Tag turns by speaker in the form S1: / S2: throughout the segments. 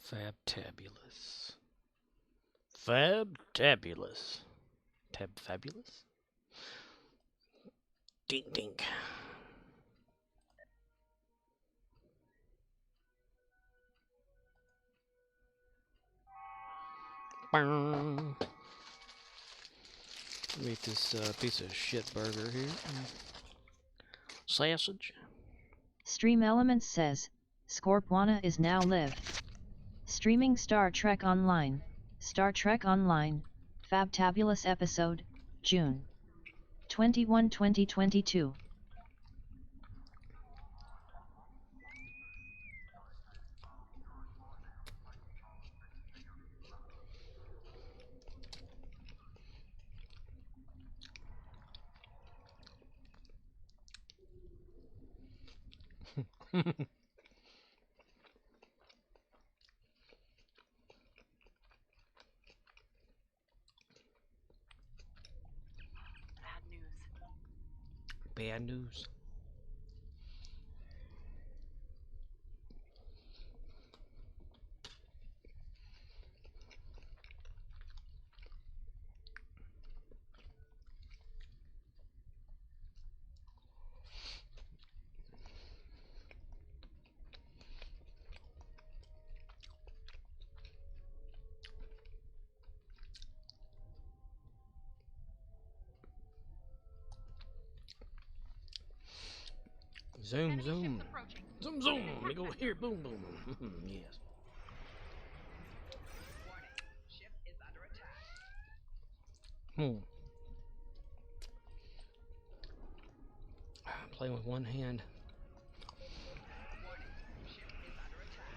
S1: Fabtabulous. Fabtabulous. Fabulous? Dink dink. Bang. Eat this piece of shit burger here. Sausage.
S2: Stream Elements says, Scorpwana is now live. Streaming Star Trek Online, Fabtabulous episode, June 21, 2022.
S1: Bad news. Zoom, zoom. Zoom, zoom. Let me go here. Boom, boom. Yes.
S3: Ship is under attack.
S1: I'm playing with one hand.
S3: Ship is under attack.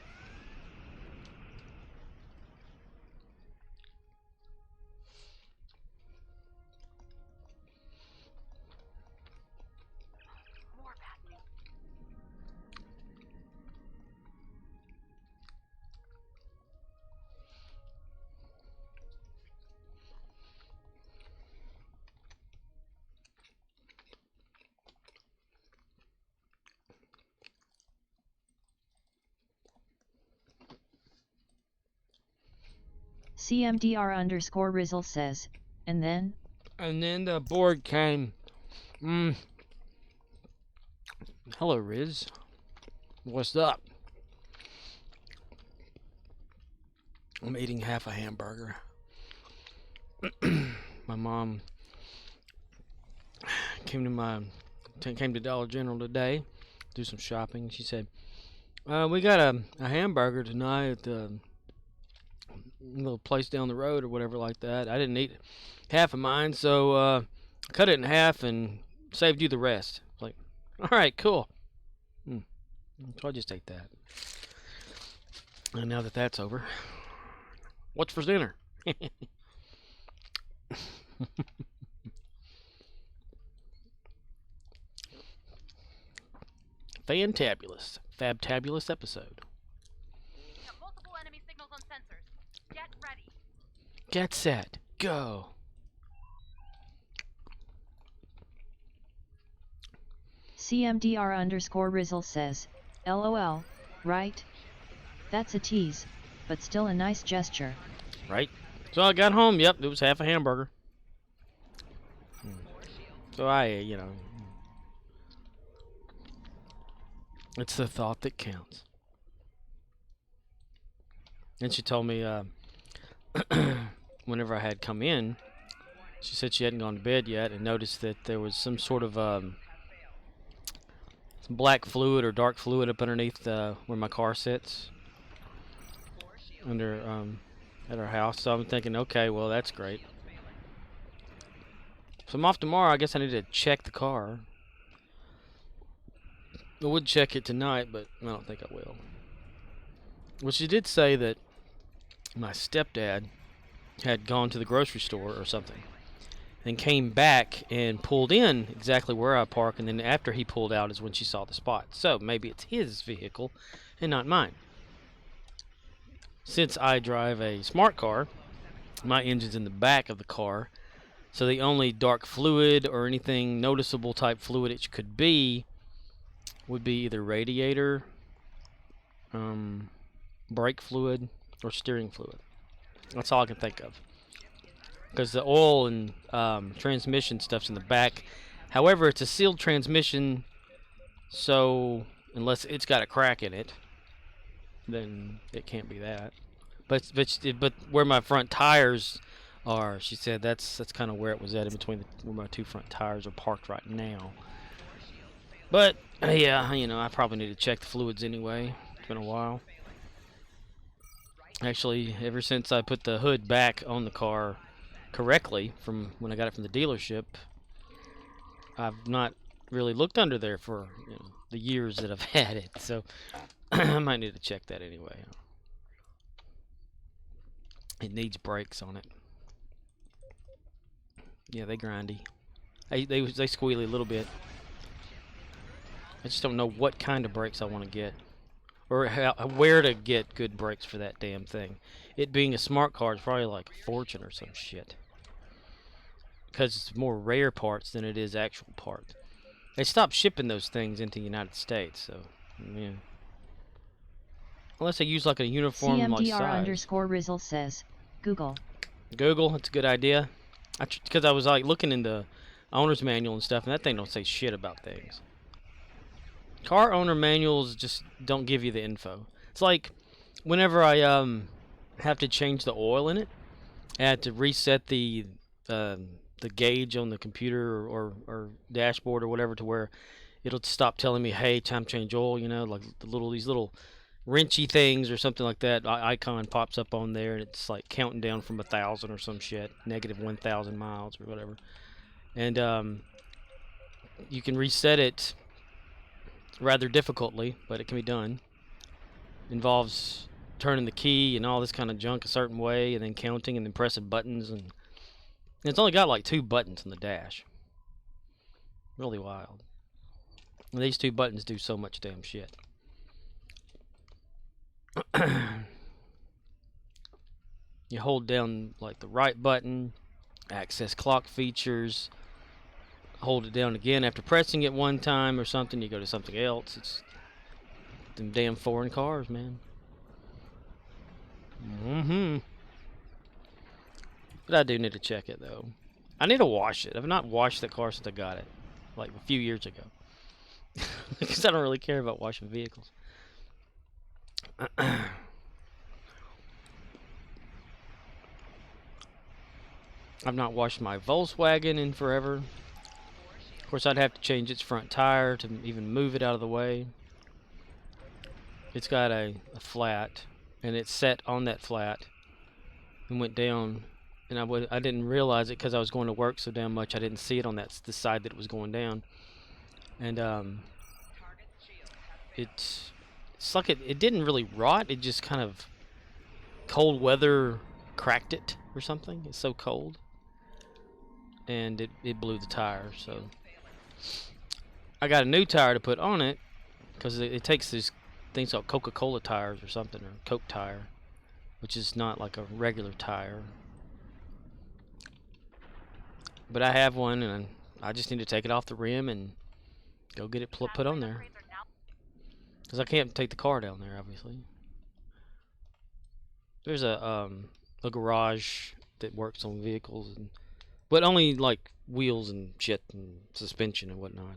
S3: More bad news.
S2: CMDR_Rizzle says, and then
S1: the board came. Hello, Riz. What's up? I'm eating half a hamburger. My mom came to Dollar General today, do some shopping. She said, "We got a hamburger tonight at the little place down the road or whatever like that. I didn't eat half of mine, so I cut it in half and saved you the rest." Like, all right, cool. So I just ate that. And now that that's over, what's for dinner? Fabtabulous episode.
S3: We have multiple enemy signals on sensors. Get ready.
S1: Get set, go.
S2: CMDR_Rizzle says, LOL, right? That's a tease, but still a nice gesture.
S1: Right? So I got home, yep, it was half a hamburger. So it's the thought that counts. And she told me, whenever I had come in, she said she hadn't gone to bed yet and noticed that there was some sort of some black fluid or dark fluid up underneath where my car sits under at our house. So I'm thinking, okay, well, that's great. So I'm off tomorrow. I guess I need to check the car. I would check it tonight, but I don't think I will. Well, she did say that my stepdad had gone to the grocery store or something, then came back and pulled in exactly where I park, and then after he pulled out is when she saw the spot. So maybe it's his vehicle and not mine. Since I drive a smart car, my engine's in the back of the car, so the only dark fluid or anything noticeable type fluid it could be would be either radiator, brake fluid, or steering fluid. That's all I can think of. Because the oil and transmission stuff's in the back. However, it's a sealed transmission, so unless it's got a crack in it, then it can't be that. But where my front tires are, she said that's kind of where it was at, in between where my two front tires are parked right now. But yeah, you know, I probably need to check the fluids anyway. It's been a while. Actually, ever since I put the hood back on the car correctly from when I got it from the dealership, I've not really looked under there for, you know, the years that I've had it. So I might need to check that anyway. It needs brakes on it. Yeah, they grindy. They squealy a little bit. I just don't know what kind of brakes I want to get, or where to get good brakes for that damn thing. It being a smart car is probably like a fortune or some shit, because it's more rare parts than it is actual parts. They stopped shipping those things into the United States, so yeah. Unless they use like a uniform like
S2: CMDR
S1: size.
S2: underscore Rizzle says, Google.
S1: Google, that's a good idea. Because I was like looking in the owner's manual and stuff, and that thing don't say shit about things. Car owner manuals just don't give you the info. It's like whenever I have to change the oil in it, I had to reset the gauge on the computer or dashboard or whatever, to where it'll stop telling me, hey, time to change oil, you know, like these little wrenchy things or something like that. Icon pops up on there, and it's like counting down from 1,000 or some shit, negative 1,000 miles or whatever. And you can reset it rather difficultly, but it can be done. Involves turning the key and all this kind of junk a certain way, and then counting, and then pressing buttons, and it's only got like 2 buttons on the dash. Really wild. And these 2 buttons do so much damn shit. You hold down like the right button, access clock features, hold it down again after pressing it one time or something, you go to something else. It's them damn foreign cars, man. But I do need to check it though. I need to wash it. I've not washed that car since I got it, like a few years ago. Because I don't really care about washing vehicles. I've not washed my Volkswagen in forever. Of course, I'd have to change its front tire to even move it out of the way. It's got a flat, and it's set on that flat and went down, and I didn't realize it because I was going to work so damn much. I didn't see it on the side that it was going down, and it's like it didn't really rot. It just kind of cold weather cracked it or something. It's so cold, and it blew the tire. So I got a new tire to put on it, because it takes these things called Coca-Cola tires or something, or Coke tire, which is not like a regular tire. But I have one, and I just need to take it off the rim and go get it put on there, because I can't take the car down there, obviously. There's a garage that works on vehicles, but only like wheels and shit and suspension and whatnot.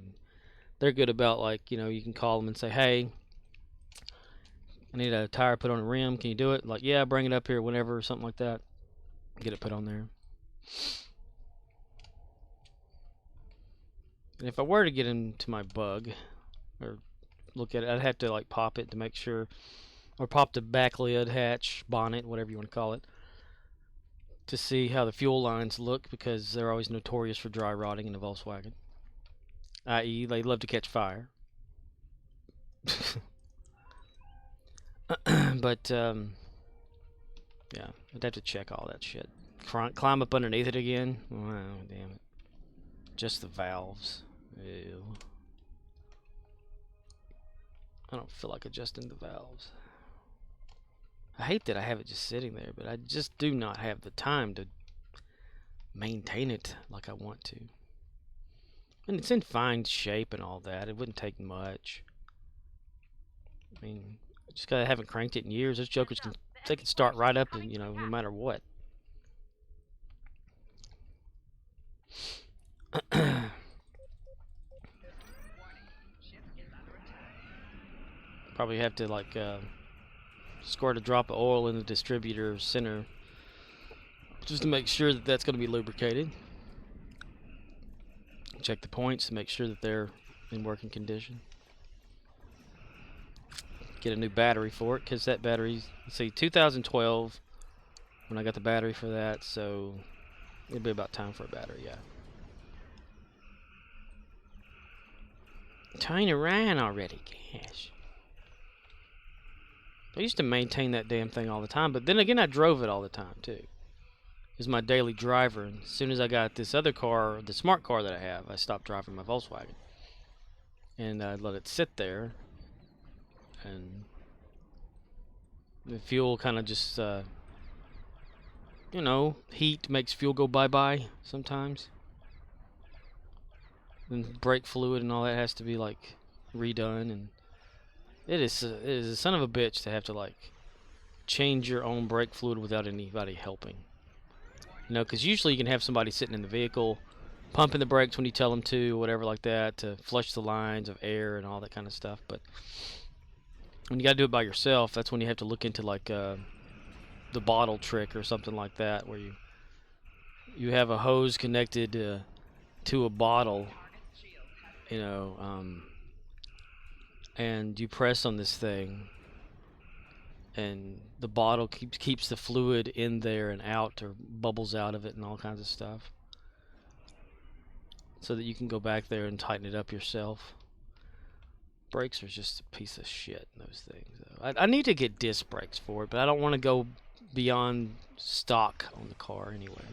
S1: They're good about, like, you know, you can call them and say, hey, I need a tire put on a rim. Can you do it? Like, yeah, bring it up here whenever, or something like that. Get it put on there. And if I were to get into my Bug, or look at it, I'd have to like pop it to make sure, or pop the back lid, hatch, bonnet, whatever you want to call it, to see how the fuel lines look, because they're always notorious for dry rotting in a Volkswagen. I.e., they love to catch fire. But yeah, I'd have to check all that shit. Climb up underneath it again. Wow, damn it. Just the valves. Ew. I don't feel like adjusting the valves. I hate that I have it just sitting there, but I just do not have the time to maintain it like I want to. And it's in fine shape and all that. It wouldn't take much. I mean, just 'cause I haven't cranked it in years, those jokers can they can start right up, and no matter what. Probably have to like squirt a drop of oil in the distributor center just to make sure that that's going to be lubricated. Check the points to make sure that they're in working condition. Get a new battery for it, because that battery, let's see, 2012 when I got the battery for that, so it'll be about time for a battery, yeah. Turning around already, gosh. I used to maintain that damn thing all the time, but then again I drove it all the time too. It's my daily driver, and as soon as I got this other car, the smart car that I have, I stopped driving my Volkswagen. And I let it sit there, and the fuel kind of just, heat makes fuel go bye-bye sometimes. And brake fluid and all that has to be, like, redone, and it is a son of a bitch to have to, like, change your own brake fluid without anybody helping. Because usually you can have somebody sitting in the vehicle pumping the brakes when you tell them to, or whatever like that, to flush the lines of air and all that kind of stuff. But when you got to do it by yourself, that's when you have to look into, like, the bottle trick or something like that, where you have a hose connected to a bottle, and you press on this thing, and the bottle keeps the fluid in there and out, or bubbles out of it and all kinds of stuff, so that you can go back there and tighten it up yourself. Brakes are just a piece of shit, those things. I need to get disc brakes for it, but I don't want to go beyond stock on the car anyway,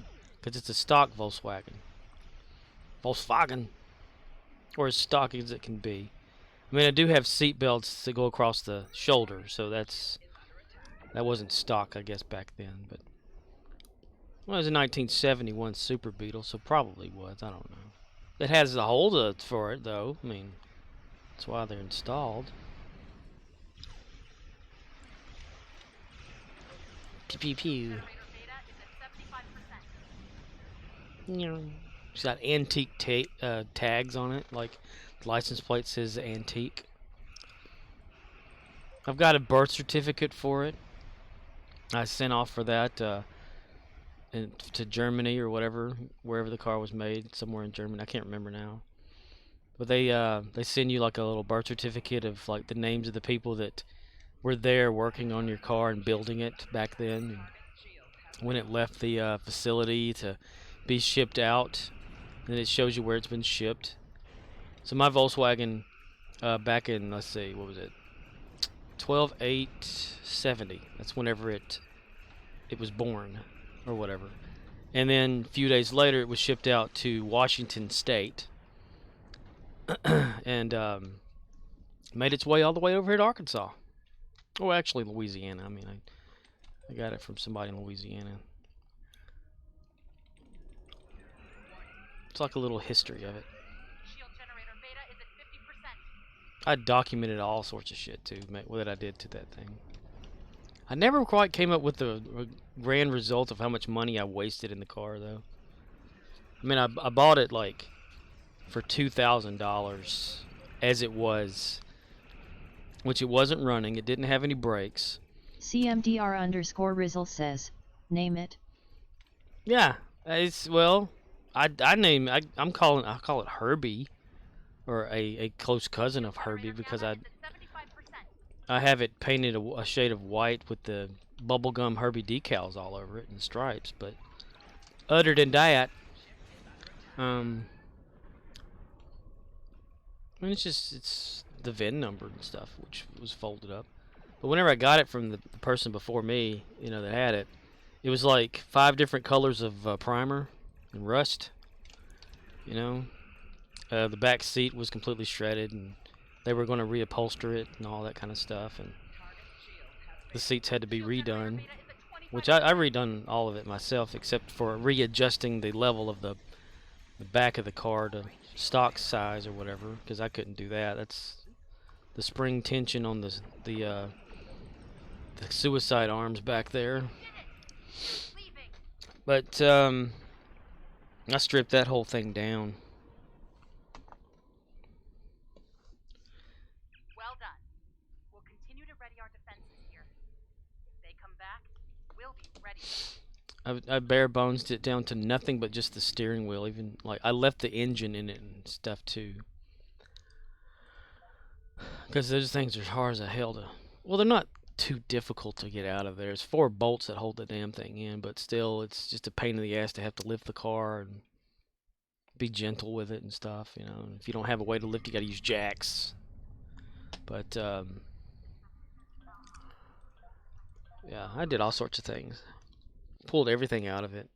S1: because it's a stock Volkswagen, or as stock as it can be. I mean, I do have seat belts that go across the shoulder, so that wasn't stock, I guess, back then. But well, it was a 1971 Super Beetle, so probably was. I don't know. It has a holder for it, though. I mean, that's why they're installed. Pew pew pew. It's got antique tags on it, like the license plate says antique. I've got a birth certificate for it. I sent off for that to Germany or wherever the car was made, somewhere in Germany. I can't remember now. But they send you like a little birth certificate of like the names of the people that were there working on your car and building it back then, and when it left the facility to be shipped out, and it shows you where it's been shipped. So my Volkswagen, back in, let's see, what was it, 12/8/70. That's whenever it was born, or whatever. And then a few days later, it was shipped out to Washington State, and made its way all the way over here to Arkansas. Oh, actually, Louisiana. I mean, I got it from somebody in Louisiana. It's like a little history of it. I documented all sorts of shit too, that I did to that thing. I never quite came up with the grand result of how much money I wasted in the car, though. I mean, I bought it like for $2,000 as it was, which it wasn't running. It didn't have any brakes.
S2: CMDR_Rizzle says, name it.
S1: Yeah, it's, well, I call it Herbie, or a close cousin of Herbie, because I have it painted a shade of white with the bubblegum Herbie decals all over it and stripes. But other than that, and it's the VIN number and stuff, which was folded up. But whenever I got it from the person before me, that had it, it was like 5 different colors of primer and rust. The back seat was completely shredded, and they were going to reupholster it and all that kind of stuff, and the seats had to be redone, which I redone all of it myself, except for readjusting the level of the back of the car to stock size or whatever, because I couldn't do that. That's the spring tension on the the suicide arms back there.
S3: Did it! Leaving.
S1: But I stripped that whole thing down.
S3: Well done. We'll continue to ready our defenses here. If they come back, we'll be ready.
S1: I bare bones it down to nothing but just the steering wheel. Even like I left the engine in it and stuff too. Because those things are hard as hell to. Well, they're not too difficult to get out of there. There's 4 bolts that hold the damn thing in, but still, it's just a pain in the ass to have to lift the car and be gentle with it and stuff. You know, if you don't have a way to lift, you got to use jacks. But yeah, I did all sorts of things. Pulled everything out of it.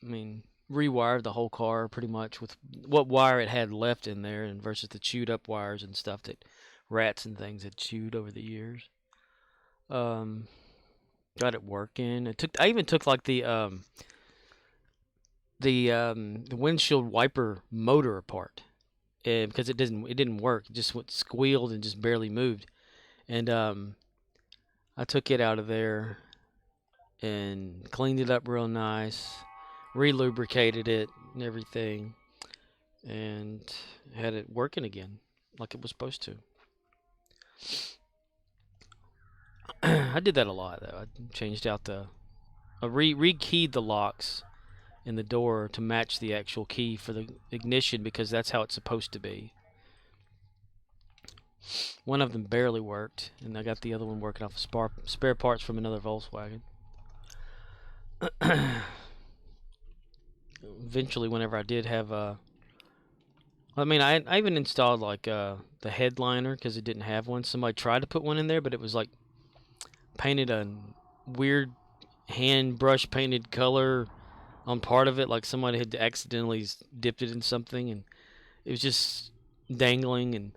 S1: I mean, rewired the whole car pretty much with what wire it had left in there, and versus the chewed up wires and stuff that rats and things had chewed over the years. Got it working. I even took like the windshield wiper motor apart, and because it didn't work. It just went squealed and just barely moved. And I took it out of there and cleaned it up real nice, re-lubricated it and everything, and had it working again like it was supposed to. I did that a lot though. I changed out I re-keyed the locks in the door to match the actual key for the ignition because that's how it's supposed to be. One of them barely worked, and I got the other one working off of spare parts from another Volkswagen. Eventually, whenever I did have I mean, I even installed like the headliner because it didn't have one. Somebody tried to put one in there, but it was like painted a weird hand brush painted color on part of it, like somebody had accidentally dipped it in something, and it was just dangling and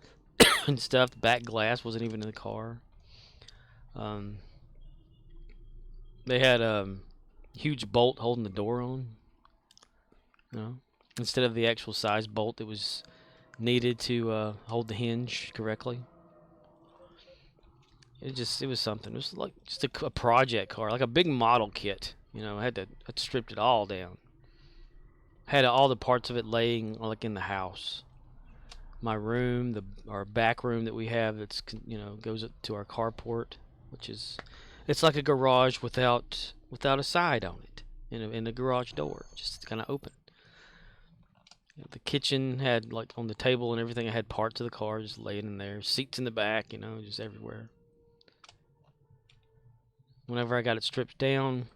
S1: and stuff. The back glass wasn't even in the car. They had huge bolt holding the door on. You know, instead of the actual size bolt that was needed to hold the hinge correctly. It was something. It was like just a project car, like a big model kit. You know, I stripped it all down. Had all the parts of it laying like in the house. My room, our back room that we have, that's goes up to our carport, which is it's like a garage without a side on it, in a garage door, just kind of open. The kitchen had like on the table and everything. I had parts of the car just laying in there, seats in the back, just everywhere. Whenever I got it stripped down,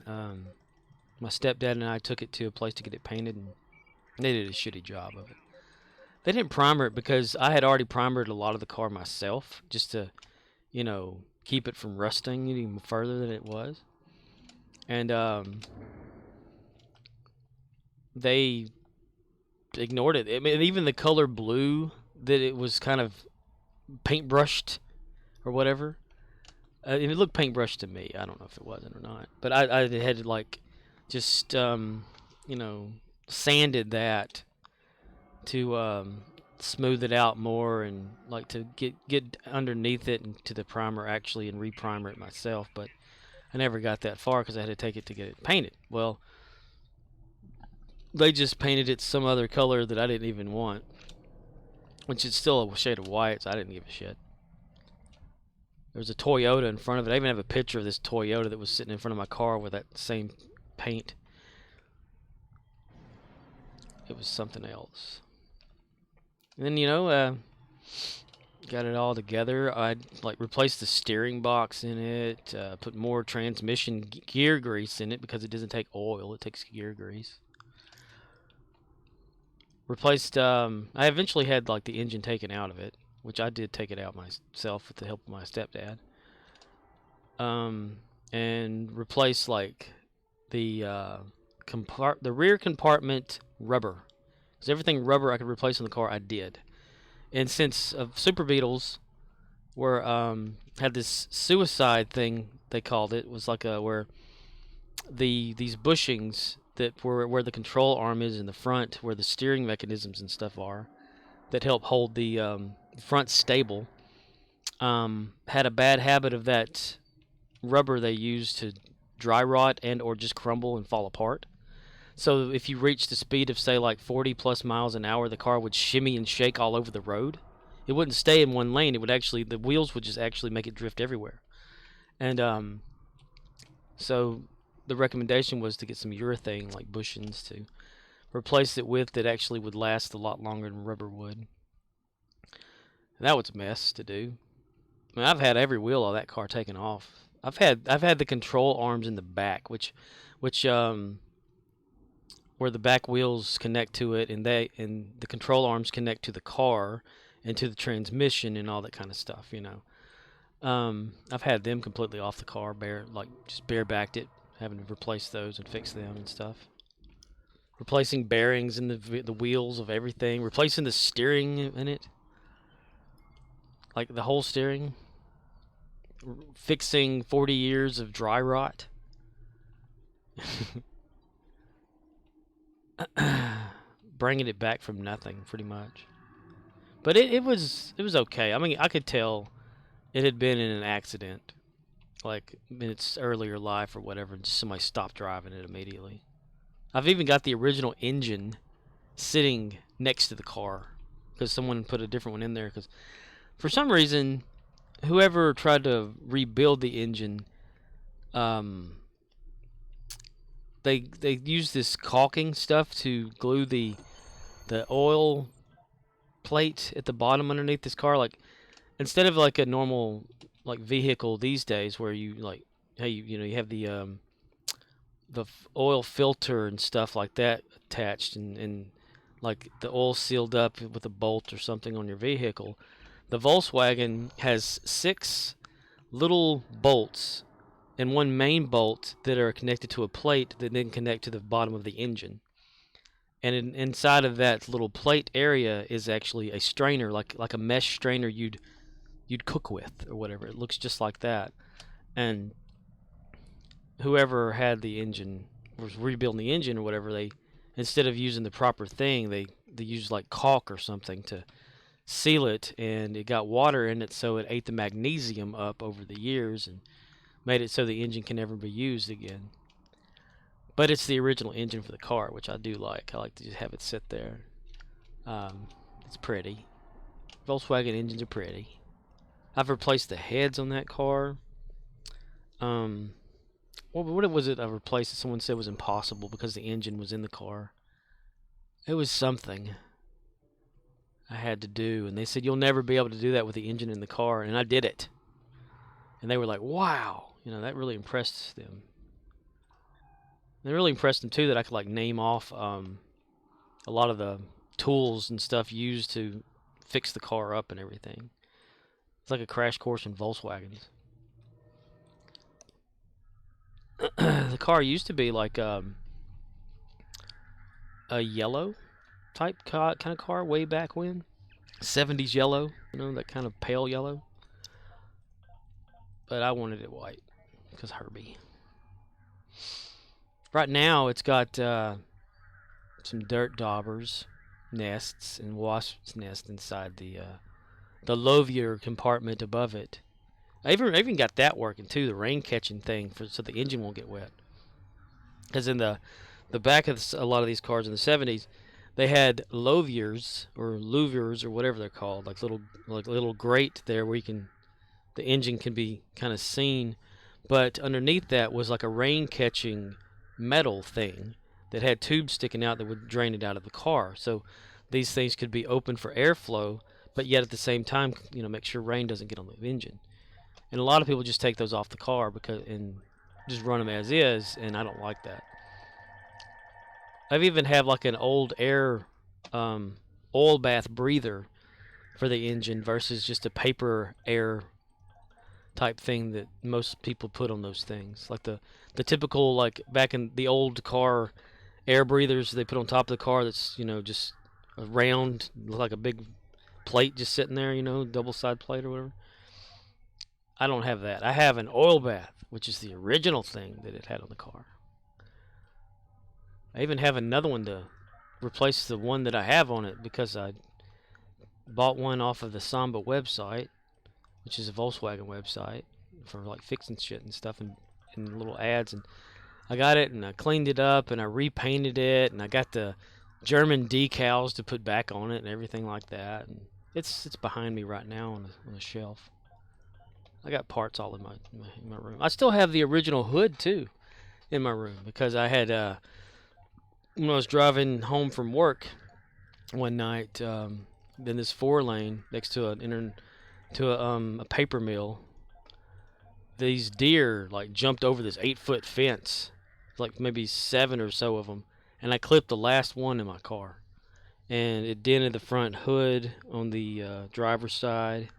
S1: my stepdad and I took it to a place to get it painted, and they did a shitty job of it. They didn't primer it because I had already primered a lot of the car myself, just to, keep it from rusting even further than it was. And they ignored it. I mean, even the color blue that it was kind of paintbrushed or whatever. It looked paintbrushed to me. I don't know if it wasn't or not, but I had to like just sanded that to smooth it out more, and like to get underneath it and to the primer actually and reprimer it myself. But I never got that far because I had to take it to get it painted. Well, they just painted it some other color that I didn't even want, which is still a shade of white, so I didn't give a shit. There was a Toyota in front of it. I even have a picture of this Toyota that was sitting in front of my car with that same paint. It was something else. And then, got it all together. I replaced the steering box in it, put more transmission gear grease in it because it doesn't take oil, it takes gear grease. Replaced, I eventually had like the engine taken out of it, which I did take it out myself with the help of my stepdad. And replaced like the rear compartment rubber. Because everything rubber I could replace in the car, I did. And since Super Beetles were had this suicide thing, they called it, was like where these bushings that were where the control arm is in the front, where the steering mechanisms and stuff are, that help hold the front stable. had a bad habit of that rubber they use to dry rot and or just crumble and fall apart. So if you reached a speed of say like 40 plus miles an hour, the car would shimmy and shake all over the road. It wouldn't stay in one lane. It would actually, the wheels would just actually make it drift everywhere. And so the recommendation was to get some urethane like bushings to replace it with that actually would last a lot longer than rubber would. And that was a mess to do. I mean, I've had every wheel of that car taken off. I've had the control arms in the back, which where the back wheels connect to it, and the control arms connect to the car and to the transmission and all that kind of stuff. I've had them completely off the car, just barebacked it, having to replace those and fix them and stuff. Replacing bearings in the wheels of everything, replacing the steering in it, like the whole steering, fixing 40 years of dry rot. Bringing it back from nothing, pretty much. But it was okay. I mean, I could tell it had been in an accident, like in its earlier life or whatever, and just somebody stopped driving it immediately. I've even got the original engine sitting next to the car because someone put a different one in there. Because for some reason, whoever tried to rebuild the engine, they used this caulking stuff to glue the oil plate at the bottom underneath this car. Like instead of like a normal like vehicle these days where you like, hey, you have the oil filter and stuff like that attached and like the oil sealed up with a bolt or something on your vehicle. The Volkswagen has 6 little bolts and one main bolt that are connected to a plate that then connect to the bottom of the engine. And inside of that little plate area is actually a strainer, like a mesh strainer you'd cook with or whatever. It looks just like that. And whoever had the engine was rebuilding the engine or whatever, they instead of using the proper thing, they used like caulk or something to seal it, and it got water in it, so it ate the magnesium up over the years and made it so the engine can never be used again. But it's the original engine for the car, which I do like. I like to just have it sit there. It's pretty. Volkswagen engines are pretty. I've replaced the heads on that car. What was it I replaced that someone said was impossible because the engine was in the car? It was something I had to do, and they said you'll never be able to do that with the engine in the car, and I did it. And they were like, wow, that really impressed them. It really impressed them too that I could like name off a lot of the tools and stuff used to fix the car up and everything. It's like a crash course in Volkswagens. The car used to be like a yellow type kind of car way back when. 70s yellow, that kind of pale yellow. But I wanted it white because Herbie. Right now it's got some dirt daubers nests and wasps' nests inside the lovier compartment above it. I even got that working too, the rain catching thing so the engine won't get wet. Because in the back of a lot of these cars in the 70s, they had loviers or louvers or whatever they're called, like little grate there where the engine can be kind of seen, but underneath that was like a rain catching metal thing that had tubes sticking out that would drain it out of the car. So these things could be open for airflow, but yet at the same time, make sure rain doesn't get on the engine. And a lot of people just take those off the car and just run them as is, and I don't like that. I've even have like an old air oil bath breather for the engine versus just a paper air type thing that most people put on those things. Like the typical, like back in the old car air breathers they put on top of the car that's, just a round, like a big plate just sitting there, double side plate or whatever. I don't have that. I have an oil bath, which is the original thing that it had on the car. I even have another one to replace the one that I have on it because I bought one off of the Samba website which is a Volkswagen website for like fixing shit and stuff and little ads. And I got it and I cleaned it up and I repainted it and I got the German decals to put back on it and everything like that. And it's behind me right now on a shelf. I got parts all in my room. I still have the original hood too in my room because I had when I was driving home from work one night, in this 4 lane next to a paper mill. These deer like jumped over this 8-foot fence, like maybe 7 or so of them, and I clipped the last one in my car, and it dented the front hood on the driver's side,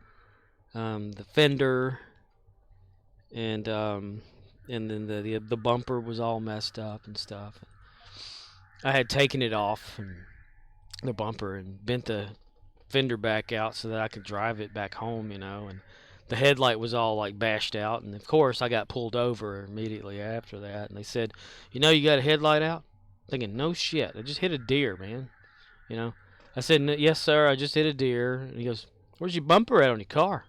S1: the fender, and then the bumper was all messed up and stuff. I had taken it off and the bumper and bent the fender back out so that I could drive it back home, and the headlight was all like bashed out, and of course I got pulled over immediately after that, and they said, you got a headlight out? Thinking, no shit, I just hit a deer, man. I said, yes sir, I just hit a deer. And he goes, where's your bumper at on your car?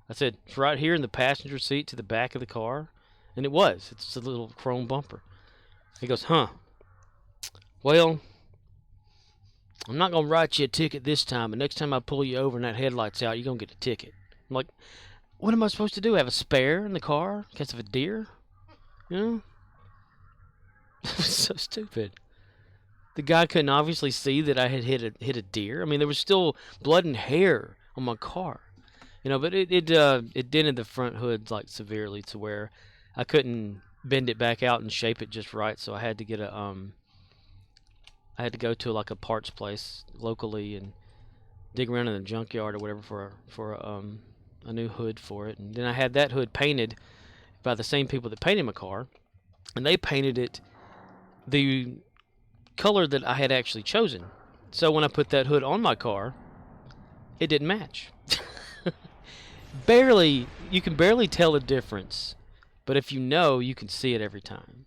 S1: I said, it's right here in the passenger seat to the back of the car. And it's a little chrome bumper. He goes, huh, well, I'm not going to write you a ticket this time, but next time I pull you over and that headlight's out, you're going to get a ticket. I'm like, what am I supposed to do? Have a spare in the car in case of a deer? It was so stupid. The guy couldn't obviously see that I had hit a deer. I mean, there was still blood and hair on my car. But it dented the front hood like severely to where I couldn't bend it back out and shape it just right, so I had to get I had to go to like a parts place locally and dig around in the junkyard or whatever for a new hood for it. And then I had that hood painted by the same people that painted my car, and they painted it the color that I had actually chosen. So when I put that hood on my car, it didn't match. You can barely tell the difference, but if you can see it every time.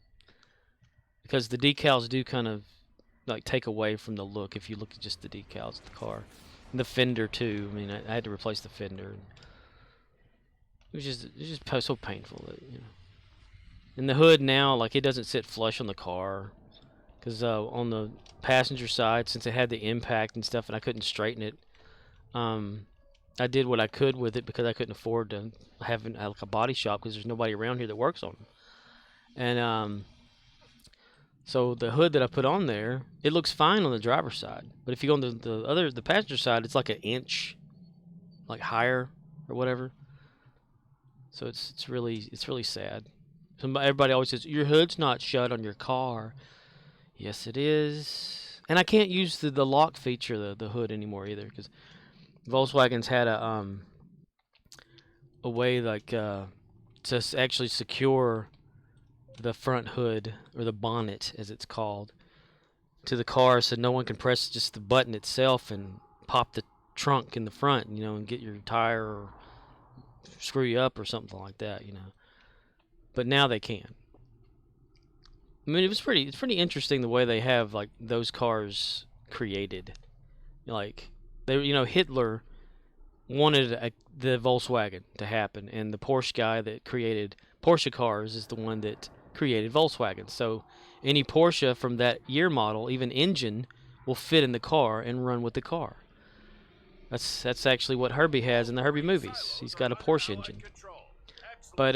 S1: Because the decals do kind of like take away from the look if you look at just the decals of the car. And the fender too. I mean, I had to replace the fender. It was just so painful that, And the hood now, like, it doesn't sit flush on the car. Because on the passenger side, since it had the impact and stuff and I couldn't straighten it, I did what I could with it because I couldn't afford to have like a body shop because there's nobody around here that works on them. And so the hood that I put on there, it looks fine on the driver's side, but if you go on the passenger side, it's like an inch, like higher or whatever. So it's really sad. Everybody always says your hood's not shut on your car. Yes, it is. And I can't use the lock feature, the hood anymore either, because Volkswagen's had a way like to actually secure the front hood, or the bonnet as it's called, to the car, so no one can press just the button itself and pop the trunk in the front, and get your tire or screw you up or something like that, But now they can. I mean, it's pretty interesting the way they have like those cars created. Like Hitler wanted the Volkswagen to happen, and the Porsche guy that created Porsche cars is the one that created Volkswagen. So any Porsche from that year model, even engine, will fit in the car and run with the car. That's actually what Herbie has in the Herbie movies. He's got a Porsche engine. But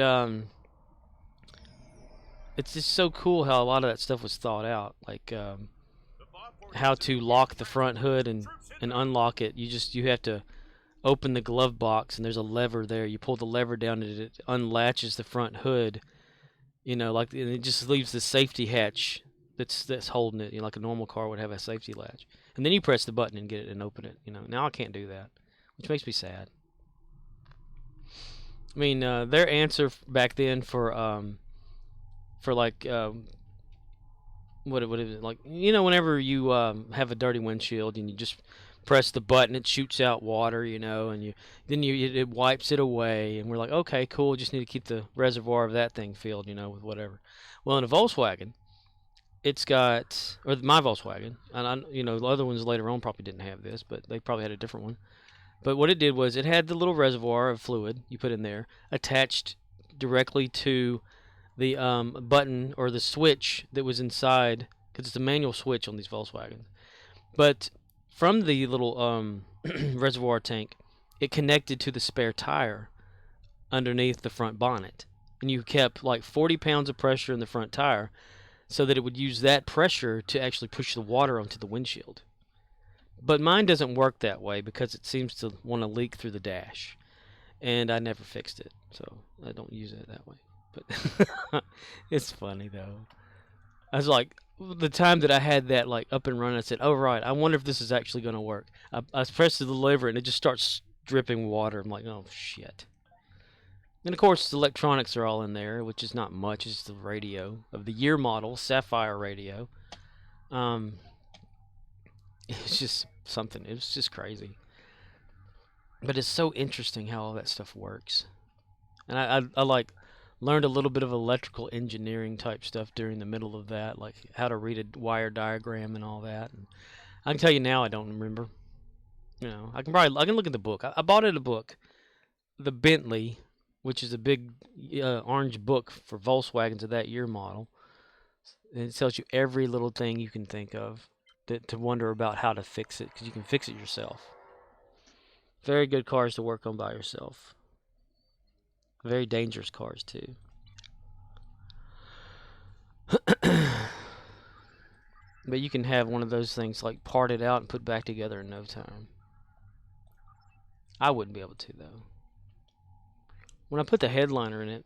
S1: it's just so cool how a lot of that stuff was thought out, like how to lock the front hood and unlock it. You have to open the glove box, and there's a lever there. You pull the lever down, and it unlatches the front hood. And it just leaves the safety hatch that's holding it. Like a normal car would have a safety latch, and then you press the button and get it and open it. Now I can't do that, which makes me sad. I mean, their answer back then for like what is it, like, whenever you have a dirty windshield and you just press the button, it shoots out water, and it wipes it away, and we're like, okay, cool, just need to keep the reservoir of that thing filled, with whatever. Well, in a Volkswagen, it's got, or my Volkswagen, and the other ones later on probably didn't have this, but they probably had a different one. But what it did was it had the little reservoir of fluid you put in there attached directly to the button or the switch that was inside, because it's a manual switch on these Volkswagens. But from the little reservoir tank, it connected to the spare tire underneath the front bonnet. And you kept like 40 pounds of pressure in the front tire so that it would use that pressure to actually push the water onto the windshield. But mine doesn't work that way because it seems to want to leak through the dash. And I never fixed it, so I don't use it that way. But it's funny though. I was like, the time that I had that like up and running, I said, "Oh right, I wonder if this is actually going to work." I pressed the lever and it just starts dripping water. I'm like, "Oh shit!" And of course, the electronics are all in there, which is not much. It's the radio of the year model, Sapphire radio. Um, it's just something. It was just crazy. But it's so interesting how all that stuff works. And I like learned a little bit of electrical engineering type stuff during the middle of that, like how to read a wire diagram and all that. And I can tell you now, I don't remember. You know, I can look at the book. I bought it a book, the Bentley, which is a big orange book for Volkswagens of that year model. And it tells you every little thing you can think of to wonder about how to fix it, because you can fix it yourself. Very good cars to work on by yourself. Very dangerous cars too. But you can have one of those things like parted out and put back together in no time. I wouldn't be able to though. When I put the headliner in it,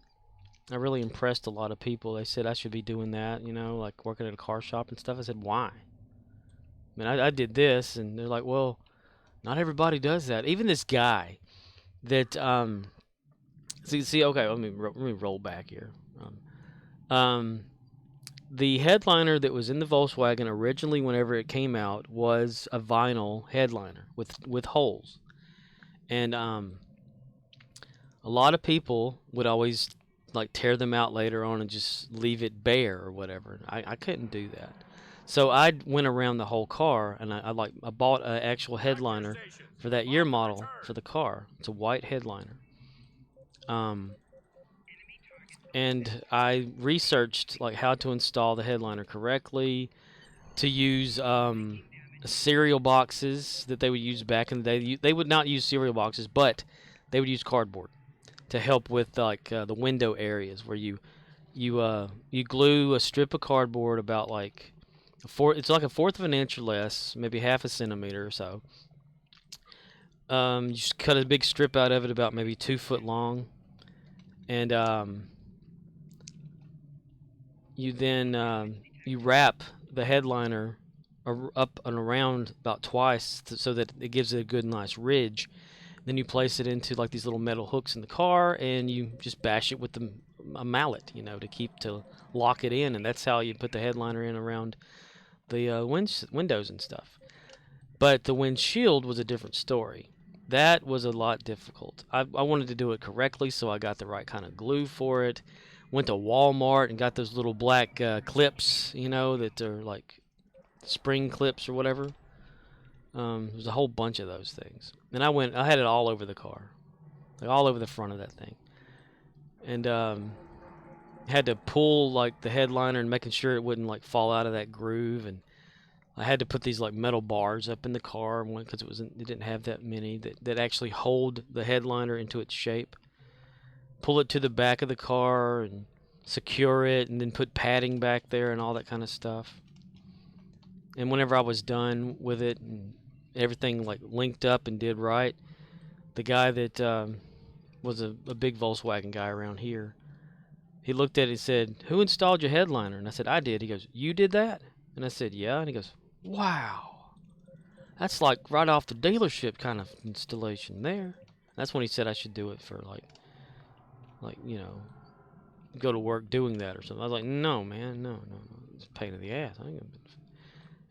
S1: I really impressed a lot of people. They said I should be doing that, you know, like working at a car shop and stuff. I said, why? I mean, I did this, and they're like, well, not everybody does that. Even this guy that see, okay, let me roll back here. The headliner that was in the Volkswagen originally, whenever it came out, was a vinyl headliner with holes, and a lot of people would always like tear them out later on and just leave it bare or whatever. I couldn't do that, so I went around the whole car and I bought an actual headliner for that year model for the car. It's a white headliner. And I researched like how to install the headliner correctly, to use cereal boxes that they would use back in the day. They would not use cereal boxes, but they would use cardboard to help with like the window areas where you glue a strip of cardboard about like it's like a fourth of an inch or less, maybe half a centimeter or so. You just cut a big strip out of it about maybe 2 foot long, and you then you wrap the headliner up and around about twice so that it gives it a good nice ridge. Then you place it into like these little metal hooks in the car, and you just bash it with a mallet, you know, to lock it in, and that's how you put the headliner in around the windows and stuff. But the windshield was a different story. That was a lot difficult. I wanted to do it correctly, so I got the right kind of glue for it. Went to Walmart and got those little black clips, you know, that are like spring clips or whatever. There's a whole bunch of those things. And I had it all over the car, like all over the front of that thing. And had to pull like the headliner and making sure it wouldn't like fall out of that groove. And I had to put these like metal bars up in the car because it didn't have that many that actually hold the headliner into its shape. Pull it to the back of the car and secure it, and then put padding back there and all that kind of stuff. And whenever I was done with it and everything like linked up and did right, the guy that was a big Volkswagen guy around here, he looked at it and said, "Who installed your headliner?" And I said, "I did." He goes, "You did that?" And I said, "Yeah." And he goes, "Wow, that's like right off the dealership kind of installation there." That's when he said I should do it for like you know, go to work doing that or something. I was like, "No, man, no. It's a pain in the ass."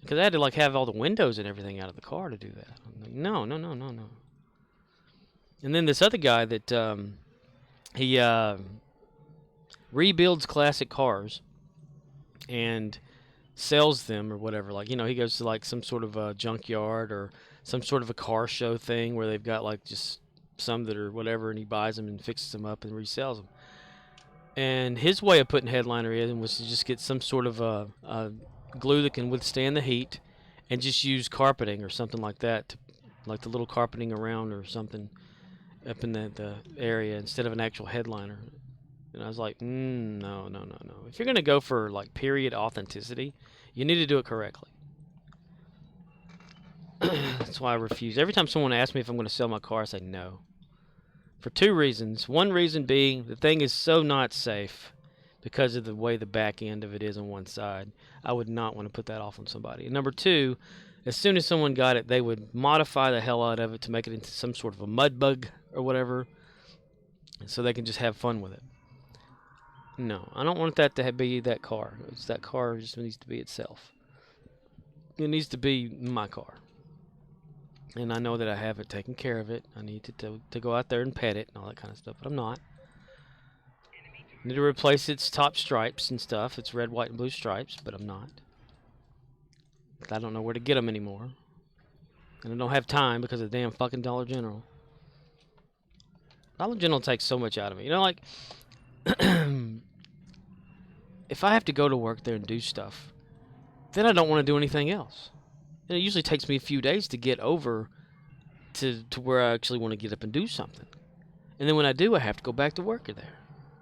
S1: Because I had to like have all the windows and everything out of the car to do that. I'm like, no. And then this other guy that he rebuilds classic cars and sells them or whatever. Like, you know, he goes to like some sort of a junkyard or some sort of a car show thing where they've got like just some that are whatever, and he buys them and fixes them up and resells them. And his way of putting headliner in was to just get some sort of a glue that can withstand the heat, and just use carpeting or something like that, to, like the little carpeting around or something up in the area instead of an actual headliner. And I was like, no, no, no, no. If you're gonna go for like period authenticity, you need to do it correctly. That's why I refuse. Every time someone asks me if I'm going to sell my car, I say no. For two reasons. One reason being the thing is so not safe because of the way the back end of it is on one side. I would not want to put that off on somebody. And number two, as soon as someone got it, they would modify the hell out of it to make it into some sort of a mud bug or whatever, so they can just have fun with it. No, I don't want that to be that car. That car just needs to be itself. It needs to be my car. And I know that I haven't taken care of it. I need to go out there and pet it and all that kind of stuff, but I'm not. I need to replace its top stripes and stuff. It's red, white, and blue stripes, but I'm not. I don't know where to get them anymore. And I don't have time because of the damn fucking Dollar General. Dollar General takes so much out of me. You know, like, if I have to go to work there and do stuff, then I don't want to do anything else. And it usually takes me a few days to get over to where I actually want to get up and do something. And then when I do, I have to go back to work there.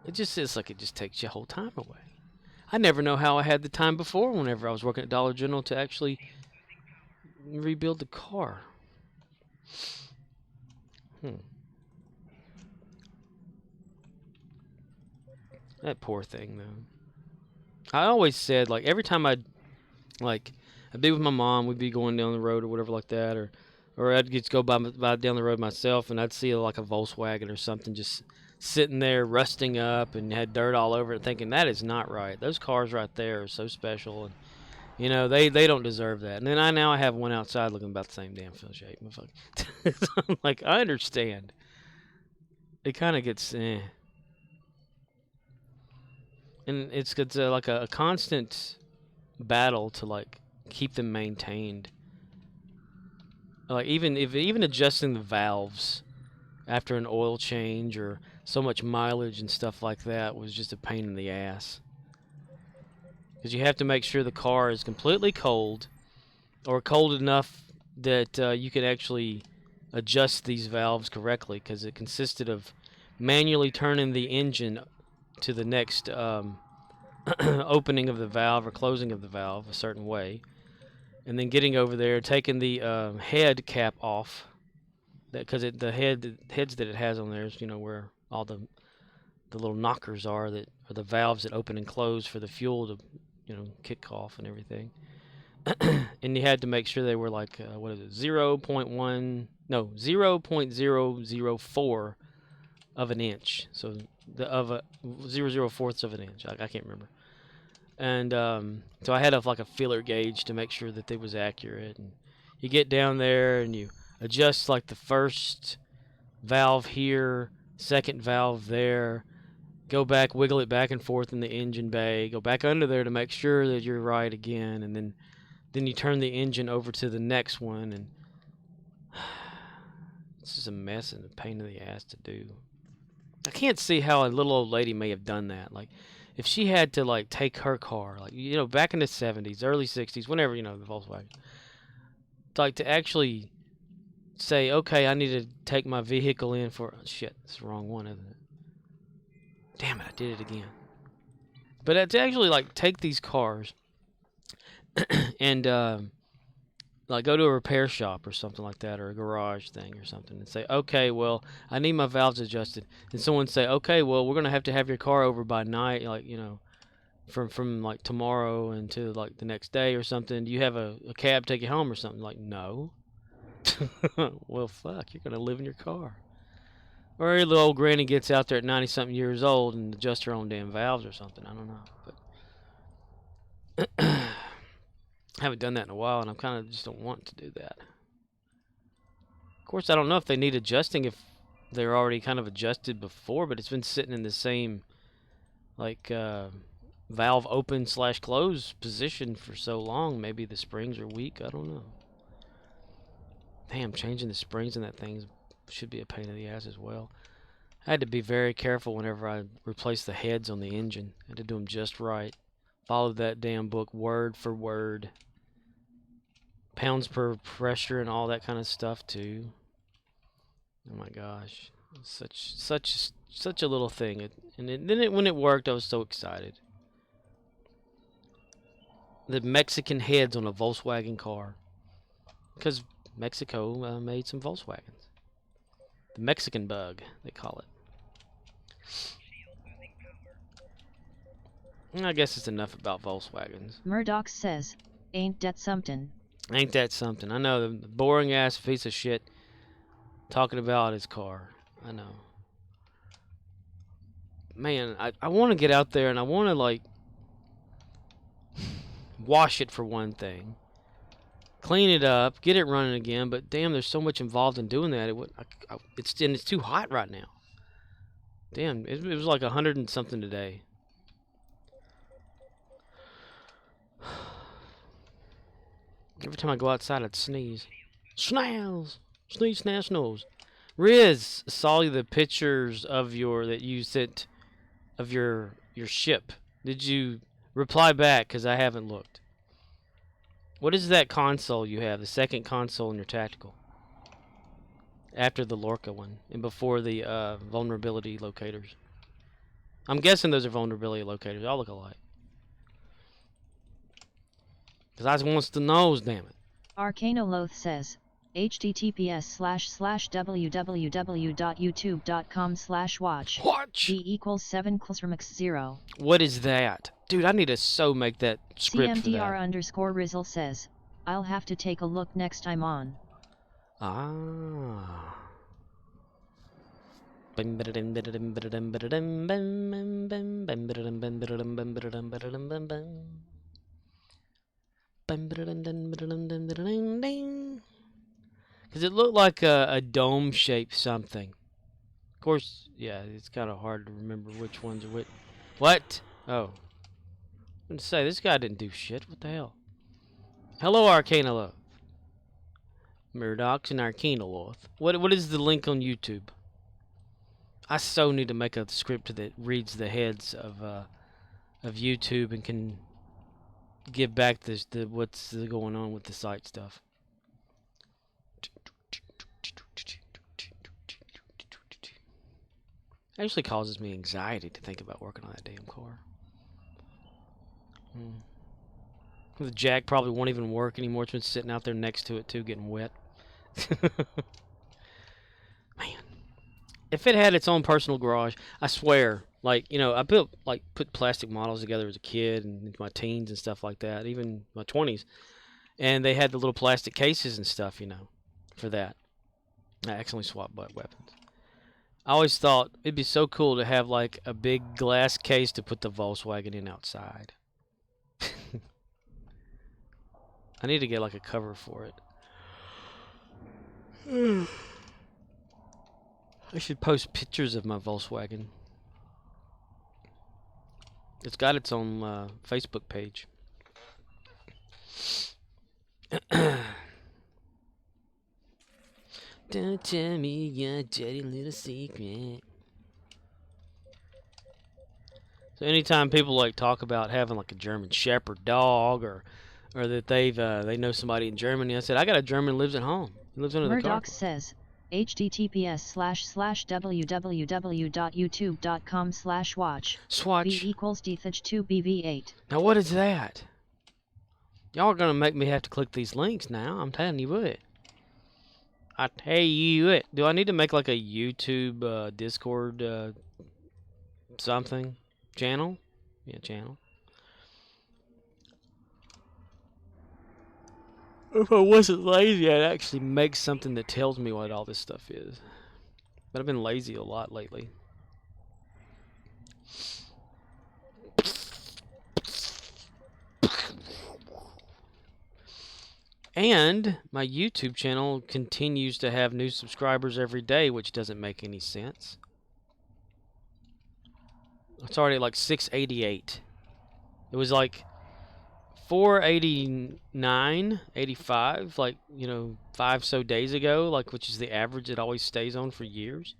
S1: It's like it just takes your whole time away. I never know how I had the time before whenever I was working at Dollar General to actually rebuild the car. That poor thing, though. I always said, like, every time I'd be with my mom, we'd be going down the road or whatever like that, or I'd just go by down the road myself, and I'd see like a Volkswagen or something just sitting there rusting up and had dirt all over it, thinking that is not right. Those cars right there are so special, and you know they don't deserve that. And then I have one outside looking about the same damn shape. I'm like, I understand. It kind of gets, and it's like a constant battle to like keep them maintained. Like even adjusting the valves after an oil change or so much mileage and stuff like that was just a pain in the ass. Because you have to make sure the car is completely cold, or cold enough that you can actually adjust these valves correctly, because it consisted of manually turning the engine to the next opening of the valve or closing of the valve a certain way, and then getting over there, taking the head cap off, because the heads that it has on there is, you know, where all the little knockers are that are the valves that open and close for the fuel to, you know, kick off and everything. And you had to make sure they were like 0.004 of an inch, so of a 0.004 of an inch. I can't remember. And so I had like a feeler gauge to make sure that it was accurate. And you get down there and you adjust like the first valve here, second valve there, go back, wiggle it back and forth in the engine bay, go back under there to make sure that you're right again, and then you turn the engine over to the next one, and it's just a mess and a pain in the ass to do. I can't see how a little old lady may have done that. Like, if she had to like take her car, like, you know, back in the 70s, early 60s, whenever, you know, the Volkswagen, like to actually say, okay, I need to take my vehicle in for, shit, it's the wrong one, isn't it? Damn it, I did it again. But to actually like take these cars and like go to a repair shop or something like that, or a garage thing or something, and say, okay, well, I need my valves adjusted. And someone say, okay, well, we're gonna have to have your car over by night, like, you know, from like tomorrow into like the next day or something. Do you have a cab take you home or something? Like, no. Well, fuck, you're gonna live in your car. Or your little old granny gets out there at 90-something years old and adjusts her own damn valves or something. I don't know, but I haven't done that in a while, and I kind of just don't want to do that. Of course, I don't know if they need adjusting if they're already kind of adjusted before, but it's been sitting in the same like valve open / close position for so long. Maybe the springs are weak. I don't know. Damn, changing the springs in that thing should be a pain in the ass as well. I had to be very careful whenever I replaced the heads on the engine. I had to do them just right. Followed that damn book word for word. Pounds per pressure and all that kind of stuff too. Oh my gosh, such a little thing. When it worked, I was so excited. The Mexican heads on a Volkswagen car, because Mexico made some Volkswagens. The Mexican bug, they call it. I guess it's enough about Volkswagens.
S2: Murdoch says, ain't that something?
S1: Ain't that something? I know, the boring ass piece of shit talking about his car. I know. Man, I want to get out there and I want to, like, wash it for one thing. Clean it up, get it running again, but damn, there's so much involved in doing that. It's too hot right now. Damn, it was like 100 and something today. Every time I go outside, I'd sneeze. Snails! Sneeze, snail, snows. Riz, saw the pictures of that you sent of your ship. Did you reply back? Because I haven't looked. What is that console you have? The second console in your tactical? After the Lorca one and before the vulnerability locators. I'm guessing those are vulnerability locators. They all look alike. Because I just wants to know, damn it.
S2: Arcanoloth says, https://www.youtube.com/watch b equals 7 + 0.
S1: What is that? Dude, I need to make that script for that.
S2: CMDR_Rizzle says, I'll have to take a look next time on.
S1: Ah. Because it looked like a dome-shaped something. Of course, yeah, it's kind of hard to remember which ones are which. What? Oh. I was going to say, this guy didn't do shit. What the hell? Hello, Arcanoloth. Murdoch's and Arcanoloth. What is the link on YouTube? I so need to make a script that reads the heads of YouTube and can give back what's going on with the site stuff. It actually causes me anxiety to think about working on that damn car. The jack probably won't even work anymore. It's been sitting out there next to it too, getting wet. Man, if it had its own personal garage, I swear, like, you know, I put plastic models together as a kid and my teens and stuff like that, even my 20s, and they had the little plastic cases and stuff, you know, for that. I accidentally swapped butt weapons. I always thought it'd be so cool to have like a big glass case to put the Volkswagen in outside. I need to get like a cover for it. I should post pictures of my Volkswagen. It's got its own Facebook page. Don't tell me your dirty little secret. So anytime people like talk about having like a German Shepherd dog or that they know somebody in Germany, I said I got a German who lives at home. He lives under the car.
S2: Murdoch says, https://www.youtube.com/watch
S1: Swatch.
S2: b equals dth2bv8.
S1: Now what is that? Y'all are gonna make me have to click these links now. I'm telling you what. I tell you what. Do I need to make like a YouTube Discord something channel? Yeah, channel. If I wasn't lazy, I'd actually make something that tells me what all this stuff is. But I've been lazy a lot lately. And my YouTube channel continues to have new subscribers every day, which doesn't make any sense. It's already like 688. It was like 489, 85, like, you know, 5 days ago, like, which is the average it always stays on for years.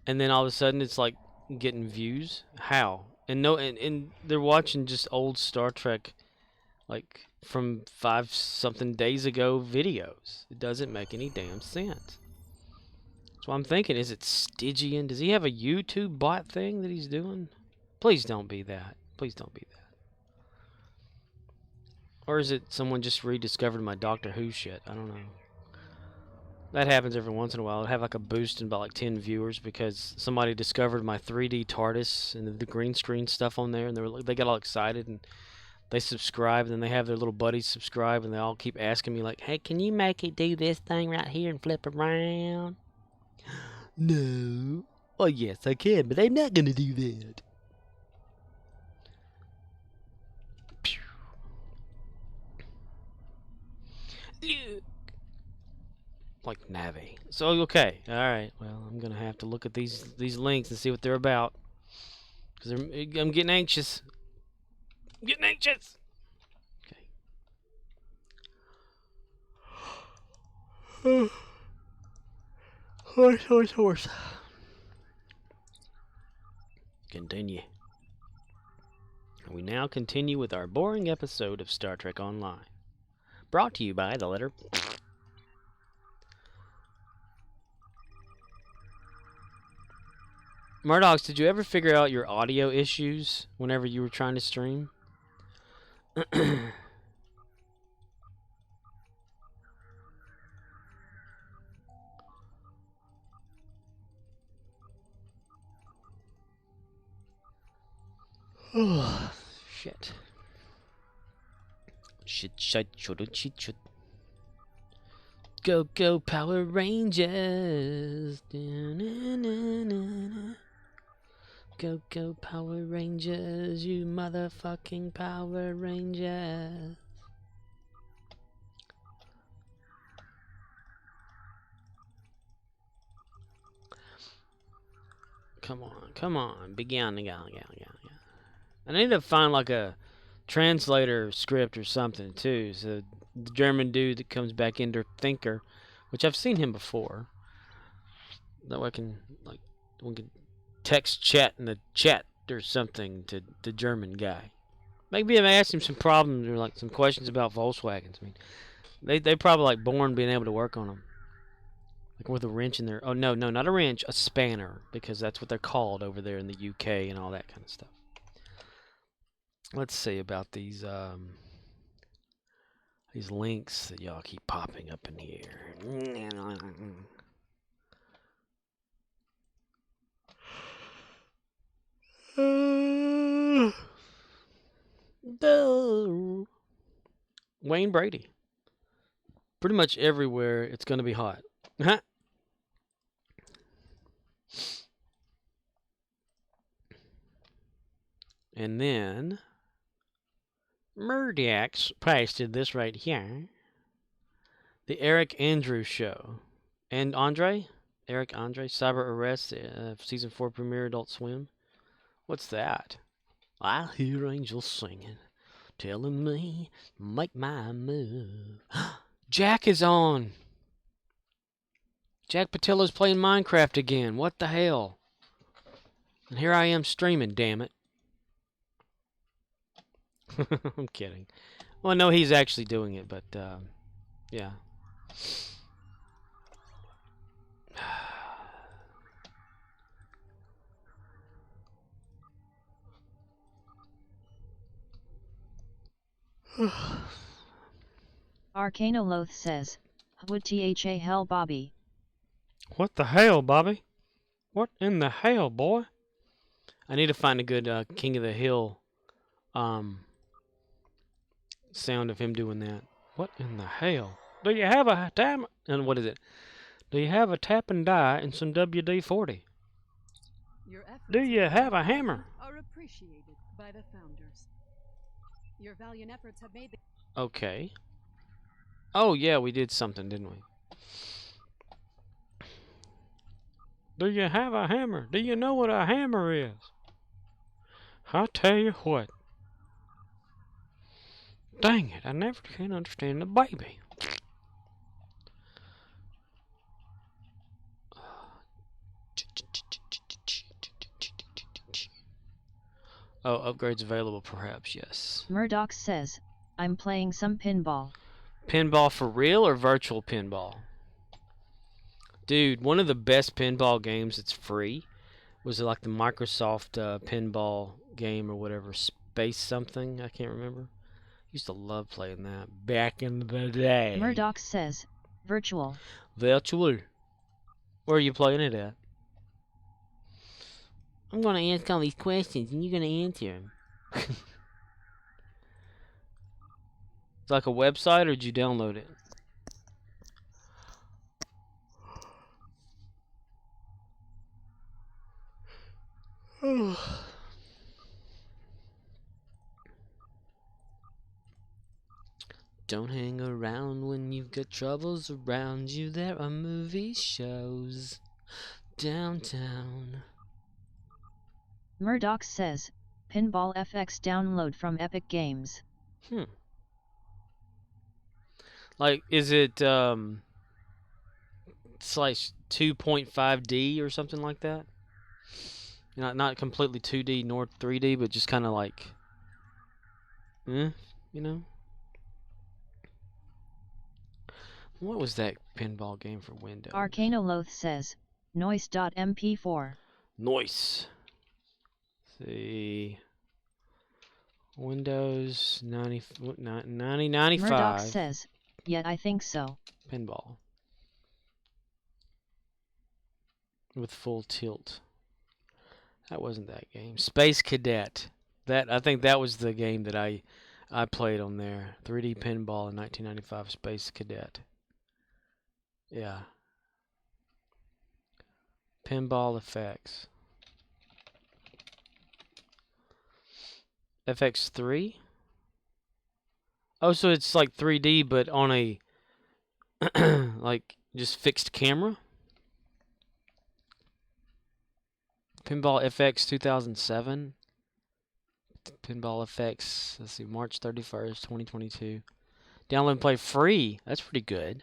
S1: And then all of a sudden it's like getting views. How? And no, and they're watching just old Star Trek, like from 5 something days ago videos. It doesn't make any damn sense. So I'm thinking, is it Stygian? Does he have a YouTube bot thing that he's doing? Please don't be that. Please don't be that. Or is it someone just rediscovered my Doctor Who shit? I don't know. That happens every once in a while. I'll have like a boost in about like 10 viewers because somebody discovered my 3D TARDIS and the green screen stuff on there, and they got all excited and they subscribe, and they have their little buddies subscribe, and they all keep asking me like, "Hey, can you make it do this thing right here and flip around?" No. Oh yes, I can, but I'm not gonna do that. Like Navi. So okay, all right. Well, I'm gonna have to look at these links and see what they're about, because I'm getting anxious. I'm getting anxious. Okay. Horse. Continue. We now continue with our boring episode of Star Trek Online, brought to you by the letter. Murdochs, did you ever figure out your audio issues whenever you were trying to stream? Oh, shit. Shit. Go, go, Power Rangers. Go, go, Power Rangers, you motherfucking Power Rangers. Come on, begin. I need to find like a translator script or something too, so the German dude that comes back into Thinker, which I've seen him before, that way I can, like, we can text chat in the chat or something to the German guy. Maybe if I ask him some problems or like some questions about Volkswagens. I mean, they probably like born being able to work on them. Like with a wrench in there. Oh, no, not a wrench, a spanner, because that's what they're called over there in the UK and all that kind of stuff. Let's see about these links that y'all keep popping up in here. Wayne Brady. Pretty much everywhere it's going to be hot. And then Murdoch's posted this right here. The Eric Andrews Show. And Eric Andre, Cyber Arrest, Season 4 premiere, Adult Swim. What's that? I hear angels singing, telling me, make my move. Jack is on. Jack Patello's playing Minecraft again. What the hell? And here I am streaming, damn it. I'm kidding. Well, no, he's actually doing it, but, yeah.
S2: Arcanoloth says, would tha hell Bobby?
S1: What the hell, Bobby? What in the hell, boy? I need to find a good King of the Hill sound of him doing that. What in the hell? Do you have a time? And what is it? Do you have a tap and die and some WD-40? Do you have a hammer?
S4: Are appreciated by the founders. Your valiant efforts have made the
S1: Okay. Oh yeah, we did something, didn't we? Do you have a hammer? Do you know what a hammer is? I'll tell you what. Dang it, I never can understand the baby. Oh, upgrades available perhaps, yes.
S2: Murdoch says, I'm playing some pinball.
S1: Pinball for real or virtual pinball? Dude, one of the best pinball games that's free was like the Microsoft pinball game or whatever, Space something, I can't remember. Used to love playing that back in the day.
S2: Murdoch says, virtual.
S1: Virtual. Where are you playing it at? I'm gonna ask all these questions and you're gonna answer them. It's like a website, or did you download it? Don't hang around when you've got troubles around you. There are movie shows downtown.
S2: Murdoch says, Pinball FX download from Epic Games.
S1: Like, is it it's like 2.5D or something like that? Not completely 2D nor 3D, but just kind of like, you know? What was that pinball game for Windows?
S2: Arcanoloth says, noise.mp4.
S1: Noise. See. Windows 9095.
S2: Murdoch says, yeah, I think so.
S1: Pinball. With full tilt. That wasn't that game. Space Cadet. I think that was the game that I played on there. 3D pinball in 1995. Space Cadet. Yeah. Pinball effects. FX3? Oh, so it's like 3D but on a like just fixed camera? Pinball FX 2007. Pinball FX, let's see, March 31st, 2022. Download and play free. That's pretty good.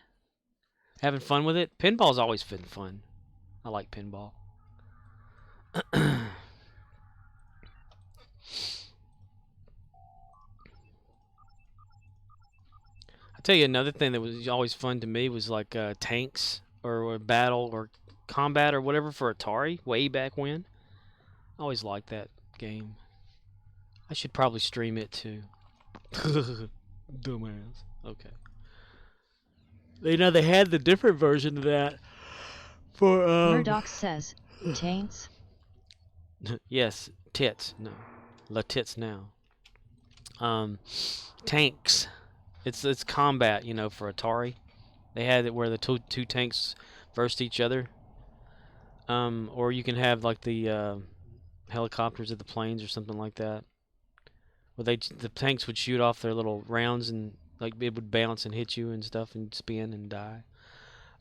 S1: Having fun with it? Pinball's always been fun. I like pinball. I tell you another thing that was always fun to me was like tanks or battle or combat or whatever for Atari way back when. I always liked that game. I should probably stream it too. Dumbass. Okay. They had the different version of that for
S2: Murdoch says, taints.
S1: yes, tits. No, la tits now. Tanks. It's combat, for Atari. They had it where the two tanks versed each other. Or you can have like the helicopters or the planes or something like that. Where the tanks would shoot off their little rounds and like it would bounce and hit you and stuff and spin and die.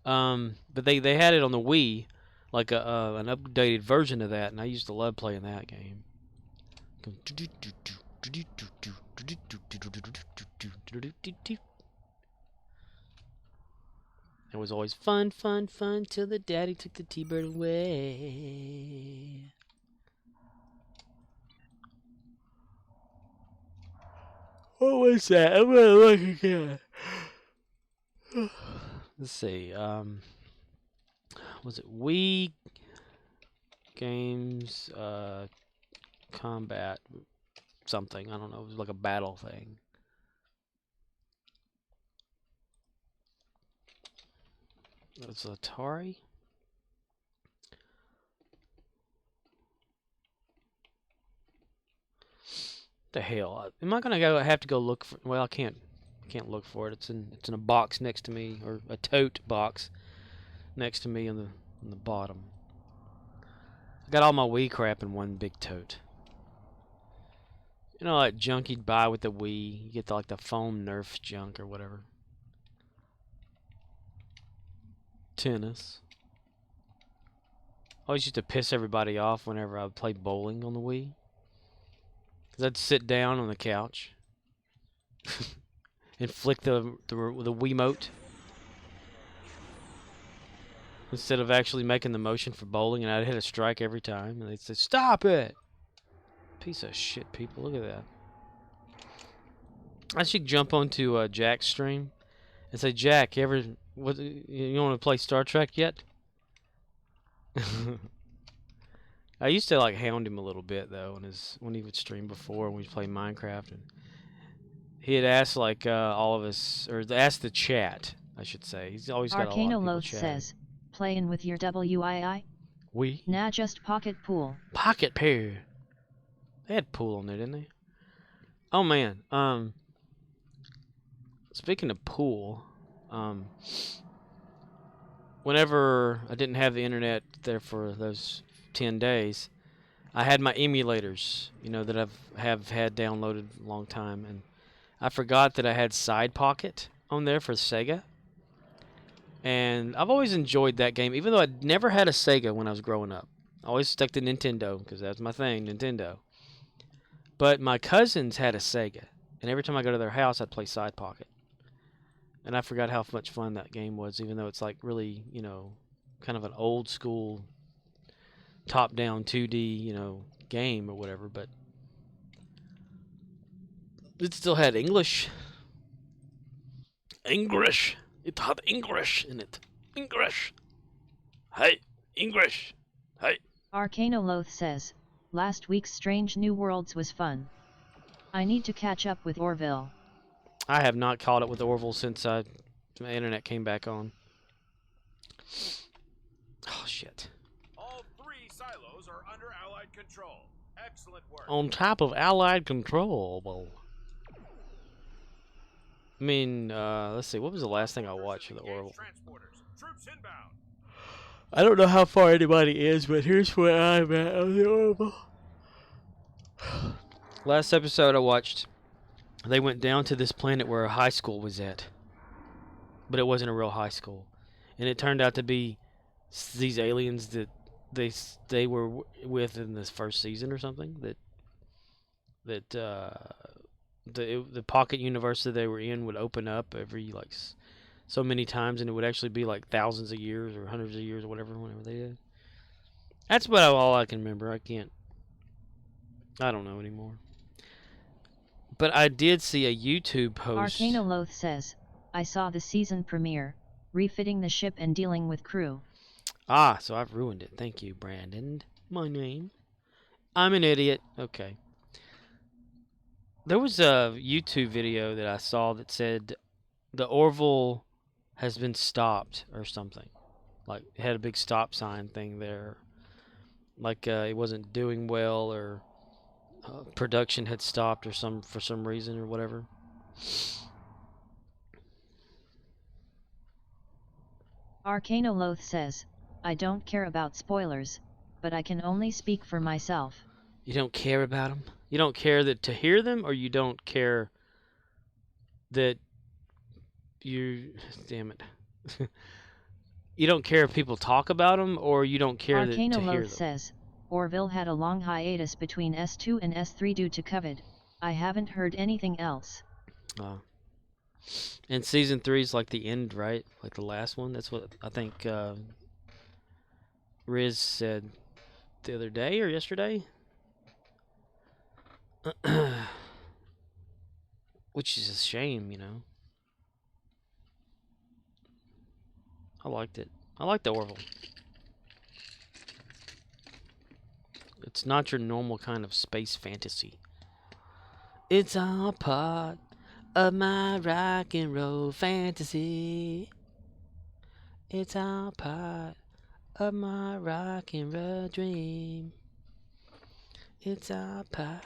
S1: But they had it on the Wii, like an updated version of that, and I used to love playing that game. It was always fun, fun, fun till the daddy took the T-bird away. What was that? I'm gonna look again. Let's see. Was it Wii games? Combat something. I don't know. It was like a battle thing. It's Atari. The hell? Am I gonna have to go look for? Well, I can't look for it. It's in a box next to me, or a tote box next to me on the bottom. I got all my Wii crap in one big tote. You know, like junk you'd buy with the Wii. You get like the foam Nerf junk or whatever. Tennis. I always used to piss everybody off whenever I would play bowling on the Wii. Because I'd sit down on the couch. and flick the Wiimote instead of actually making the motion for bowling, and I'd hit a strike every time, and they'd say, "Stop it!" Piece of shit, people. Look at that. I should jump onto Jack's stream and say, Jack, you want to play Star Trek yet? I used to like hound him a little bit though, when he would stream before when we play Minecraft, and he had asked like all of us, or asked the chat, I should say. He's always got a lot of people
S2: Arcanoloth
S1: chatting.
S2: says, playin' with your WII?
S1: We
S2: Nah, just pocket pool.
S1: pocket pair. They had pool on there, didn't they? Oh man. Speaking of pool, whenever I didn't have the internet there for those 10 days, I had my emulators, that have had downloaded a long time, and I forgot that I had Side Pocket on there for Sega. And I've always enjoyed that game, even though I'd never had a Sega when I was growing up. I always stuck to Nintendo, because that's my thing, Nintendo. But my cousins had a Sega, and every time I go to their house, I'd play Side Pocket. And I forgot how much fun that game was, even though it's like really, kind of an old school top-down 2D, game or whatever. But it still had English. English. It had English in it. English. Hey, English. Hey.
S2: Arcanoloth says, last week's Strange New Worlds was fun. I need to catch up with Orville.
S1: I have not caught up with Orville since my internet came back on. Oh, shit.
S5: All 3 silos are under Allied control. Excellent work.
S1: On top of Allied control. Well, I mean, let's see. What was the last thing I watched for the Orville?
S5: Troops inbound.
S1: I don't know how far anybody is, but here's where I'm at on the Orville. Last episode I watched, they went down to this planet where a high school was at. But it wasn't a real high school. And it turned out to be these aliens that they were with in this first season or something. That the pocket universe that they were in would open up every so many times, and it would actually be like thousands of years or hundreds of years or whatever whenever they did. That's about all I can remember. I don't know anymore. But I did see a YouTube post.
S2: Arcanoloth says, I saw the season premiere, refitting the ship and dealing with crew.
S1: Ah, so I've ruined it. Thank you, Brandon. My name. I'm an idiot. Okay. There was a YouTube video that I saw that said the Orville has been stopped or something. Like, it had a big stop sign thing there. Like, it wasn't doing well, or production had stopped for some reason or whatever.
S2: Arcanoloth says, I don't care about spoilers, but I can only speak for myself.
S1: You don't care about them? You don't care to hear them, or you don't care that you... Damn it. You don't care if people talk about them, or you don't care to hear
S2: Arcanoloth
S1: them?
S2: says, Orville had a long hiatus between S2 and S3 due to COVID. I haven't heard anything else.
S1: And season 3 is like the end, right? Like the last one? That's what I think Riz said the other day or yesterday. Which is a shame, I liked it. I liked the Orville. It's not your normal kind of space fantasy. It's all part of my rock and roll fantasy. It's all part of my rock and roll dream. It's all part.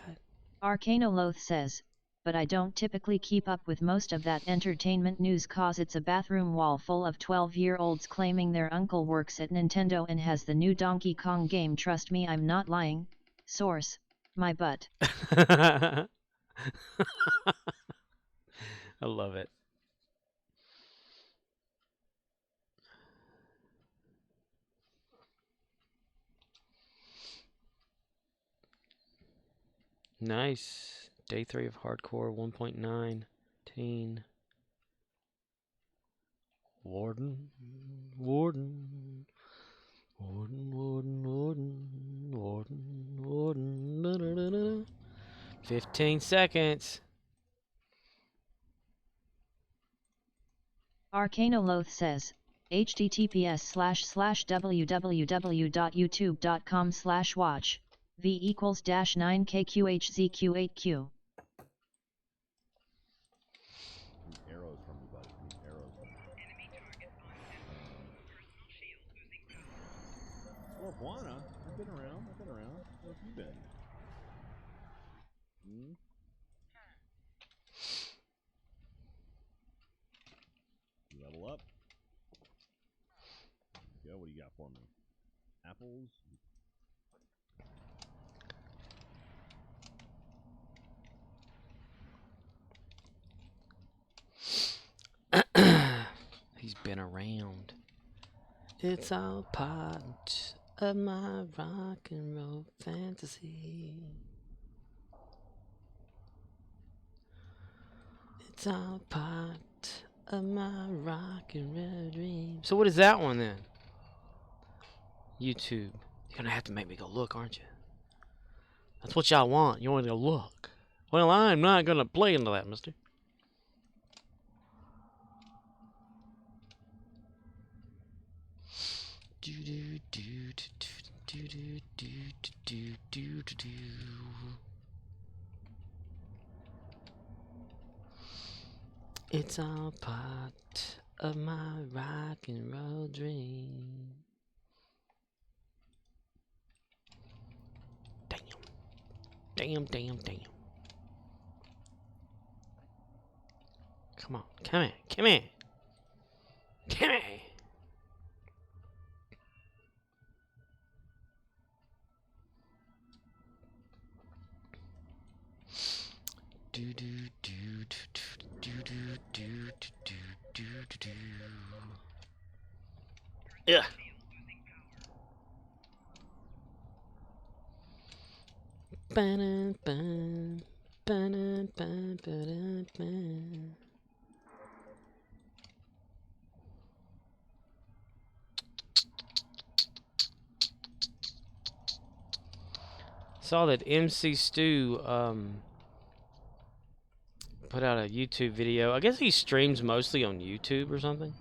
S2: Arcanoloth says, but I don't typically keep up with most of that entertainment news cause it's a bathroom wall full of 12-year-olds claiming their uncle works at Nintendo and has the new Donkey Kong game. Trust me, I'm not lying. Source, my butt.
S1: I love it. Nice. Day 3 of hardcore 1.19. Warden, warden, warden, warden, warden, warden, warden. Da, da, da, da. 15 seconds.
S2: Arcanoloth says, https://www.youtube.com/watch, v equals -9kqhzq8q.
S6: Need arrows from me, buddy. Need arrows from me. Well, Buana, I've been around. Where have you been? Level up. Go. What do you got for me? Apples.
S1: He's been around. It's all part of my rock and roll fantasy. It's all part of my rock and roll dream. So what is that one then? YouTube. You're gonna have to make me go look, aren't you? That's what y'all want. You want to go look. Well, I'm not gonna play into that, mister. Do do do do do do do do do do. It's all part of my rock and roll dream. Damn. Damn, damn, damn. Come on. Come here. Come here. Come here. Do do do do do do do do do do do. Yeah. Ba-dum, bum. Ba-dum, bum, ba-dum, bum. Saw that MC Stu put out a YouTube video. I guess he streams mostly on YouTube or something.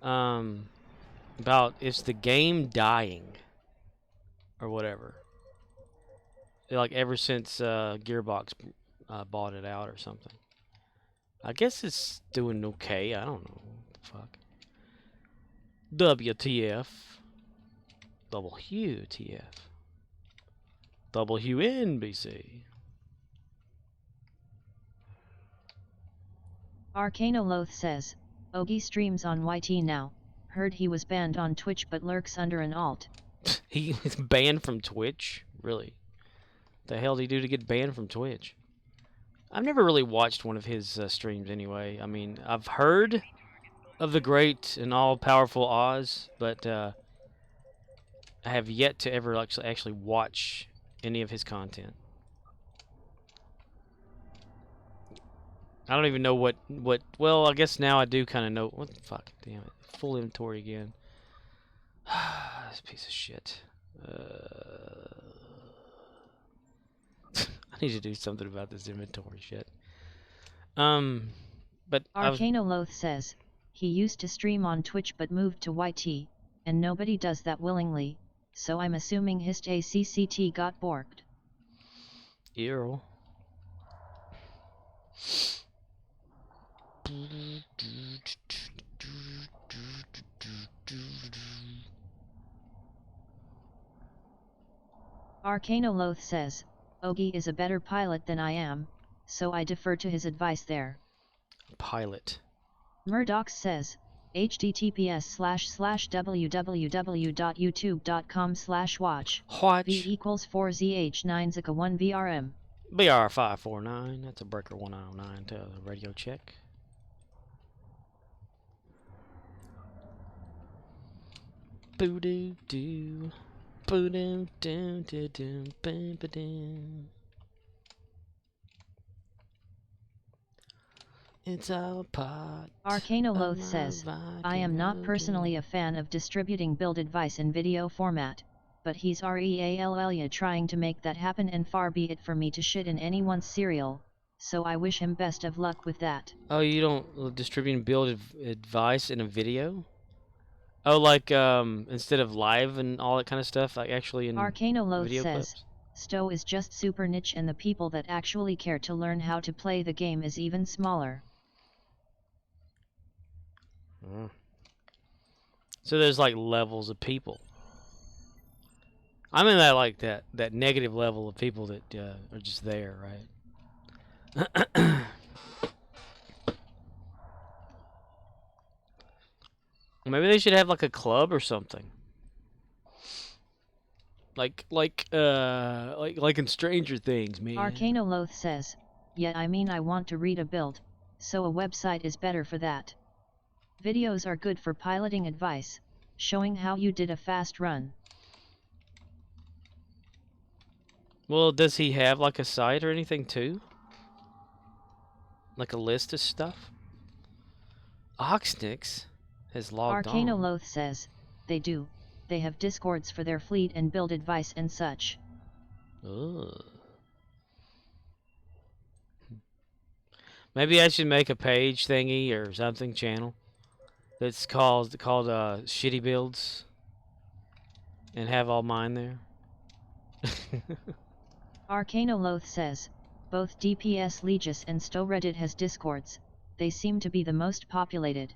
S1: About it's the game dying or whatever. Like ever since Gearbox bought it out or something. I guess it's doing okay. I don't know. What the fuck? WTF. WTF. WNBC.
S2: Arcanoloth says, Ogie streams on YT now. Heard he was banned on Twitch but lurks under an alt.
S1: He was banned from Twitch? Really? The hell did he do to get banned from Twitch? I've never really watched one of his streams anyway. I mean, I've heard of the great and all-powerful Oz, but I have yet to ever actually watch any of his content. I don't even know what well, I guess now I do kind of know. What the fuck? Damn it. Full inventory again. This piece of shit. I need to do something about this inventory shit. But
S2: Arcanoloth says, he used to stream on Twitch but moved to YT, and nobody does that willingly, so I'm assuming his ACCT got borked.
S1: Earl.
S2: Arcanoloth says, Ogie is a better pilot than I am, so I defer to his advice there.
S1: Pilot.
S2: Murdoch says, https://www.youtube.com/watch, v equals 4zh9 zika 1 vrm.
S1: BR549, that's a breaker 109 to the radio check. Boo doo doo. Boo doo doo doo doo. Boo doo. It's all part
S2: Arcanoloth
S1: of my
S2: says, I am not
S1: Viking
S2: personally
S1: dream.
S2: a fan of distributing build advice in video format, but he's real trying to make that happen, and far be it for me to shit in anyone's cereal, so I wish him best of luck with that.
S1: Oh, you don't distribute build advice in a video? Oh, like instead of live and all that kind of stuff, like actually in
S2: Arcanoloth
S1: video
S2: says,
S1: clips?
S2: Stowe is just super niche and the people that actually care to learn how to play the game is even smaller.
S1: Mm. So there's like levels of people. I'm in that like that negative level of people that are just there, right? Maybe they should have like a club or something. Like in Stranger Things, man.
S2: Arcanoloth says, yeah, I mean, I want to read a build, so a website is better for that. Videos are good for piloting advice, showing how you did a fast run.
S1: Well, does he have like a site or anything too? Like a list of stuff? Oxnix has logged on.
S2: Arcanoloth says, they do, they have discords for their fleet and build advice and such.
S1: Ugh. Maybe I should make a page thingy or something channel that's called Shitty Builds and have all mine there.
S2: Arcanoloth says, both DPS Legis and Stowe Reddit has discords, they seem to be the most populated.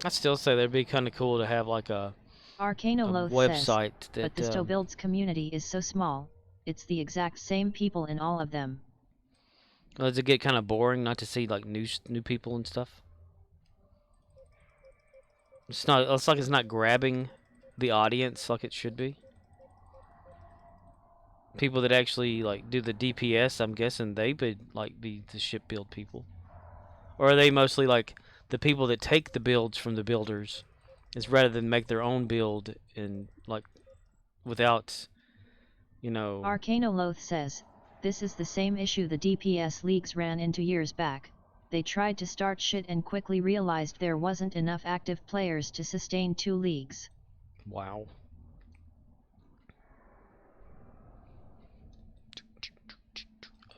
S1: I still say that'd be kind of cool to have like a
S2: Arcanoloth says,
S1: website
S2: but the
S1: that.
S2: Stowe Builds community is so small, it's the exact same people in all of them.
S1: Does it get kind of boring not to see like new people and stuff? It's not. It's like it's not grabbing the audience like it should be. People that actually like do the DPS, I'm guessing they would like be the ship build people, or are they mostly like the people that take the builds from the builders, is rather than make their own build and like without, you know.
S2: Arcanoloth says, this is the same issue the DPS leagues ran into years back. They tried to start shit and quickly realized there wasn't enough active players to sustain 2 leagues.
S1: Wow.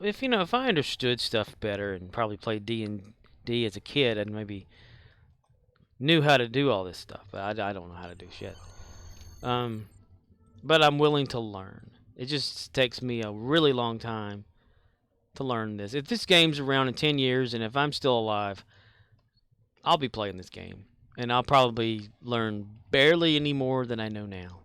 S1: If I understood stuff better and probably played D&D as a kid, and maybe knew how to do all this stuff, but I don't know how to do shit. But I'm willing to learn. It just takes me a really long time to learn this. If this game's around in 10 years and if I'm still alive, I'll be playing this game. And I'll probably learn barely any more than I know now.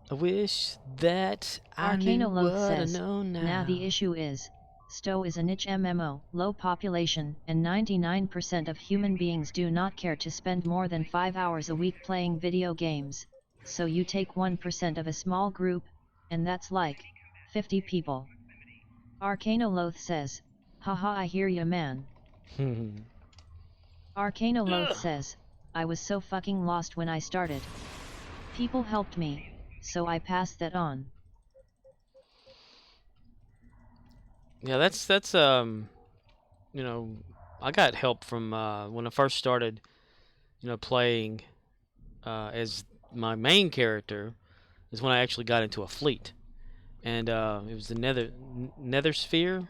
S1: I wish that I knew what
S2: says,
S1: I know now.
S2: Now the issue is, Stowe is a niche MMO, low population, and 99% of human beings do not care to spend more than 5 hours a week playing video games, so you take 1% of a small group, and that's like 50 people. Arcanoloth says, haha, I hear ya, man. Arcanoloth says, I was so fucking lost when I started. People helped me, so I passed that on.
S1: Yeah, that's you know, I got help from when I first started, playing as my main character is when I actually got into a fleet. And it was the Nether Sphere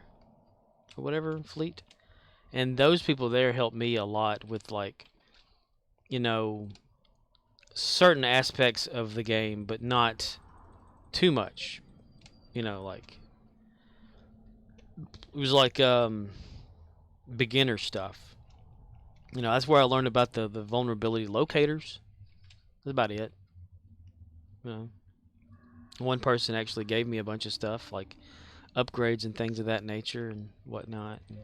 S1: or whatever fleet. And those people there helped me a lot with like, certain aspects of the game, but not too much. Like it was like beginner stuff. That's where I learned about the vulnerability locators. That's about it. One person actually gave me a bunch of stuff like upgrades and things of that nature and whatnot. And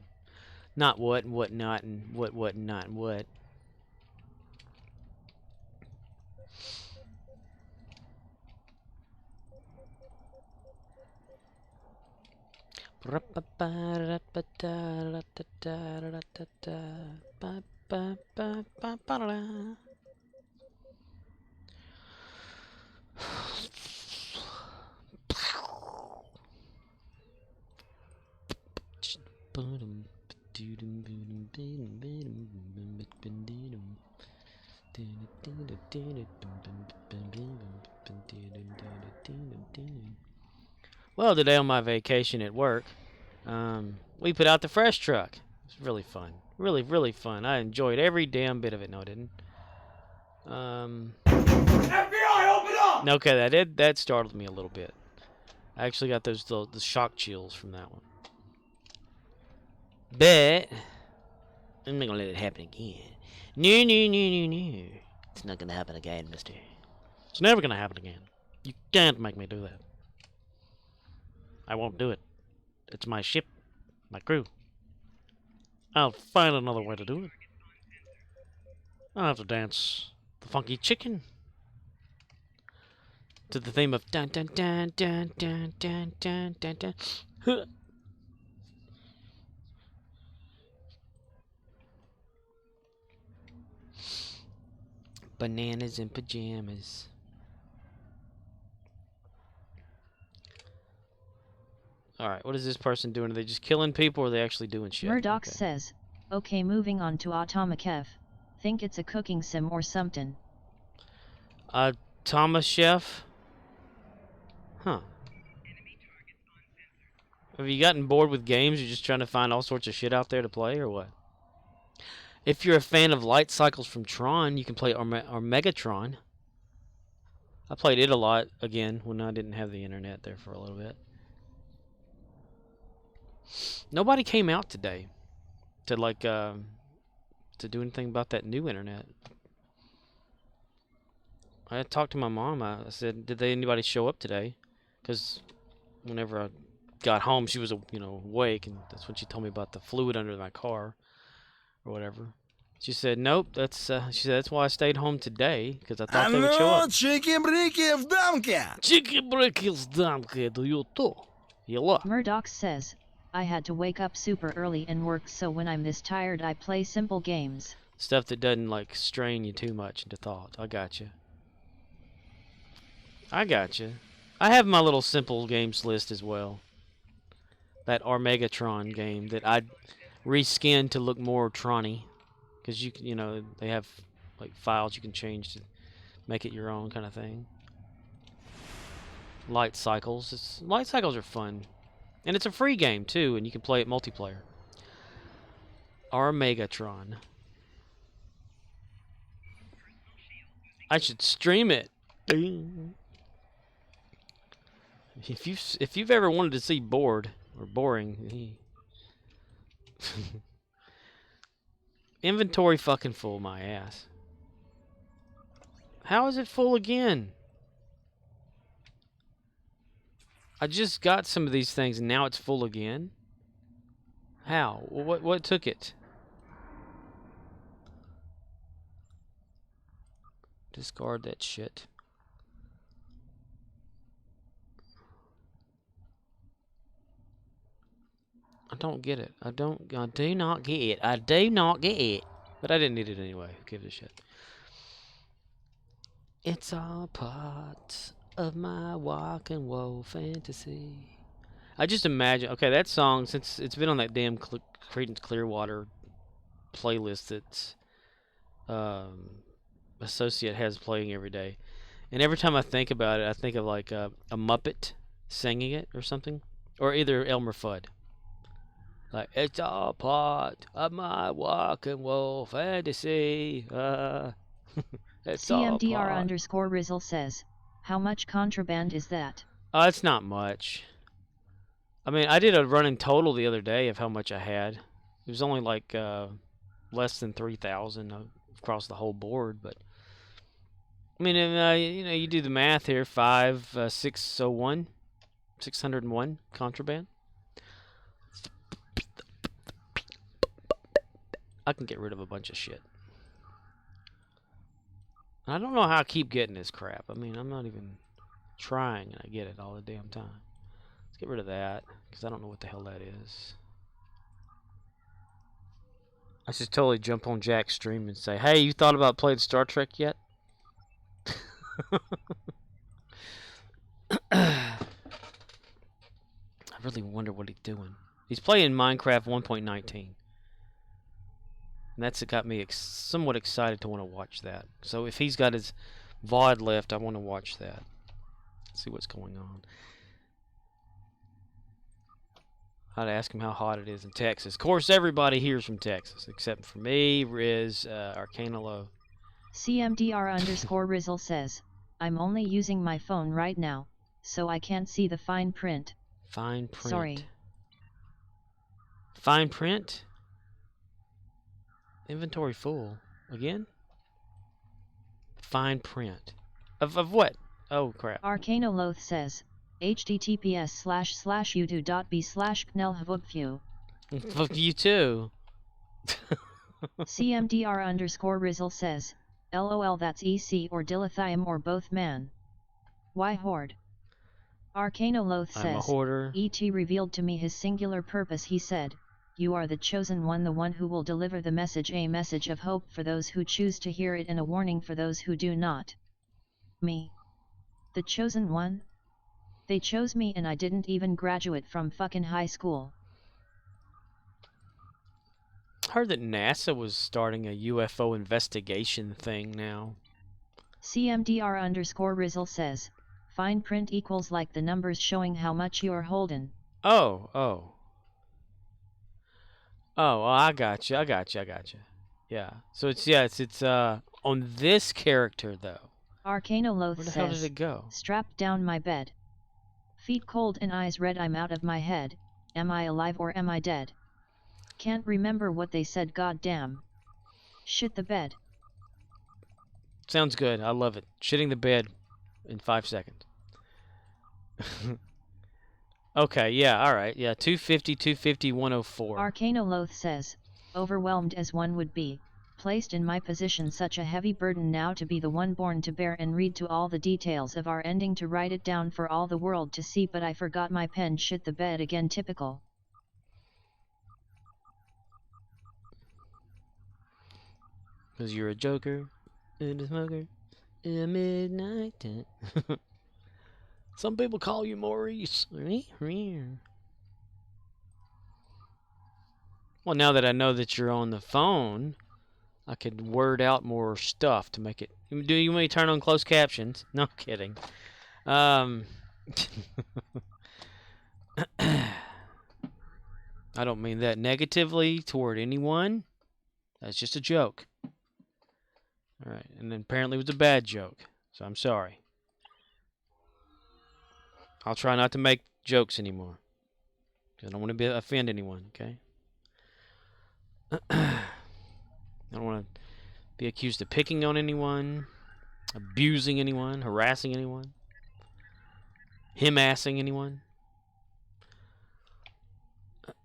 S1: not what and whatnot and what and not and what. Well, today on my vacation at work, we put out the fresh truck. It's really fun. Really, really fun. I enjoyed every damn bit of it. No, I didn't. FBI, open up! Okay, that startled me a little bit. I actually got the shock chills from that one. But I'm not gonna let it happen again. No, no, no, no, no. It's not gonna happen again, mister. It's never gonna happen again. You can't make me do that. I won't do it. It's my ship, my crew. I'll find another way to do it. I'll have to dance the funky chicken to the theme of dun dun dun dun dun dun dun dun dun. Huh. Bananas and pajamas. Alright, what is this person doing? Are they just killing people or are they actually doing shit?
S2: Murdoch says, okay, moving on to Atomic. Think it's a cooking sim or something.
S1: Thomas Chef? Huh. Have you gotten bored with games? You're just trying to find all sorts of shit out there to play or what? If you're a fan of light cycles from Tron, you can play Megatron. I played it a lot, again, when I didn't have the internet there for a little bit. Nobody came out today to to do anything about that new internet. I talked to my mom. I said, "Did anybody show up today?" Because whenever I got home, she was awake, and that's when she told me about the fluid under my car or whatever. She said, "Nope." She said that's why I stayed home today because I thought they would show up.
S7: Чики-брики в дамке!
S1: Чики-брики в дамке, do you too?
S2: Murdoch says, I had to wake up super early and work, so when I'm this tired I play simple games.
S1: Stuff that doesn't strain you too much into thought. I got you. I have my little simple games list as well. That Megatron game that I reskinned to look more Tron-y. Because they have files you can change to make it your own kind of thing. Light cycles. Light cycles are fun. And it's a free game too, and you can play it multiplayer. Megatron. I should stream it. If you've ever wanted to see bored or boring, inventory fucking full, my ass. How is it full again? I just got some of these things and now it's full again. How? What took it? Discard that shit. I don't get it. I do not get it. I do not get it. But I didn't need it anyway. Who gives a shit? It's all part of my walk and woe fantasy. I just imagine. Okay, that song, since it's been on that damn Creedence Clearwater playlist that Associate has playing every day, and every time I think about it, I think of a Muppet singing it or something, or either Elmer Fudd. It's all part of my walk and woe fantasy.
S2: CMDR_Rizzle says, how much contraband is that?
S1: It's not much. I mean, I did a running total the other day of how much I had. It was only less than 3,000 across the whole board, but I mean, you do the math here. 601 contraband. I can get rid of a bunch of shit. I don't know how I keep getting this crap. I mean, I'm not even trying, and I get it all the damn time. Let's get rid of that, because I don't know what the hell that is. I should totally jump on Jack's stream and say, hey, you thought about playing Star Trek yet? I really wonder what he's doing. He's playing Minecraft 1.19. And that's got me somewhat excited to want to watch that. So if he's got his VOD left, I want to watch that. See what's going on. I'd ask him how hot it is in Texas. Of course, everybody here's from Texas, except for me, Riz, Arcana Low.
S2: CMDR_Rizzle says, I'm only using my phone right now, so I can't see the fine print.
S1: Fine print.
S2: Sorry.
S1: Fine print? Inventory full. Again? Fine print. Of what? Oh, crap.
S2: Arcanoloth says, https://youtube.b/knelhavubfew.
S1: Fuck you too.
S2: CMDR_Rizzle says, LOL that's EC or dilithium or both man. Why hoard? Arcanoloth
S1: I'm a
S2: says,
S1: hoarder.
S2: ET revealed to me his singular purpose. He said, you are the chosen one, the one who will deliver the message, a message of hope for those who choose to hear it and a warning for those who do not. Me? The chosen one? They chose me and I didn't even graduate from fucking high school.
S1: Heard that NASA was starting a UFO investigation thing now.
S2: CMDR_Rizzle says, fine print equals like the numbers showing how much you're holding.
S1: Oh, oh. Oh, well, I got you. Yeah. So it's on this character though.
S2: Arcanoloth
S1: Where the hell did
S2: says,
S1: it go?
S2: strapped down my bed. Feet cold and eyes red, I'm out of my head. Am I alive or am I dead? Can't remember what they said, goddamn. Shit the bed.
S1: Sounds good. I love it. Shitting the bed in 5 seconds. Okay, yeah, alright. Yeah, 250, 104.
S2: Arcanoloth says, overwhelmed as one would be, placed in my position, such a heavy burden now to be the one born to bear and read to all the details of our ending, to write it down for all the world to see, but I forgot my pen. Shit the bed again, typical.
S1: Because you're a joker and a smoker in a midnight tent. Some people call you Maurice. Well, now that I know that you're on the phone, I could word out more stuff to make it. Do you want me to turn on closed captions? No, I'm kidding. I don't mean that negatively toward anyone. That's just a joke. All right, and then apparently it was a bad joke, so I'm sorry. I'll try not to make jokes anymore. I don't want to offend anyone, okay? I don't want to be accused of picking on anyone, abusing anyone, harassing anyone, him-assing anyone.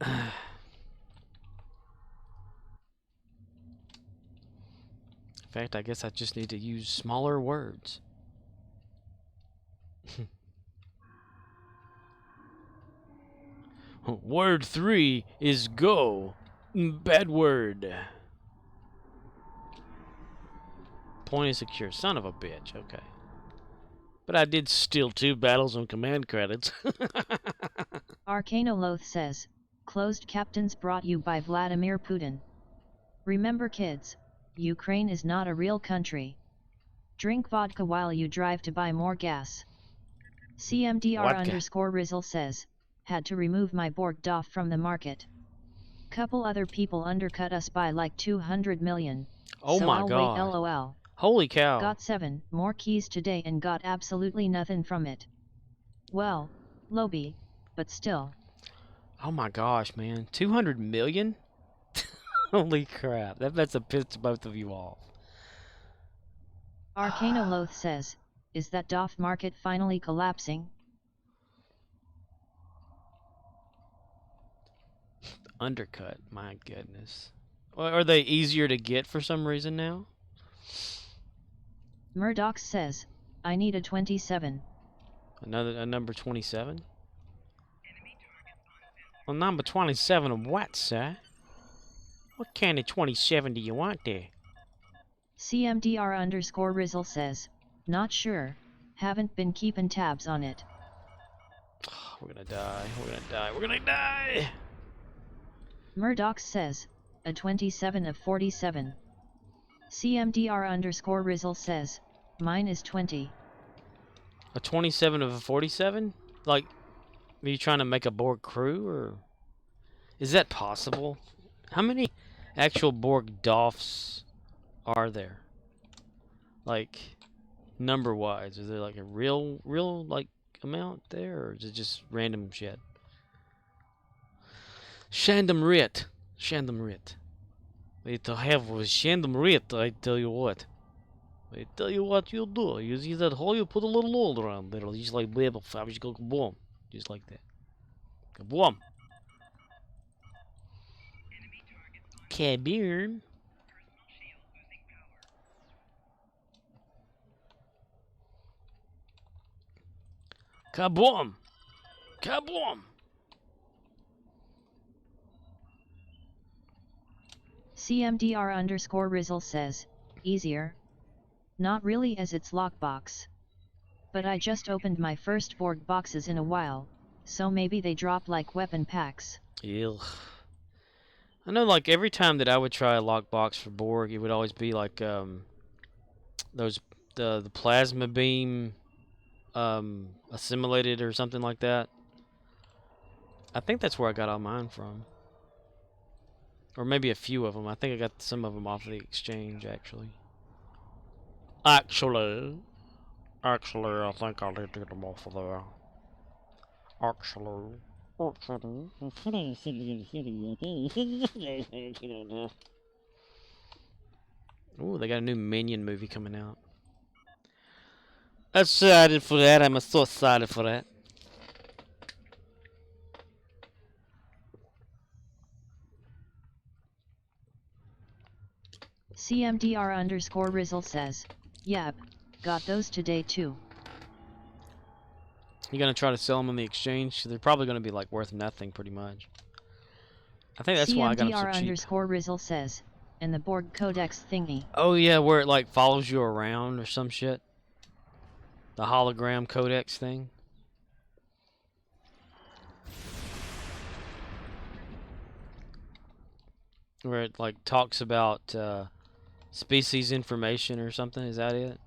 S1: In fact, I guess I just need to use smaller words. Word 3 is go. Bad word. Point is secure. Son of a bitch. Okay. But I did steal 2 battles on command credits.
S2: Arcanoloth says, closed captains brought you by Vladimir Putin. Remember kids, Ukraine is not a real country. Drink vodka while you drive to buy more gas. CMDR_Rizzle says, had to remove my Borg DOF from the market. Couple other people undercut us by like 200 million.
S1: Oh
S2: so
S1: my
S2: I'll
S1: god.
S2: wait, LOL.
S1: Holy cow.
S2: Got 7 more keys today and got absolutely nothing from it. Well, Lobby, but still.
S1: Oh my gosh, man. 200 million? Holy crap. That's a piss to both of you off.
S2: Arcanoloth says, is that DOF market finally collapsing?
S1: Undercut, my goodness. Are they easier to get for some reason now?
S2: Murdoch says, I need a 27.
S1: A number 27? Well, number 27 of what, sir? What kind of 27 do you want there?
S2: CMDR_Rizzle says, not sure, haven't been keeping tabs on it.
S1: We're gonna die, we're gonna die, we're gonna die!
S2: Murdoch says, a 27 of 47. CMDR_Rizzle says, mine is 20.
S1: A 27 of a 47? Like, are you trying to make a Borg crew, or is that possible? How many actual Borg Dolphs are there? Like, number-wise, is there like a real like amount there, or is it just random shit? Shandom Rit. To have a Shandom Rit, I tell you what. I tell you what you do. You see that hole, you put a little oil around there, just like Babel Fab, you go kaboom. Just like that. Kaboom. Kaboom. Kaboom. Kaboom.
S2: CMDR_Rizzle says, easier. Not really, as it's lockbox. But I just opened my first Borg boxes in a while, so maybe they drop like weapon packs.
S1: Ew. I know, like, every time that I would try a lockbox for Borg, it would always be like those the plasma beam assimilated or something like that. I think that's where I got all mine from. Or maybe a few of them. I think I got some of them off the exchange, actually. Actually, I think I need to get them off of there. Actually. Ooh, they got a new Minion movie coming out. Excited for that. I'm so excited for that.
S2: CMDR_Rizzle says, yep, got those today too.
S1: You gonna try to sell them on the exchange? They're probably gonna be like worth nothing, pretty much. I think that's why I got them so cheap.
S2: CMDR_Rizzle says, and the Borg Codex thingy.
S1: Oh yeah, where it like follows you around or some shit. The hologram codex thing. Where it like talks about species information or something. Is that it?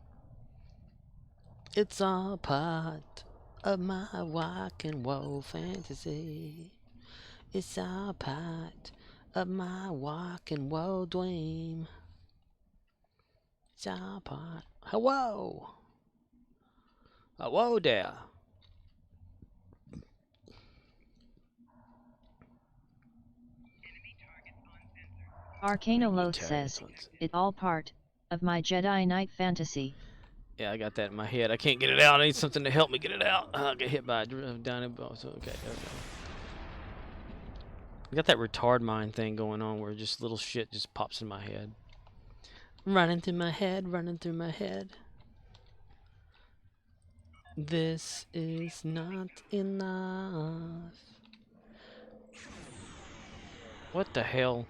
S1: It's all part of my rock and roll fantasy. It's all part of my rock and roll dream. It's all part. Hello. Hello there.
S2: Arcanoloth says, it all part of my Jedi Knight fantasy.
S1: Yeah, I got that in my head. I can't get it out. I need something to help me get it out. I get hit by a down. So okay, there we go. I got that retard mind thing going on where just little shit just pops in my head. Running through my head, running through my head. This is not enough. What the hell?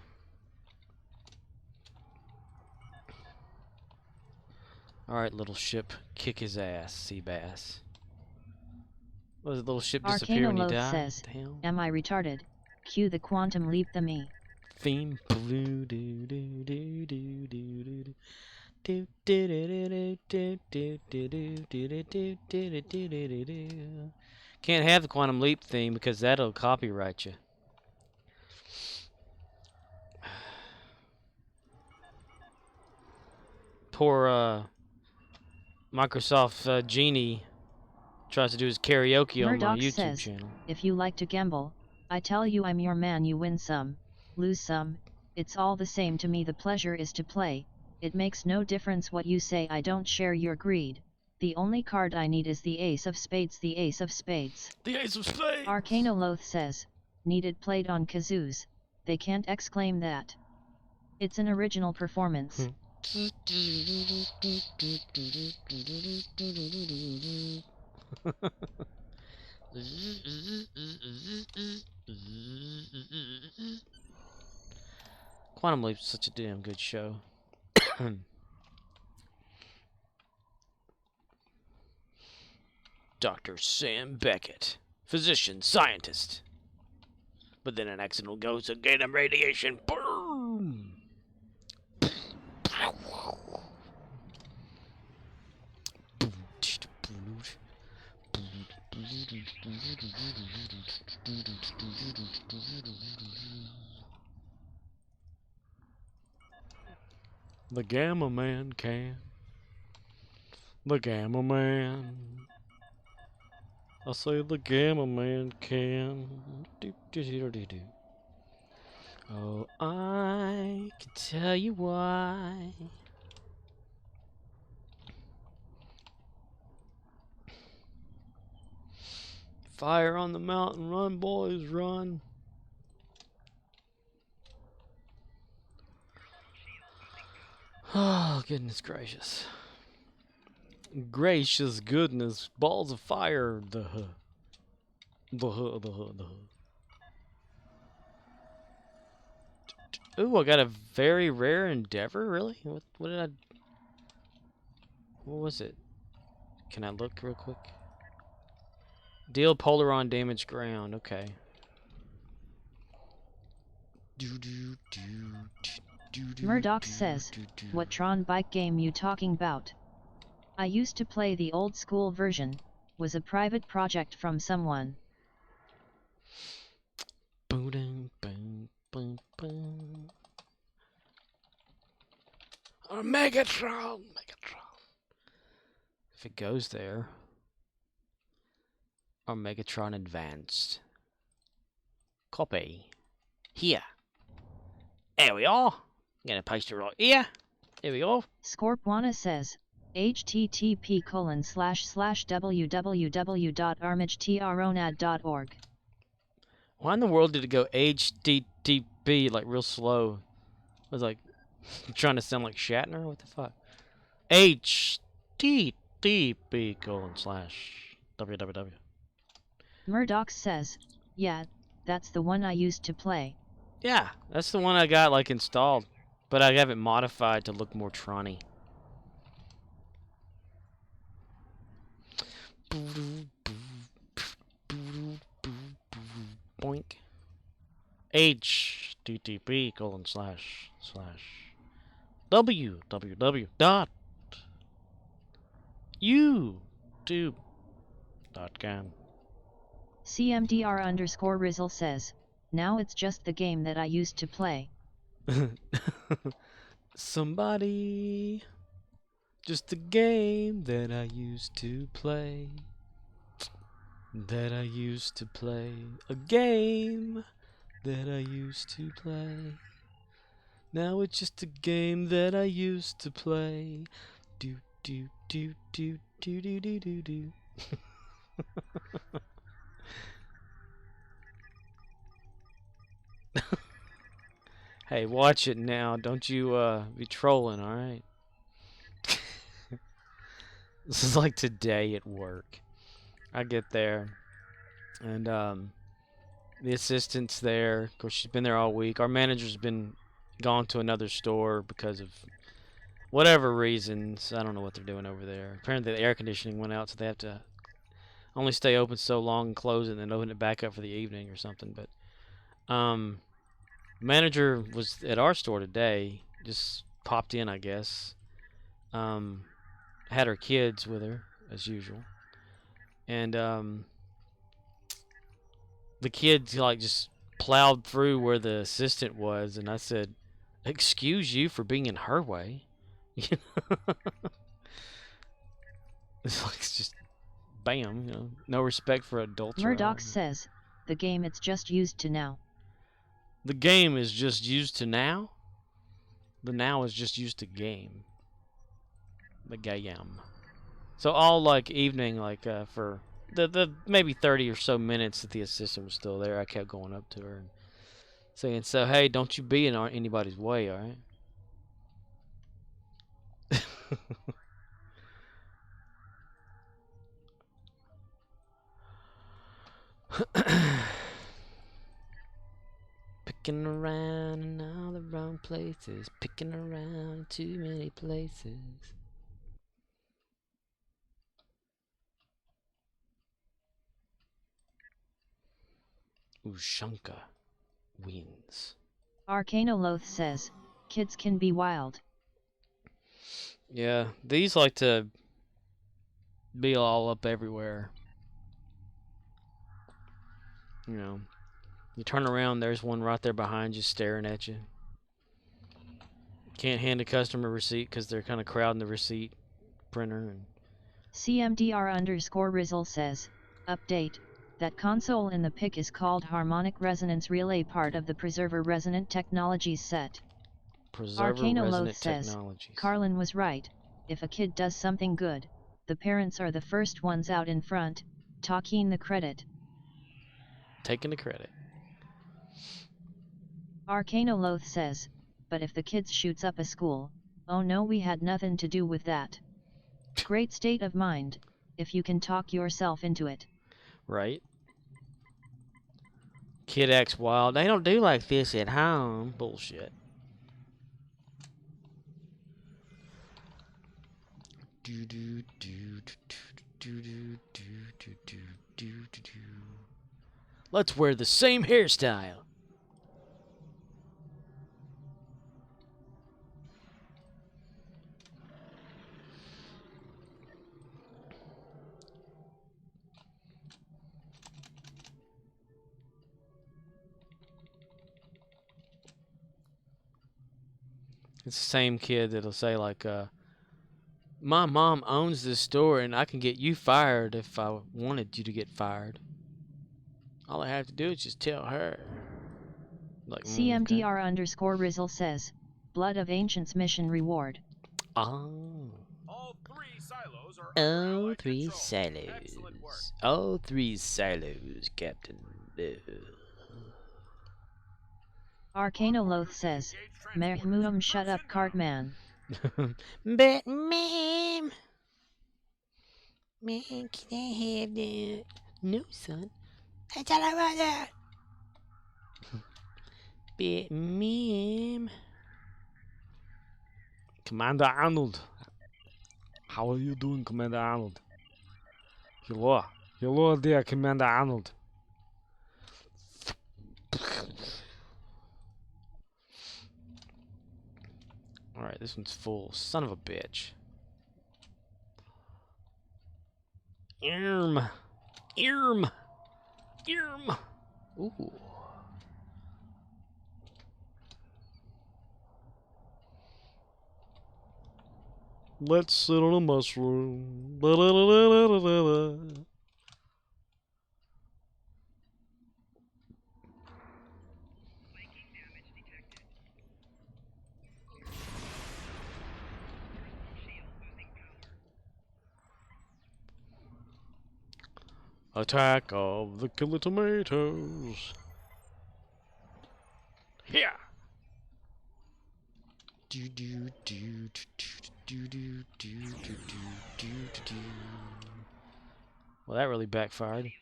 S1: Alright, little ship. Kick his ass, sea bass. What, does the little ship disappear when you die?
S2: Says,
S1: What the hell?
S2: am I retarded? Cue the quantum leap the me.
S1: Theme. Blue do do do do do do. Do do do do do do do do do do do do. Can't have the quantum leap theme because that'll copyright you. Poor Microsoft Genie tries to do his karaoke on my
S2: Murdoch
S1: YouTube
S2: says,
S1: channel.
S2: if you like to gamble, I tell you I'm your man. You win some, lose some, it's all the same to me. The pleasure is to play. It makes no difference what you say. I don't share your greed. The only card I need is the ace of spades. The ace of spades.
S1: The ace of spades!
S2: Arcanoloth says, needed played on kazoos. They can't exclaim that. It's an original performance.
S1: Quantum Leap's such a damn good show. Dr. Sam Beckett, physician, scientist. But then an accidental goes to get him radiation. Boom! The Gamma Man can. The Gamma Man. I say the Gamma Man can. Oh, I can tell you why. Fire on the mountain, run, boys, run. Oh, goodness gracious. Gracious goodness, balls of fire. The Ooh, I got a very rare endeavor, really? What did I... What was it? Can I look real quick? Deal Polaron damage ground, okay.
S2: Murdoch says, what Tron bike game you talking bout? I used to play the old school version, was a private project from someone.
S1: Megatron! If it goes there. Or Megatron Advanced. Copy. Here. There we are. I'm gonna paste it right here. There we go.
S2: Scorpwana says, http://www.armageTronad.org.
S1: Why in the world did it go HTTP like real slow? I was like trying to sound like Shatner. What the fuck? HTTP://www.
S2: Murdoch says, yeah, that's the one I used to play.
S1: Yeah, that's the one I got like installed, but I have it modified to look more Tron-y. Boink. http://www.youtube.com.
S2: CMDR_Rizzle says, now it's just the game that I used to play.
S1: Somebody, just a game that I used to play. That I used to play. A game that I used to play. Now it's just a game that I used to play. Do do do do do do do do do. Hey, watch it now. Don't you be trolling, alright? This is like today at work. I get there and the assistant's there. Of course, she's been there all week. Our manager's been gone to another store because of whatever reasons. I don't know what they're doing over there. Apparently the air conditioning went out, so they have to only stay open so long and close it and then open it back up for the evening or something. But manager was at our store today. Just popped in, I guess. Had her kids with her as usual. And the kids like just plowed through where the assistant was, and I said, "Excuse you for being in her way." You know? It's like it's just bam, you know, no respect for adults.
S2: Murdoch says, the game it's just used to now.
S1: The game is just used to now. The now is just used to game. The game. So all like evening, like for the maybe 30 or so minutes that the assistant was still there, I kept going up to her and saying, "So hey, don't you be in anybody's way, all right?" Picking around in all the wrong places, picking around in too many places. Ushanka. wins.
S2: Arcanoloth says, kids can be wild.
S1: Yeah, these like to be all up everywhere. You know, you turn around, there's one right there behind you staring at you. Can't hand a customer receipt because they're kind of crowding the receipt printer. And
S2: CMDR_Rizzle says, update, that console in the PIC is called Harmonic Resonance Relay, part of the Preserver Resonant Technologies set.
S1: Preserver
S2: Arcanoloth
S1: Resonant
S2: says,
S1: Technologies.
S2: Carlin was right, if a kid does something good, the parents are the first ones out in front, taking the credit.
S1: Taking the credit.
S2: Arcanoloth says, but if the kids shoots up a school, oh no, we had nothing to do with that. Great state of mind, if you can talk yourself into it.
S1: Right? Kid acts wild. They don't do like this at home. Bullshit. Let's wear the same hairstyle. It's the same kid that'll say like, my mom owns this store and I can get you fired if I wanted you to get fired. All I have to do is just tell her. Like,
S2: CMDR_Rizzle says, Blood of Ancients mission reward.
S1: Oh.
S5: All 3 silos are under
S1: All
S5: Allied
S1: 3
S5: control.
S1: silos.
S5: Excellent work.
S1: All 3 silos, Captain.
S2: Arcanoloth says, Mahmoudum shut up Cartman.
S1: But ma'am, man, can I have that? No, son. That's all I want that. But ma'am. Commander Arnold. How are you doing, Commander Arnold? Hello. Hello there, Commander Arnold. Alright, this one's full. Son of a bitch. Irm. Irm. Irm. Ooh. Let's sit on a mushroom. Da, da, da, da, da, da, da. Attack of the killer tomatoes. Here. Do do do do do do do do do do do. Well, that really backfired.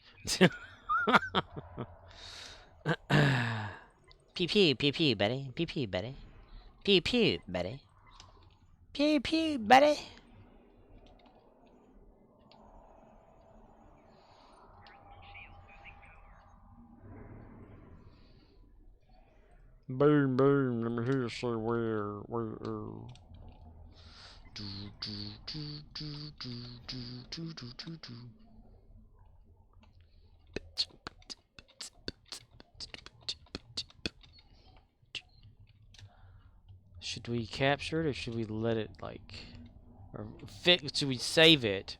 S1: Pew pew pew pew, buddy. Pew pew, buddy. Pew pew, buddy. Pew pew, buddy. Boom, boom. Let me hear you say where. Do do do do do do do do do do. Should we capture it or should we let it like, or should we save it,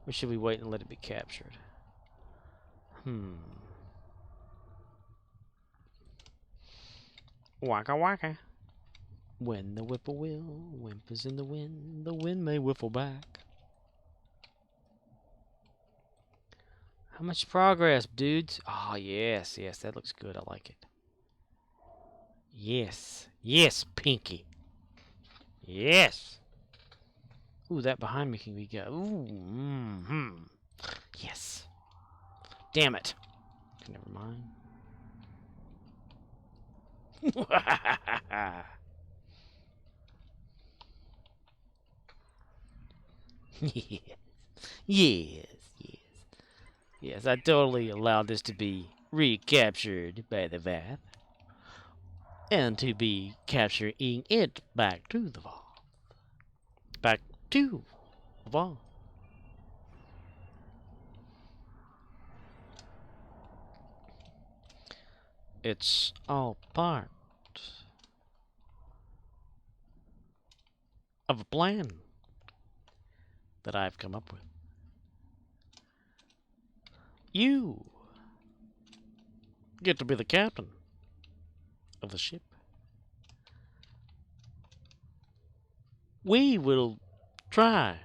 S1: or should we wait and let it be captured? Waka waka. When the whippoorwill whimpers in the wind may whiffle back. How much progress, dudes? Oh, yes, yes, that looks good. I like it. Yes, yes, Pinky. Yes. Ooh, that behind me can be good. Ooh, yes. Damn it. Never mind. Yes, yes, yes. Yes, I totally allowed this to be recaptured by the Vath. and to be capturing it back to the vault. Back to the vault. It's all part of a plan that I've come up with. You get to be the captain of the ship. We will try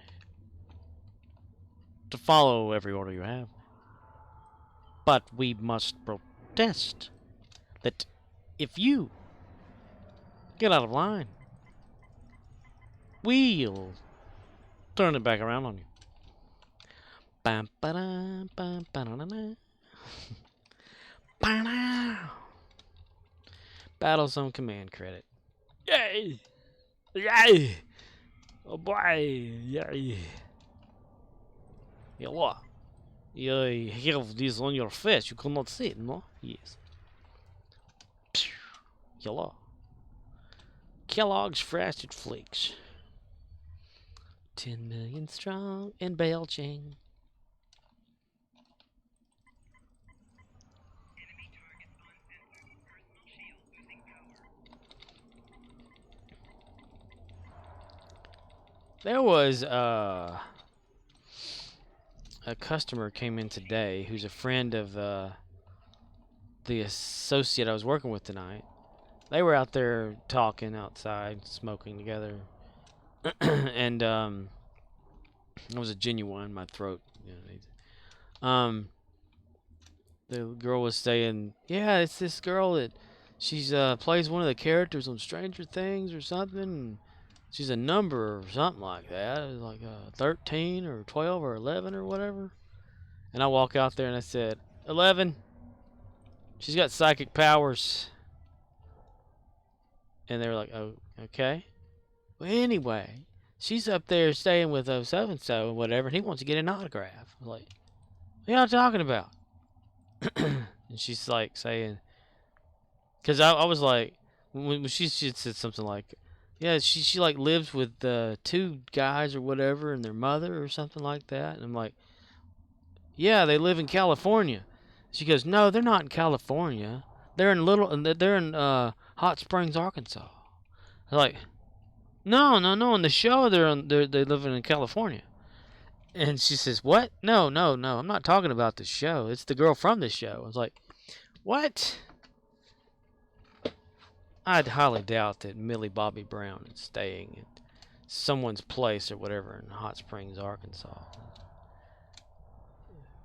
S1: to follow every order you have, but we must protest that if you get out of line, we'll turn it back around on you. Bam, ba-dum, bam, ba-da-da-da. Ba-da. Battle Zone Command credit. Yay! Yay! Oh boy! Yay! Yeah, what? You have this on your face. You cannot see it, no? Yes. Hello. Kellogg's Frosted Flakes. 10 million strong and belching. There was a customer came in today who's a friend of the associate I was working with tonight. They were out there talking outside, smoking together, and it was a genuine. My throat, the girl was saying, "Yeah, it's this girl that she's plays one of the characters on Stranger Things or something. And she's a number or something like that. It was like 13 or 12 or 11 or whatever." And I walk out there and I said, 11. She's got psychic powers. And they were like, oh, okay. Well, anyway, she's up there staying with so-and-so and whatever, and he wants to get an autograph. I was like, what are y'all talking about? And she's like saying, because I was like, when she said something like, yeah, she like lives with two guys or whatever and their mother or something like that. And I'm like, yeah, they live in California. She goes, no, they're not in California. They're in Hot Springs, Arkansas. I was like, no. In the show, they live in California. And she says, what? No. I'm not talking about the show. It's the girl from the show. I was like, what? I'd highly doubt that Millie Bobby Brown is staying at someone's place or whatever in Hot Springs, Arkansas.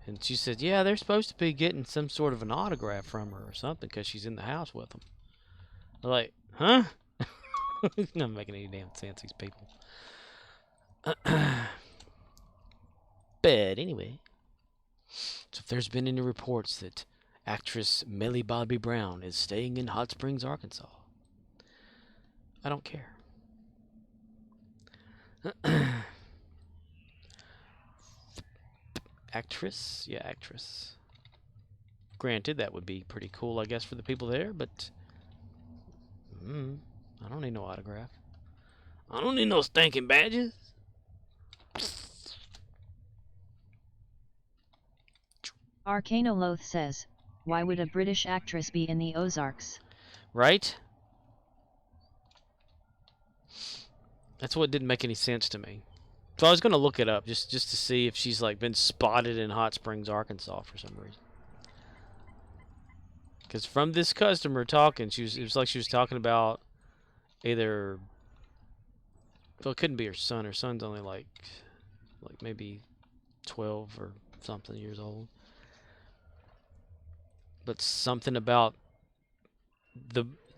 S1: And she said, yeah, they're supposed to be getting some sort of an autograph from her or something because she's in the house with them. I'm like, huh? Not making any damn sense, these people. But anyway, so if there's been any reports that actress Millie Bobby Brown is staying in Hot Springs, Arkansas, I don't care. Actress? Yeah, actress. Granted, that would be pretty cool, I guess, for the people there, but I don't need no autograph. I don't need no stinking badges.
S2: Arcanoloth says, why would a British actress be in the Ozarks?
S1: Right? That's what didn't make any sense to me. So I was going to look it up just to see if she's like been spotted in Hot Springs, Arkansas for some reason. Because from this customer talking, it was like she was talking about either, well, it couldn't be her son. Her son's only like maybe 12 or something years old. But something about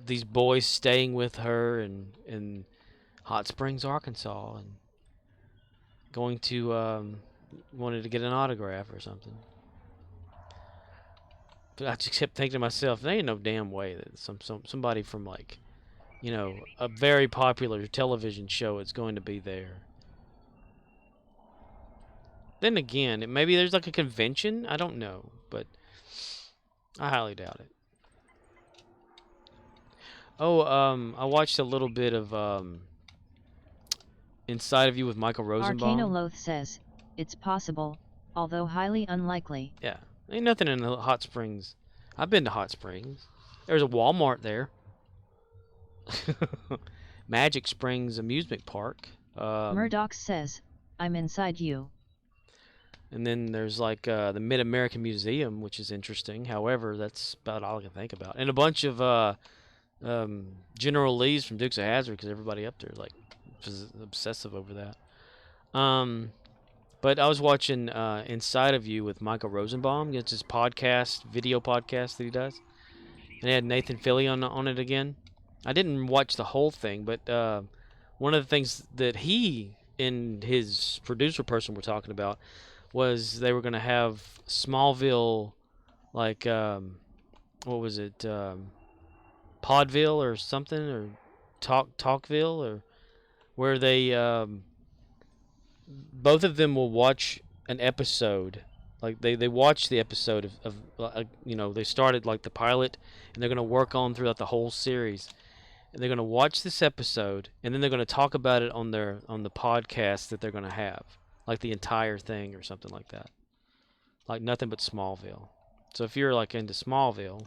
S1: these boys staying with her in Hot Springs, Arkansas, and going to wanted to get an autograph or something. But I just kept thinking to myself, there ain't no damn way that somebody from like, a very popular television show is going to be there. Then again, maybe there's like a convention. I don't know, but I highly doubt it. Oh, I watched a little bit of Inside of You with Michael Rosenbaum.
S2: Arcanoloth says, it's possible, although highly unlikely.
S1: Yeah, ain't nothing in the hot springs. I've been to hot springs. There's a Walmart there. Magic Springs Amusement Park.
S2: Murdoch says, I'm inside you.
S1: And then there's like the Mid-American Museum, which is interesting. However, that's about all I can think about. And a bunch of General Lee's from Dukes of Hazzard, because everybody up there is like obsessive over that. But I was watching Inside of You with Michael Rosenbaum. It's his podcast, video podcast that he does. And they had Nathan Fillion on it again. I didn't watch the whole thing, but one of the things that he and his producer person were talking about was they were going to have Smallville, like, what was it, Podville or something, or Talkville, or where they, both of them will watch an episode. Like, they watch the episode of they started, like, the pilot, and they're going to work on throughout the whole series. And they're going to watch this episode, and then they're going to talk about it on the podcast that they're going to have, like the entire thing or something like that, like nothing but Smallville. So if you're like into Smallville,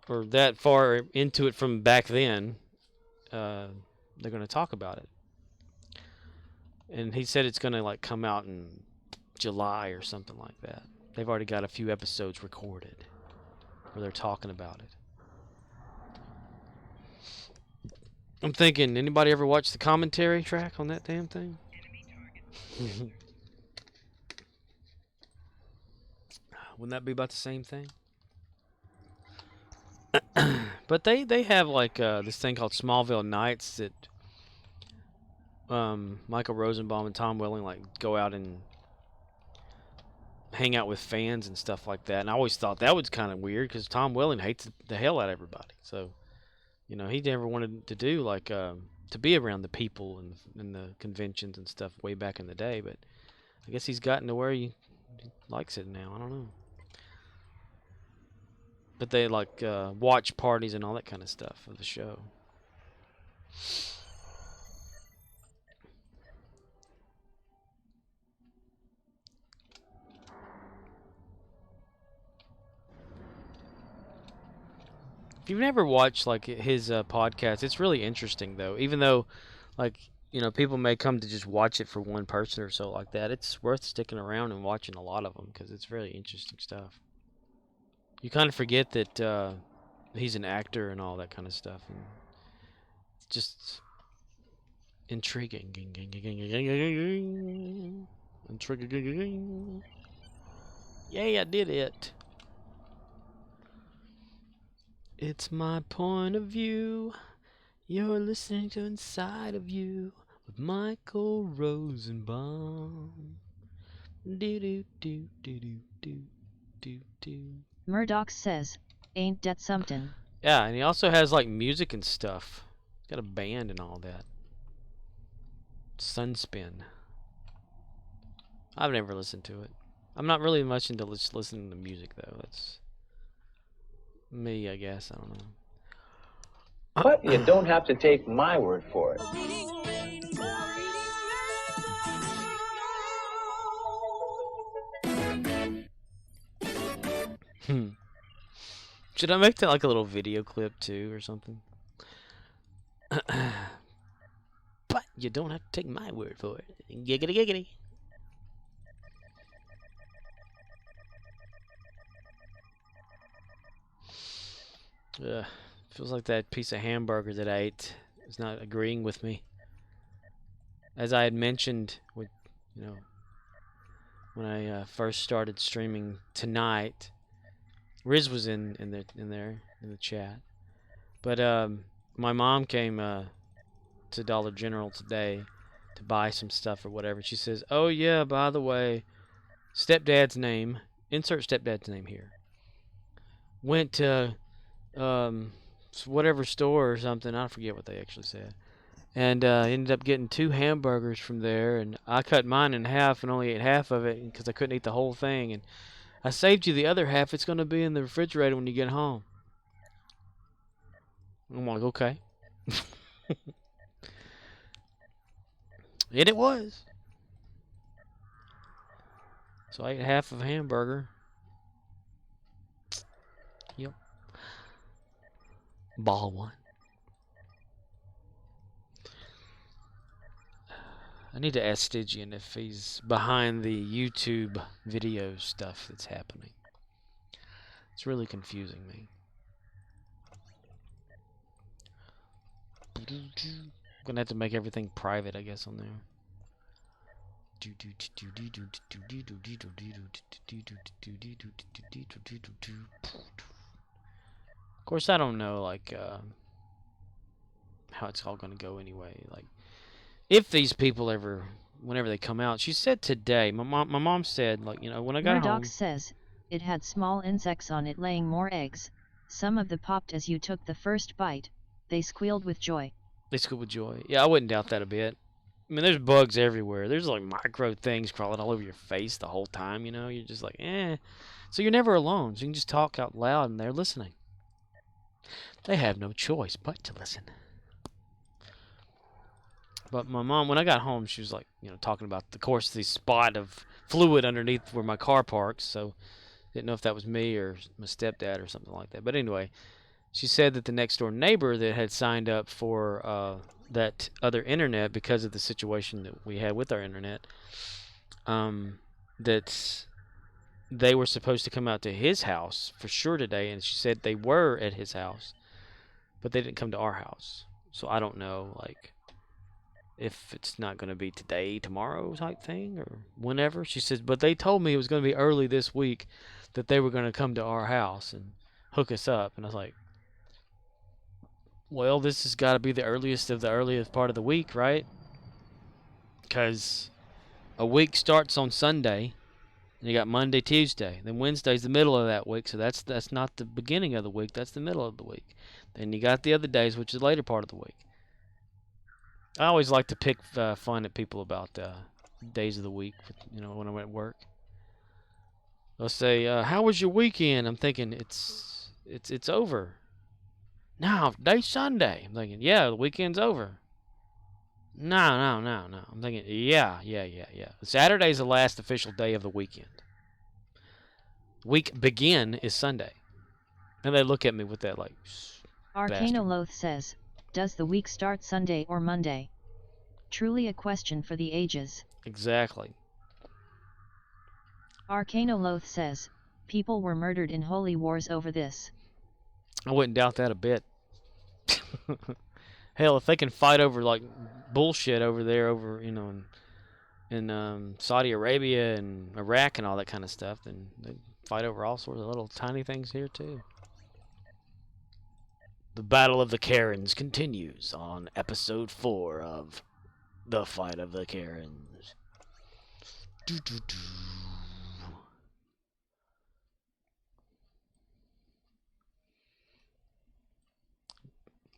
S1: or that far into it from back then, they're going to talk about it. And he said it's going to like come out in July or something like that. They've already got a few episodes recorded where they're talking about it. I'm thinking, anybody ever watch the commentary track on that damn thing? Wouldn't that be about the same thing? But they have like this thing called Smallville Nights that Michael Rosenbaum and Tom Welling like go out and hang out with fans and stuff like that. And I always thought that was kind of weird because Tom Welling hates the hell out of everybody. So he never wanted to do like to be around the people and the conventions and stuff way back in the day. But I guess he's gotten to where he likes it now. I don't know. But they like watch parties and all that kind of stuff of the show. If you've never watched like his podcast, it's really interesting though. Even though, like people may come to just watch it for one person or so like that, it's worth sticking around and watching a lot of them because it's really interesting stuff. You kind of forget that he's an actor and all that kind of stuff, and it's just intriguing. Intriguing. Yay, I did it. It's my point of view. You're listening to Inside of You with Michael Rosenbaum. Do do do do do do do do.
S2: Murdoch says, ain't that something?
S1: Yeah, and he also has like music and stuff. He's got a band and all that. Sunspin. I've never listened to it. I'm not really much into listening to music though. That's me, I guess. I don't know.
S8: But you don't have to take my word for it.
S1: Should I make that like a little video clip too or something? But you don't have to take my word for it. Giggity giggity. Feels like that piece of hamburger that I ate is not agreeing with me. As I had mentioned with, when I first started streaming tonight, Riz was in the chat, but my mom came to Dollar General today to buy some stuff or whatever. She says, "Oh yeah, by the way, stepdad's name. Insert stepdad's name here. Went to whatever store or something. I forget what they actually said." And ended up getting 2 hamburgers from there, and I cut mine in half and only ate half of it because I couldn't eat the whole thing. And I saved you the other half. It's going to be in the refrigerator when you get home. I'm like, okay. And it was. So I ate half of a hamburger. Yep. Ball one. I need to ask Stygian if he's behind the YouTube video stuff that's happening. It's really confusing me. I'm gonna have to make everything private, I guess, on there. Of course, I don't know, like, how it's all gonna go anyway. Like, if these people ever, whenever they come out, she said today. My mom said, like, you know, when I got home.
S2: Murdoch says, it had small insects on it laying more eggs. Some of them popped as you took the first bite. They squealed with joy.
S1: They squealed with joy. Yeah, I wouldn't doubt that a bit. I mean, there's bugs everywhere. There's like micro things crawling all over your face the whole time, you know? You're just like, eh. So you're never alone. So you can just talk out loud and they're listening. They have no choice but to listen. But my mom, when I got home, she was like, you know, talking about, of course, the spot of fluid underneath where my car parks. So didn't know if that was me or my stepdad or something like that. But anyway, she said that the next door neighbor that had signed up for that other internet because of the situation that we had with our internet, that they were supposed to come out to his house for sure today, and she said they were at his house, but they didn't come to our house. So I don't know, like, if it's not going to be today, tomorrow type thing, or whenever. She says, but they told me it was going to be early this week that they were going to come to our house and hook us up. And I was like, well, this has got to be the earliest of the earliest part of the week, right? Because a week starts on Sunday, and you got Monday, Tuesday. Then Wednesday's the middle of that week, so that's not the beginning of the week. That's the middle of the week. Then you got the other days, which is the later part of the week. I always like to pick fun at people about days of the week, you know, when I'm at work. They'll say, "How was your weekend?" I'm thinking it's over. No, today's Sunday. I'm thinking, yeah, the weekend's over. No. I'm thinking, yeah. Saturday's the last official day of the weekend. Week begin is Sunday. And they look at me with that, like,
S2: Arcanoloth says, does the week start Sunday or Monday? Truly a question for the ages.
S1: Exactly.
S2: Arcanoloth says, people were murdered in holy wars over this.
S1: I wouldn't doubt that a bit. Hell, if they can fight over, like, bullshit over there, over, you know, in Saudi Arabia and Iraq and all that kind of stuff, then they fight over all sorts of little tiny things here, too. The Battle of the Karens continues on episode 4 of The Fight of the Karens.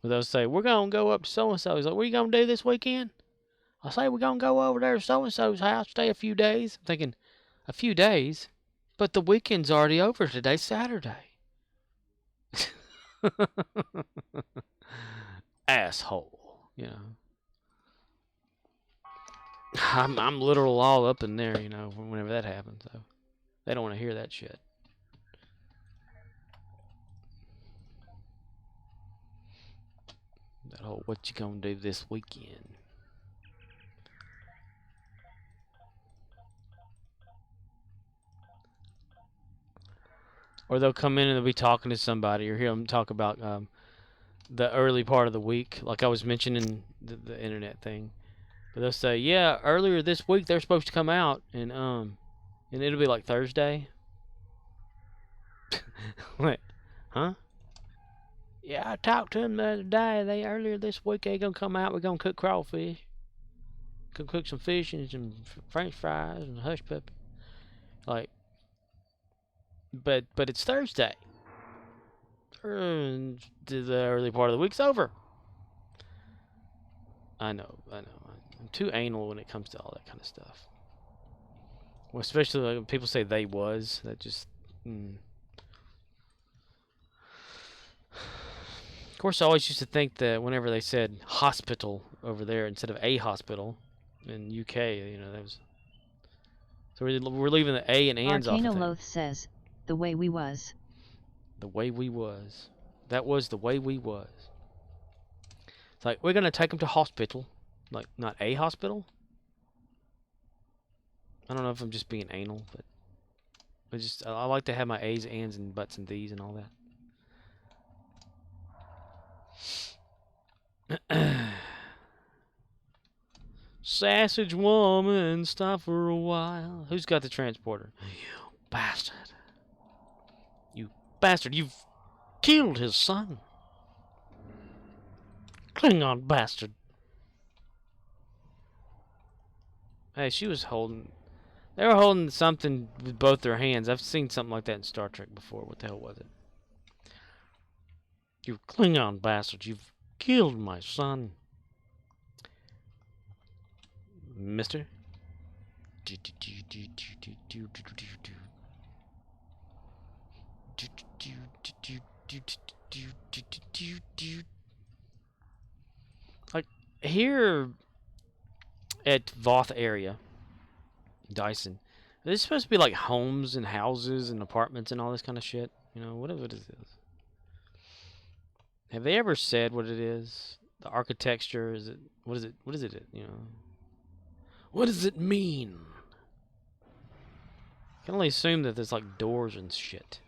S1: They'll say, we're going to go up to so-and-so. He's like, what are you going to do this weekend? I say, we're going to go over there to so-and-so's house, stay a few days. I'm thinking, a few days? But the weekend's already over. Today's Saturday. Asshole, you know. I'm literal all up in there, you know, whenever that happens. So they don't want to hear that shit. That whole what you gonna do this weekend? Or they'll come in and they'll be talking to somebody, or hear them talk about the early part of the week, like I was mentioning the internet thing. But they'll say, yeah, earlier this week they're supposed to come out, and it'll be like Thursday. What? Huh? Yeah, I talked to them the other day. They earlier this week they gonna come out. We're gonna cook crawfish. Gonna cook some fish and some French fries and hush puppy. Like, but it's Thursday. The early part of the week's over. I know. I'm too anal when it comes to all that kind of stuff. Well, especially like when people say they was. That just... Of course, I always used to think that whenever they said hospital over there instead of a hospital in UK, you know, that was. So we're leaving the A and ands off of things.
S2: Arcanoloth says, the way we was.
S1: The way we was. That was the way we was. It's like, we're going to take him to hospital. Like, not a hospital? I don't know if I'm just being anal, but I like to have my A's, ands, and buts, and these and all that. Sausage woman, stop for a while. Who's got the transporter? You bastard. You bastard, you've killed his son. Klingon bastard. Hey, she was holding... They were holding something with both their hands. I've seen something like that in Star Trek before. What the hell was it? You Klingon bastard, you've killed my son. Mister? Like, here at Voth area, Dyson, there's supposed to be like homes and houses and apartments and all this kind of shit. You know, what is this? Have they ever said what it is? The architecture, is it? What is it? What is it? You know, what does it mean? I can only assume that there's like doors and shit.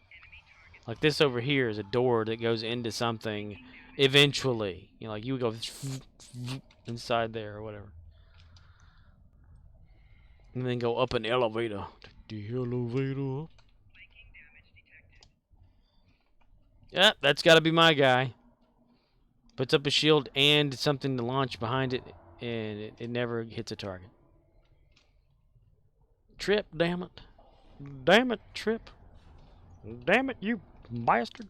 S1: Like this over here is a door that goes into something eventually. You know, like you would go inside there or whatever. And then go up an elevator. The elevator up. Yep, that's got to be my guy. Puts up a shield and something to launch behind it, and it never hits a target. Trip, damn it. Damn it, Trip. Damn it, you bastard.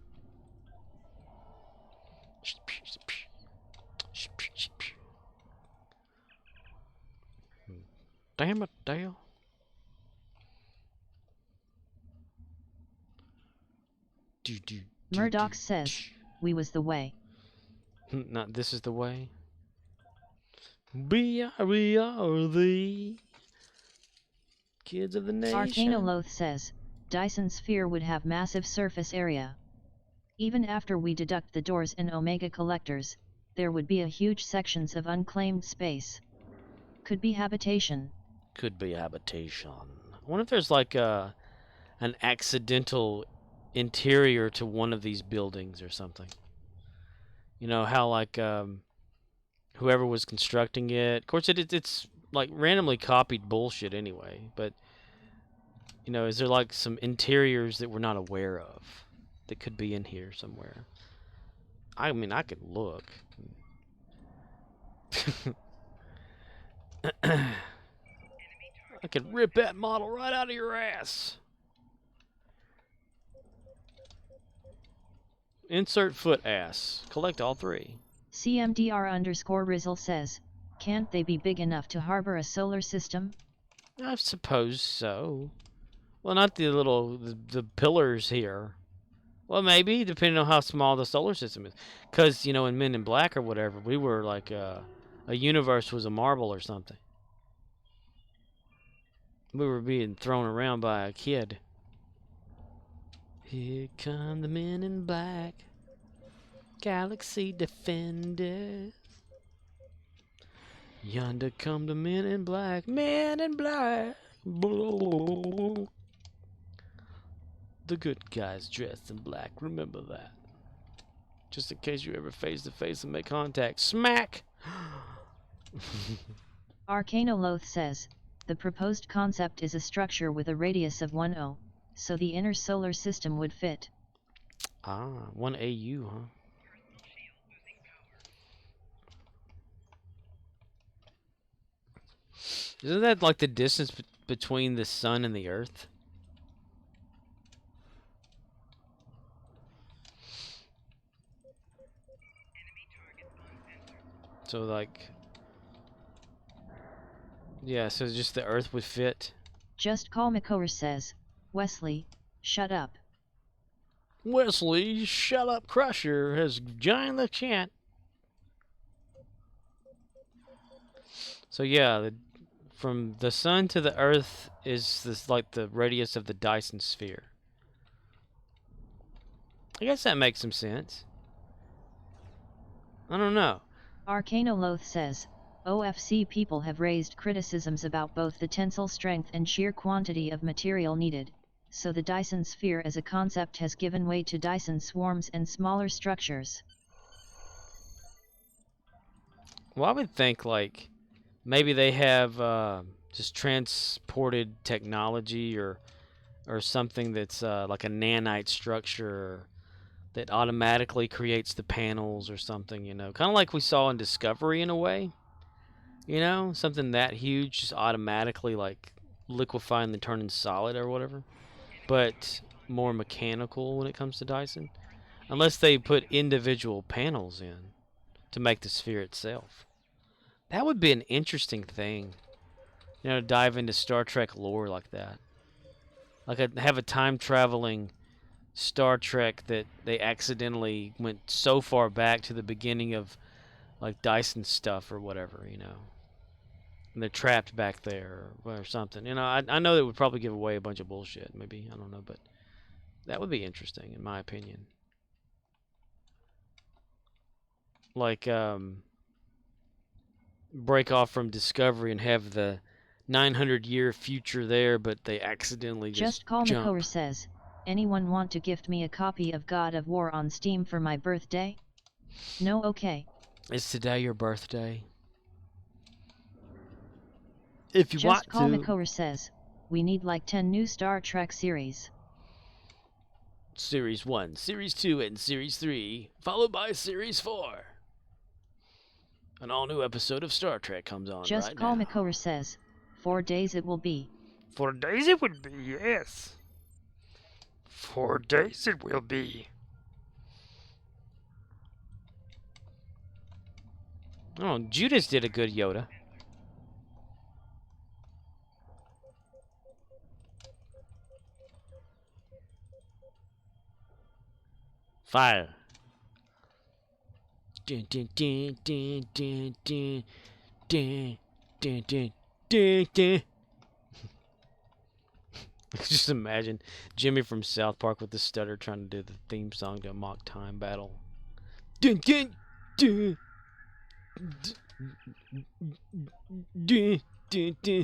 S1: Damn it, Dale.
S2: Murdoch says, we was the way.
S1: Not this is the way. We are the kids of the nation.
S2: Arcanoloth says, Dyson sphere would have massive surface area. Even after we deduct the doors and Omega collectors, there would be a huge sections of unclaimed space. Could be habitation.
S1: Could be habitation. I wonder if there's like an accidental interior to one of these buildings or something. You know how like whoever was constructing it. Of course, it's like randomly copied bullshit anyway. But you know, is there like some interiors that we're not aware of that could be in here somewhere? I mean, I could look. I could rip that model right out of your ass. Insert foot ass. Collect all three.
S2: CMDR_Rizzle says, can't they be big enough to harbor a solar system?
S1: I suppose so. Well, not the pillars here. Well, maybe, depending on how small the solar system is. Because, you know, in Men in Black or whatever, we were like a universe was a marble or something. We were being thrown around by a kid. Here come the Men in Black. Galaxy Defenders. Yonder come the Men in Black. Men in Black. The good guys dressed in black. Remember that. Just in case you ever face to face and make contact. Smack!
S2: Arcanoloth says, the proposed concept is a structure with a radius of 1 so the inner solar system would fit.
S1: Ah, 1 AU, huh? Isn't that like the distance between the sun and the earth? So like, yeah, so just the earth would fit.
S2: Just Call McCower says, Wesley, shut up.
S1: Wesley, shut up, Crusher has joined the chat. So yeah, from the sun to the Earth is this like the radius of the Dyson sphere. I guess that makes some sense. I don't know.
S2: Arcanoloth says, OFC people have raised criticisms about both the tensile strength and sheer quantity of material needed, so the Dyson sphere as a concept has given way to Dyson swarms and smaller structures.
S1: Well, I would think like maybe they have just transported technology or something that's like a nanite structure that automatically creates the panels or something, you know, kind of like we saw in Discovery in a way, you know, something that huge just automatically like liquefying and turning solid or whatever, but more mechanical when it comes to Dyson, unless they put individual panels in to make the sphere itself. That would be an interesting thing, you know, to dive into Star Trek lore like that. Like have a time traveling Star Trek that they accidentally went so far back to the beginning of like Dyson stuff or whatever, you know. And they're trapped back there or something. You know, I know that would probably give away a bunch of bullshit, maybe, I don't know, but that would be interesting in my opinion. Like break off from Discovery and have the 900-year future there, but they accidentally just
S2: Call
S1: jump.
S2: McCower says, anyone want to gift me a copy of God of War on Steam for my birthday? No, okay.
S1: Is today your birthday? If you want to.
S2: Call McCower says, we need like 10 new Star Trek series.
S1: Series 1, Series 2, and Series 3, followed by Series 4. An all-new episode of Star Trek comes on right now.
S2: Call McCower says, 4 days it will be.
S1: 4 days it would be, yes. 4 days it will be. Oh, Judas did a good Yoda. Fire. Dun, dun, dun, dun, dun, dun, dun, dun, dun, dun, dun. Just imagine Jimmy from South Park with the stutter trying to do the theme song to a mock time battle. Dun, dun, dun, dun, dun, dun, dun,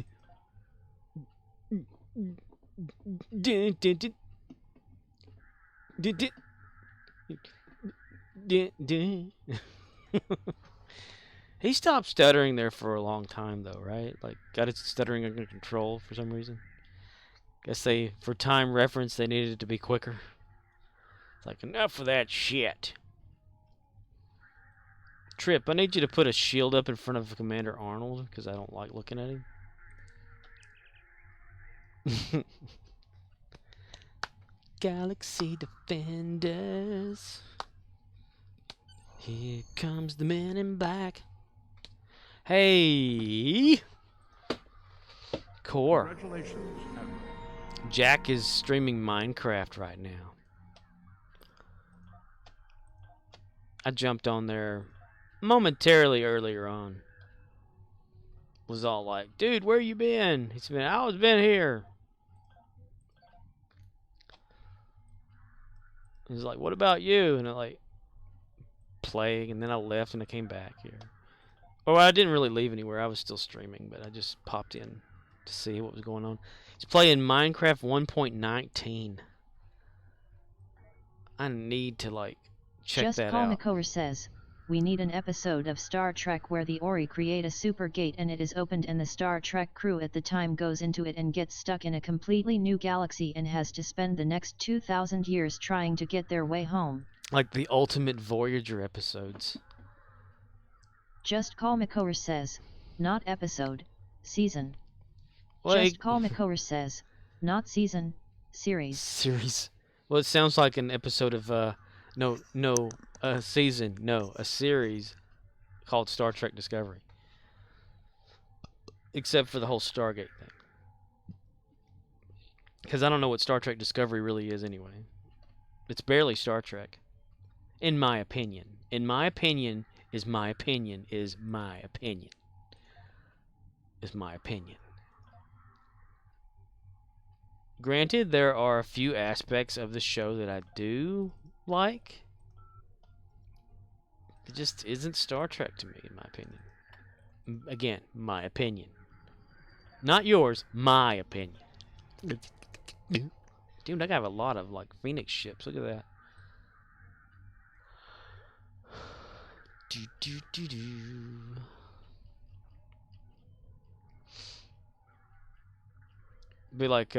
S1: dun, dun. He stopped stuttering there for a long time, though, right? Like, got his stuttering under control for some reason. Guess they, for time reference, they needed it to be quicker. It's like, enough of that shit. Trip, I need you to put a shield up in front of Commander Arnold, because I don't like looking at him. Galaxy Defenders. Here comes the Men in Black. Hey! Core.
S6: Congratulations, Admiral.
S1: Jack is streaming Minecraft right now. I jumped on there momentarily earlier on. Was all like, dude, where you been? He's been, I was been here. He's like, what about you? And I like playing, and then I left and I came back here. Or I didn't really leave anywhere. I was still streaming, but I just popped in to see what was going on. He's playing Minecraft 1.19. I need to like check that
S2: Call
S1: out.
S2: McCower says, we need an episode of Star Trek where the Ori create a super gate and it is opened and the Star Trek crew at the time goes into it and gets stuck in a completely new galaxy and has to spend the next 2,000 years trying to get their way home.
S1: Like the Ultimate Voyager episodes.
S2: Call McCower says, not episode, season.
S1: Well,
S2: Call McCower says, not season, series.
S1: Series. Well, it sounds like an episode of a season, a series called Star Trek Discovery. Except for the whole Stargate thing. Because I don't know what Star Trek Discovery really is anyway. It's barely Star Trek, in my opinion. In my opinion is my opinion is my opinion is my opinion. Granted, there are a few aspects of the show that I do like. It just isn't Star Trek to me, in my opinion. Again, my opinion. Not yours, my opinion. Dude, I got a lot of like Phoenix ships. Look at that. Do, do, do, do. Be like,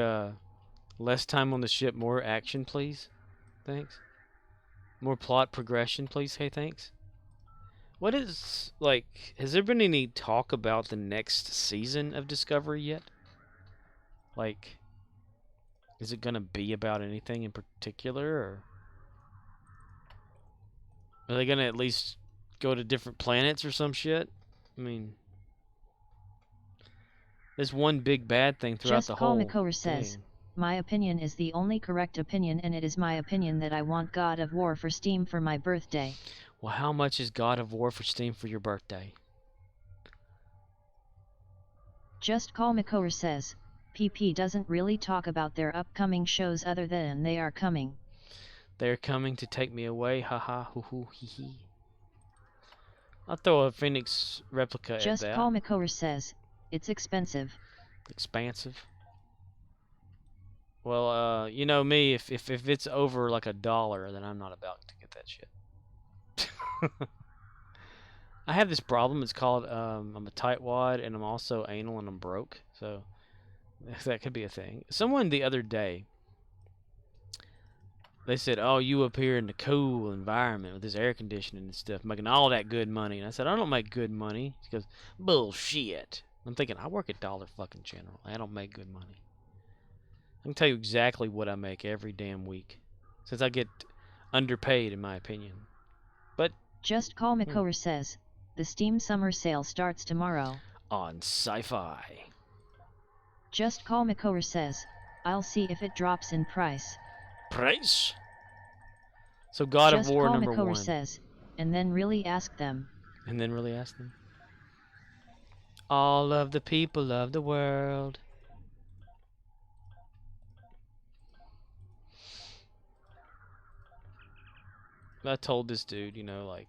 S1: less time on the ship, more action, please. Thanks. More plot progression, please. Hey, thanks. What is, like, has there been any talk about the next season of Discovery yet? Like, is it gonna be about anything in particular, or are they gonna at least go to different planets or some shit? I mean, there's one big bad thing throughout
S2: Just
S1: the
S2: Call
S1: whole
S2: McCower says,
S1: thing.
S2: my opinion is the only correct opinion, and it is my opinion that I want God of War for Steam for my birthday.
S1: Well, how much is God of War for Steam for your birthday?
S2: Just Call McCower says, PP doesn't really talk about their upcoming shows other than they are coming.
S1: They're coming to take me away, haha, hoo hoo, hee hee. I'll throw a Phoenix replica
S2: Just
S1: at that.
S2: Call McCower says, it's expensive.
S1: Expansive. Well, you know me, if it's over like $1, then I'm not about to get that shit. I have this problem. It's called I'm a tightwad, and I'm also anal, and I'm broke. So that could be a thing. Someone the other day, they said, "Oh, you up here in the cool environment with this air conditioning and stuff, making all that good money." And I said, "I don't make good money." She goes, "Bullshit." I'm thinking, I work at Dollar fucking General. I don't make good money. I can tell you exactly what I make every damn week, since I get underpaid, in my opinion. But
S2: Just Call McCower says, the Steam Summer Sale starts tomorrow.
S1: On Sci-Fi.
S2: Just Call McCower says, I'll see if it drops in price.
S1: Price? So God of War number 1.
S2: Just Call McCower says, and then really ask them.
S1: And then really ask them. All of the people of the world. I told this dude, you know, like,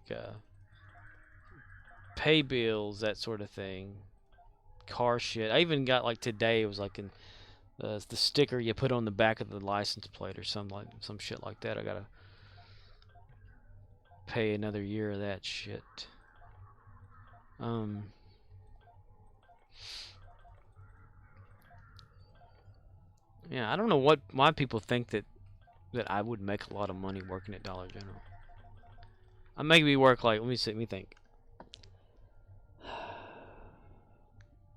S1: pay bills, that sort of thing. Car shit. I even got, like, today, it was like in the sticker you put on the back of the license plate or some shit like that. I gotta pay another year of that shit. Yeah, I don't know why people think that I would make a lot of money working at Dollar General. I maybe work like, let me think.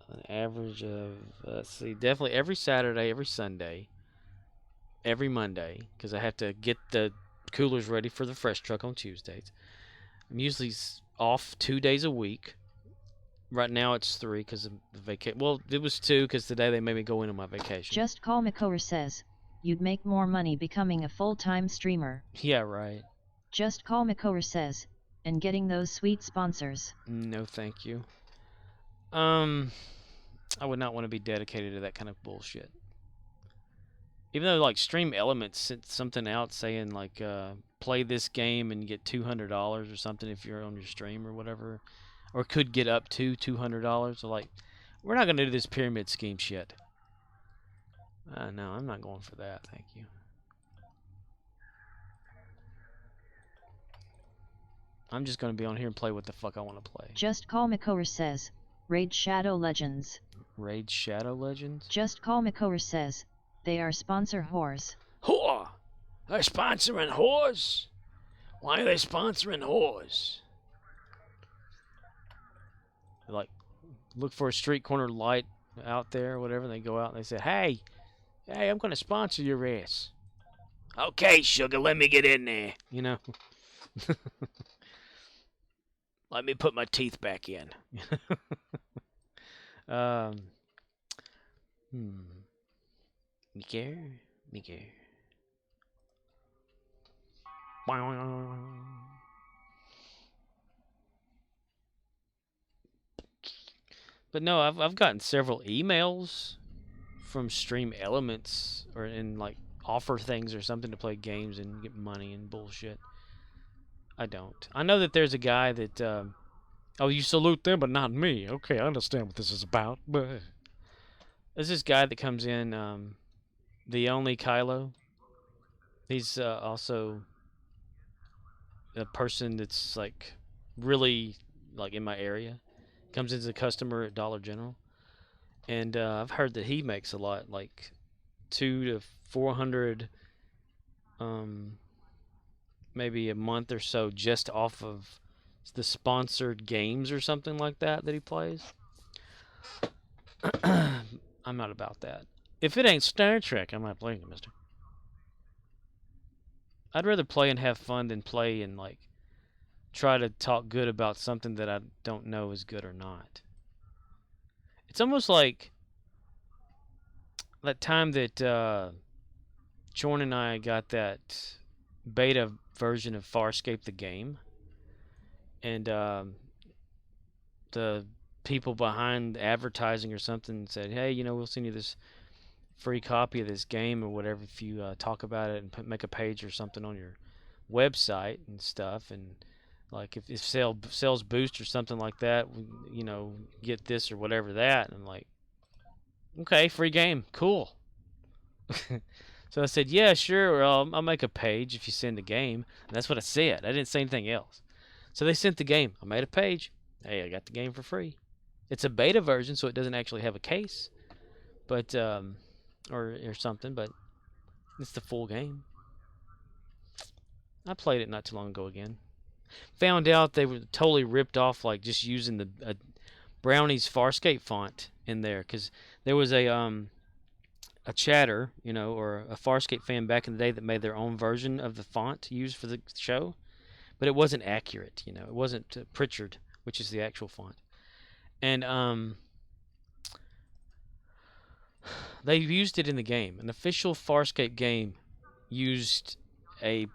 S1: An average of, let's see, definitely every Saturday, every Sunday, every Monday, because I have to get the coolers ready for the fresh truck on Tuesdays. I'm usually off 2 days a week. Right now it's 3 because of the vacation. Well, it was 2 because today they made me go into my vacation.
S2: Just Call McCower says, you'd make more money becoming a full-time streamer.
S1: Yeah, right.
S2: Just Call McCower says, and getting those sweet sponsors.
S1: No, thank you. I would not want to be dedicated to that kind of bullshit. Even though, like, Stream Elements sent something out saying, like, play this game and get $200 or something if you're on your stream or whatever. Or could get up to $200. So, like, we're not going to do this pyramid scheme shit. No, I'm not going for that. Thank you. I'm just going to be on here and play what the fuck I want to play.
S2: Just Call McCower says, Raid Shadow Legends.
S1: Raid Shadow Legends?
S2: Just Call McCower says, they are sponsor whores.
S1: Whore! They're sponsoring whores? Why are they sponsoring whores? They, like, look for a street corner light out there or whatever. They go out and they say, hey, I'm going to sponsor your ass. Okay, sugar, let me get in there. You know? Let me put my teeth back in. Mika. But no, I've gotten several emails from Stream Elements or in like offer things or something to play games and get money and bullshit. I don't. I know that there's a guy that oh, you salute them but not me. Okay, I understand what this is about. But there's this guy that comes in, the only Kylo. He's also a person that's like really like in my area. Comes in as a customer at Dollar General, and I've heard that he makes a lot, like 200 to 400, maybe a month or so, just off of the sponsored games or something like that he plays. I'm not about that. If it ain't Star Trek, I'm not playing it, mister. I'd rather play and have fun than play and like try to talk good about something that I don't know is good or not. It's almost like that time that Jorn and I got that beta version of Farscape the game, and the people behind advertising or something said, hey, you know, we'll send you this free copy of this game or whatever if you talk about it and make a page or something on your website and stuff, and like if sales boost or something like that, you know, get this or whatever that. And I'm like, okay, free game, cool. So I said, yeah, sure, well, I'll make a page if you send a game. And that's what I said. I didn't say anything else. So they sent the game. I made a page. Hey, I got the game for free. It's a beta version, so it doesn't actually have a case, but or something, but it's the full game. I played it not too long ago again. Found out they were totally ripped off, like just using the Brownie's Farscape font in there, because there was a chatter, you know, or a Farscape fan back in the day that made their own version of the font used for the show, but it wasn't accurate, you know. It wasn't Pritchard, which is the actual font. And they used it in the game. An official Farscape game used a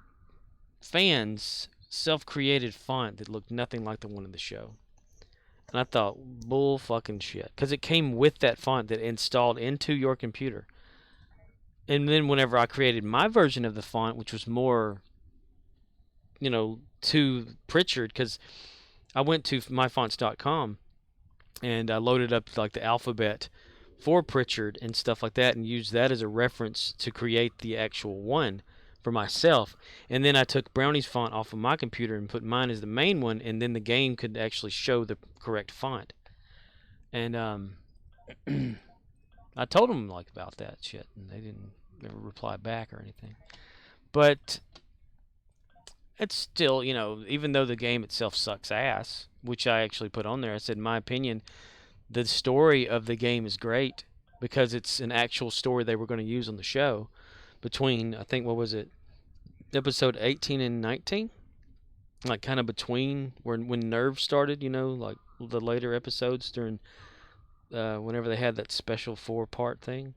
S1: fan's self-created font that looked nothing like the one in the show. And I thought, bull fucking shit, because it came with that font that installed into your computer. And then whenever I created my version of the font, which was more, you know, to Pritchard, because I went to myfonts.com and I loaded up like the alphabet for Pritchard and stuff like that, and used that as a reference to create the actual one for myself. And then I took Brownie's font off of my computer and put mine as the main one, and then the game could actually show the correct font. And I told them like about that shit, and they didn't ever reply back or anything. But it's still, you know, even though the game itself sucks ass, which I actually put on there, I said, in my opinion, the story of the game is great because it's an actual story they were going to use on the show between, I think, what was it, episode 18 and 19? Like kind of between when Nerve started, you know, like the later episodes during whenever they had that special 4-part thing.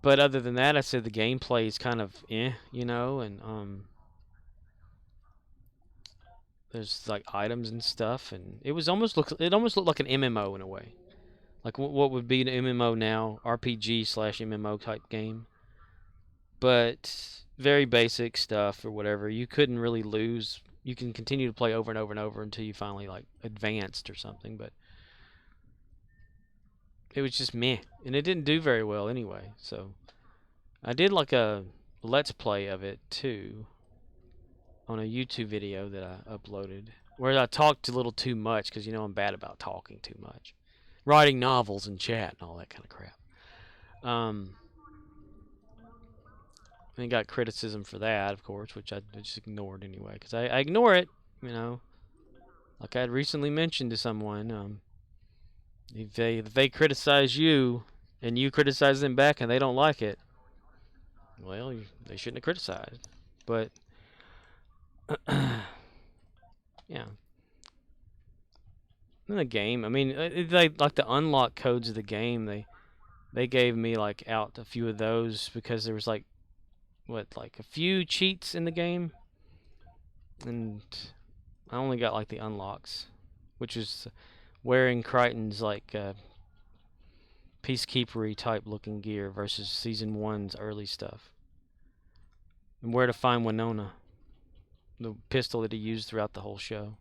S1: But other than that, I said the gameplay is kind of you know, and there's like items and stuff, and it almost looked like an MMO in a way, like what would be an MMO now, RPG/MMO type game, but very basic stuff or whatever. You couldn't really lose. You can continue to play over and over and over until you finally like advanced or something, but it was just meh, and it didn't do very well anyway. So I did like a let's play of it too on a YouTube video that I uploaded, where I talked a little too much because, you know, I'm bad about talking too much, writing novels and chat and all that kind of crap. And got criticism for that, of course, which I just ignored anyway, because I ignore it, you know. Like I had recently mentioned to someone, if they criticize you and you criticize them back and they don't like it, well, they shouldn't have criticized. But yeah. In the game, I mean, like the unlock codes of the game, they gave me like out a few of those because there was like like a few cheats in the game, and I only got like the unlocks, which is wearing Crichton's like peacekeepery type looking gear versus season 1's early stuff, and where to find Winona, the pistol that he used throughout the whole show.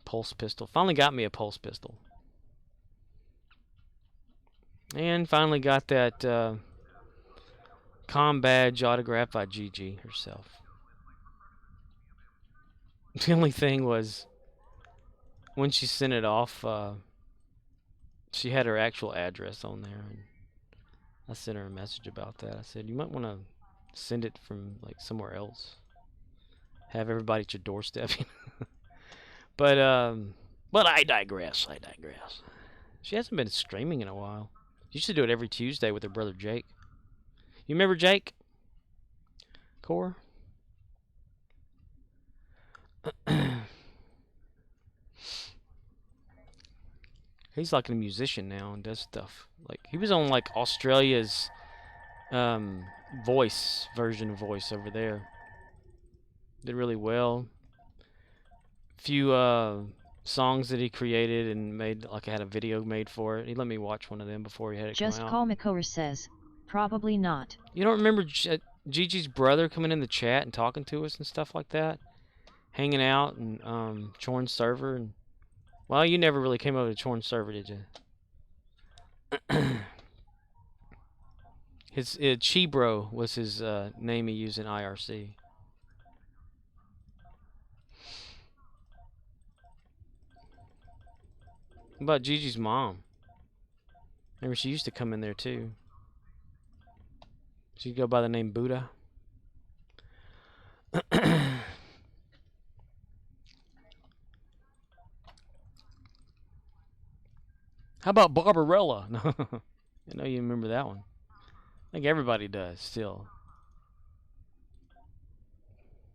S1: Pulse pistol. Finally got me a pulse pistol. And finally got that comm badge autographed by Gigi herself. The only thing was, when she sent it off, she had her actual address on there, and I sent her a message about that. I said, you might want to send it from like somewhere else. Have everybody at your doorstep. But I digress. She hasn't been streaming in a while. She used to do it every Tuesday with her brother Jake. You remember Jake? Core? He's like a musician now and does stuff. Like, he was on like Australia's voice version of voice over there. Did really well. Few songs that he created and made, like I had a video made for it. He let me watch one of them before he had it
S2: Just
S1: come out.
S2: Call McCower says, probably not.
S1: You don't remember Gigi's brother coming in the chat and talking to us and stuff like that? Hanging out and Chorn's server and, well, you never really came over to Chorn's server, did you? His Chi-Bro was his name he used in IRC. What about Gigi's mom? Remember, she used to come in there too. She'd go by the name Buddha. How about Barbarella? I know you remember that one. I think everybody does still.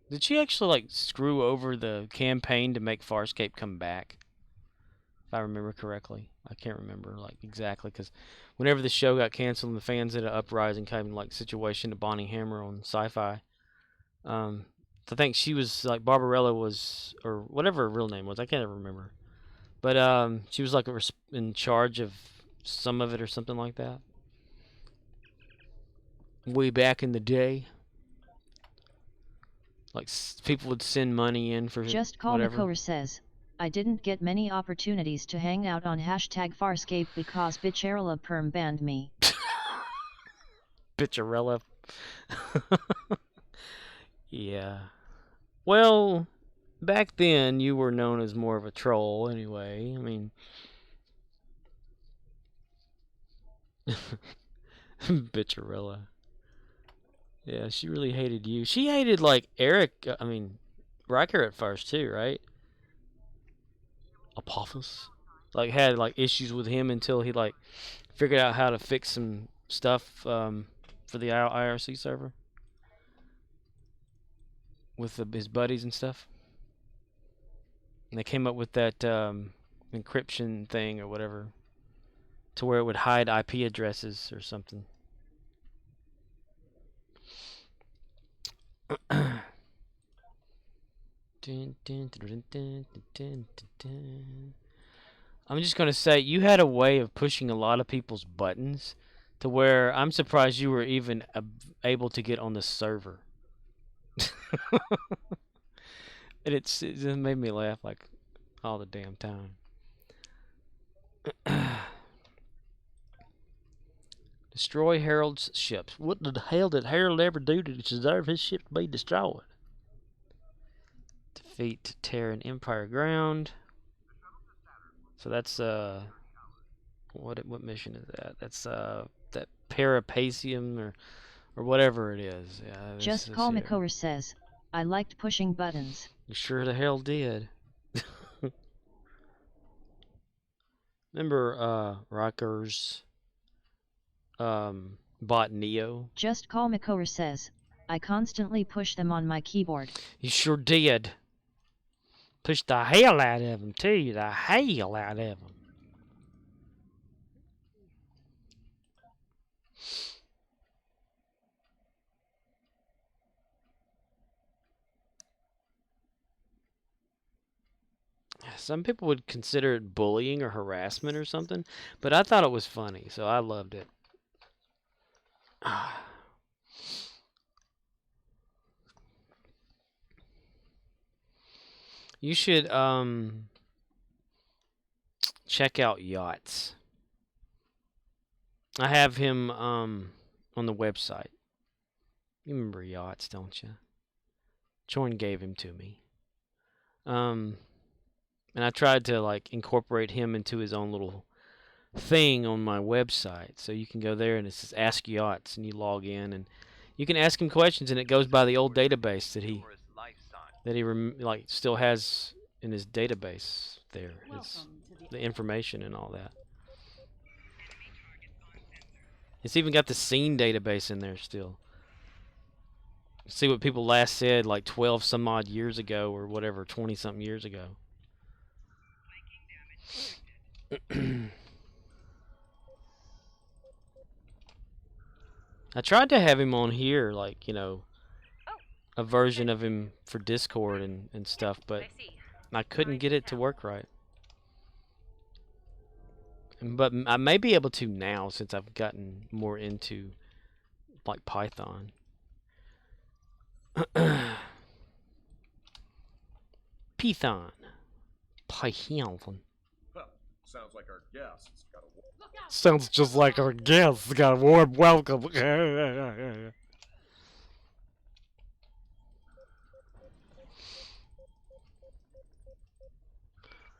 S1: Did she actually like screw over the campaign to make Farscape come back? If I remember correctly. I can't remember like exactly, because whenever the show got canceled and the fans had an uprising kind of like situation to Bonnie Hammer on Sci-Fi, I think she was like, Barbarella was, or whatever her real name was, I can't ever remember, but she was like in charge of some of it or something like that. Way back in the day, like people would send money in for
S2: Just Call
S1: whatever.
S2: McCower says, I didn't get many opportunities to hang out on #Farscape because Bitcharella perm banned me.
S1: Bitcharella. Yeah. Well, back then you were known as more of a troll anyway. I mean, Bitcharella. Yeah, she really hated you. She hated like Eric, I mean, Riker at first too, right? Apophis. Like had like issues with him until he like figured out how to fix some stuff for the IRC server with his buddies and stuff. And they came up with that encryption thing or whatever to where it would hide IP addresses or something. I'm just going to say, you had a way of pushing a lot of people's buttons to where I'm surprised you were even able to get on the server. And it just made me laugh like all the damn time. Destroy Harold's ships. What the hell did Harold ever do to deserve his ship to be destroyed? Defeat Terran Empire ground. So that's what mission is that? That's that Parapacium or whatever it is. Yeah.
S2: Just Call McCower says, I liked pushing buttons.
S1: You sure the hell did. Remember Riker's bot Neo?
S2: Just Call McCower says, I constantly push them on my keyboard.
S1: You sure did. Push the hell out of them too. The hell out of them. some people would consider it bullying or harassment or something, but I thought it was funny, so I loved it. You should check out Yachts. I have him on the website. You remember Yachts, don't you? Chorn gave him to me. And I tried to like incorporate him into his own little thing on my website. So you can go there and it says Ask Yachts, and you log in and you can ask him questions, and it goes by the old database that he like still has in his database there. The information and all that. It's even got the scene database in there still. See what people last said like 12 some odd years ago or whatever, 20 something years ago. I tried to have him on here, like, you know, a version of him for Discord and stuff, but I couldn't get it to work right. But I may be able to now since I've gotten more into like Python. Python. Python.
S5: Sounds like our guests got a
S1: Sounds just like our guests got a warm welcome.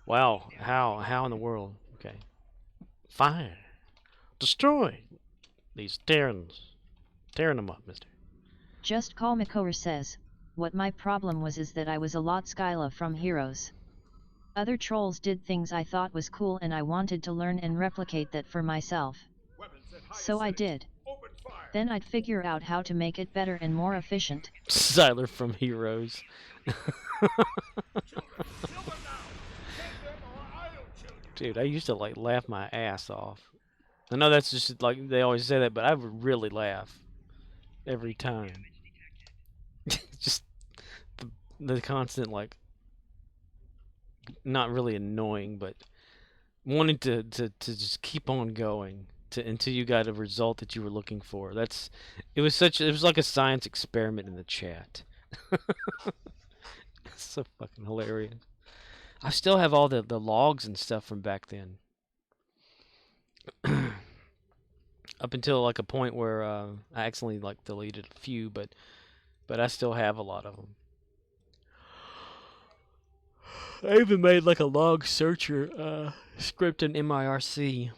S1: Wow, how in the world? Okay. Fire. Destroy these Terrans. Tearing them up, mister.
S2: Just Call Makor says, what my problem was is that I was a lot Skyla from Heroes. Other trolls did things I thought was cool and I wanted to learn and replicate that for myself. So I did. Then I'd figure out how to make it better and more efficient.
S1: Siler from Heroes. Dude, I used to like laugh my ass off. I know that's just like they always say that, but I would really laugh every time. Just the constant like, not really annoying, but wanting to just keep on going until you got a result that you were looking for. It was like a science experiment in the chat. It's so fucking hilarious. I still have all the logs and stuff from back then. Up until like a point where I accidentally like deleted a few, but I still have a lot of them. I even made like a log searcher script in MIRC,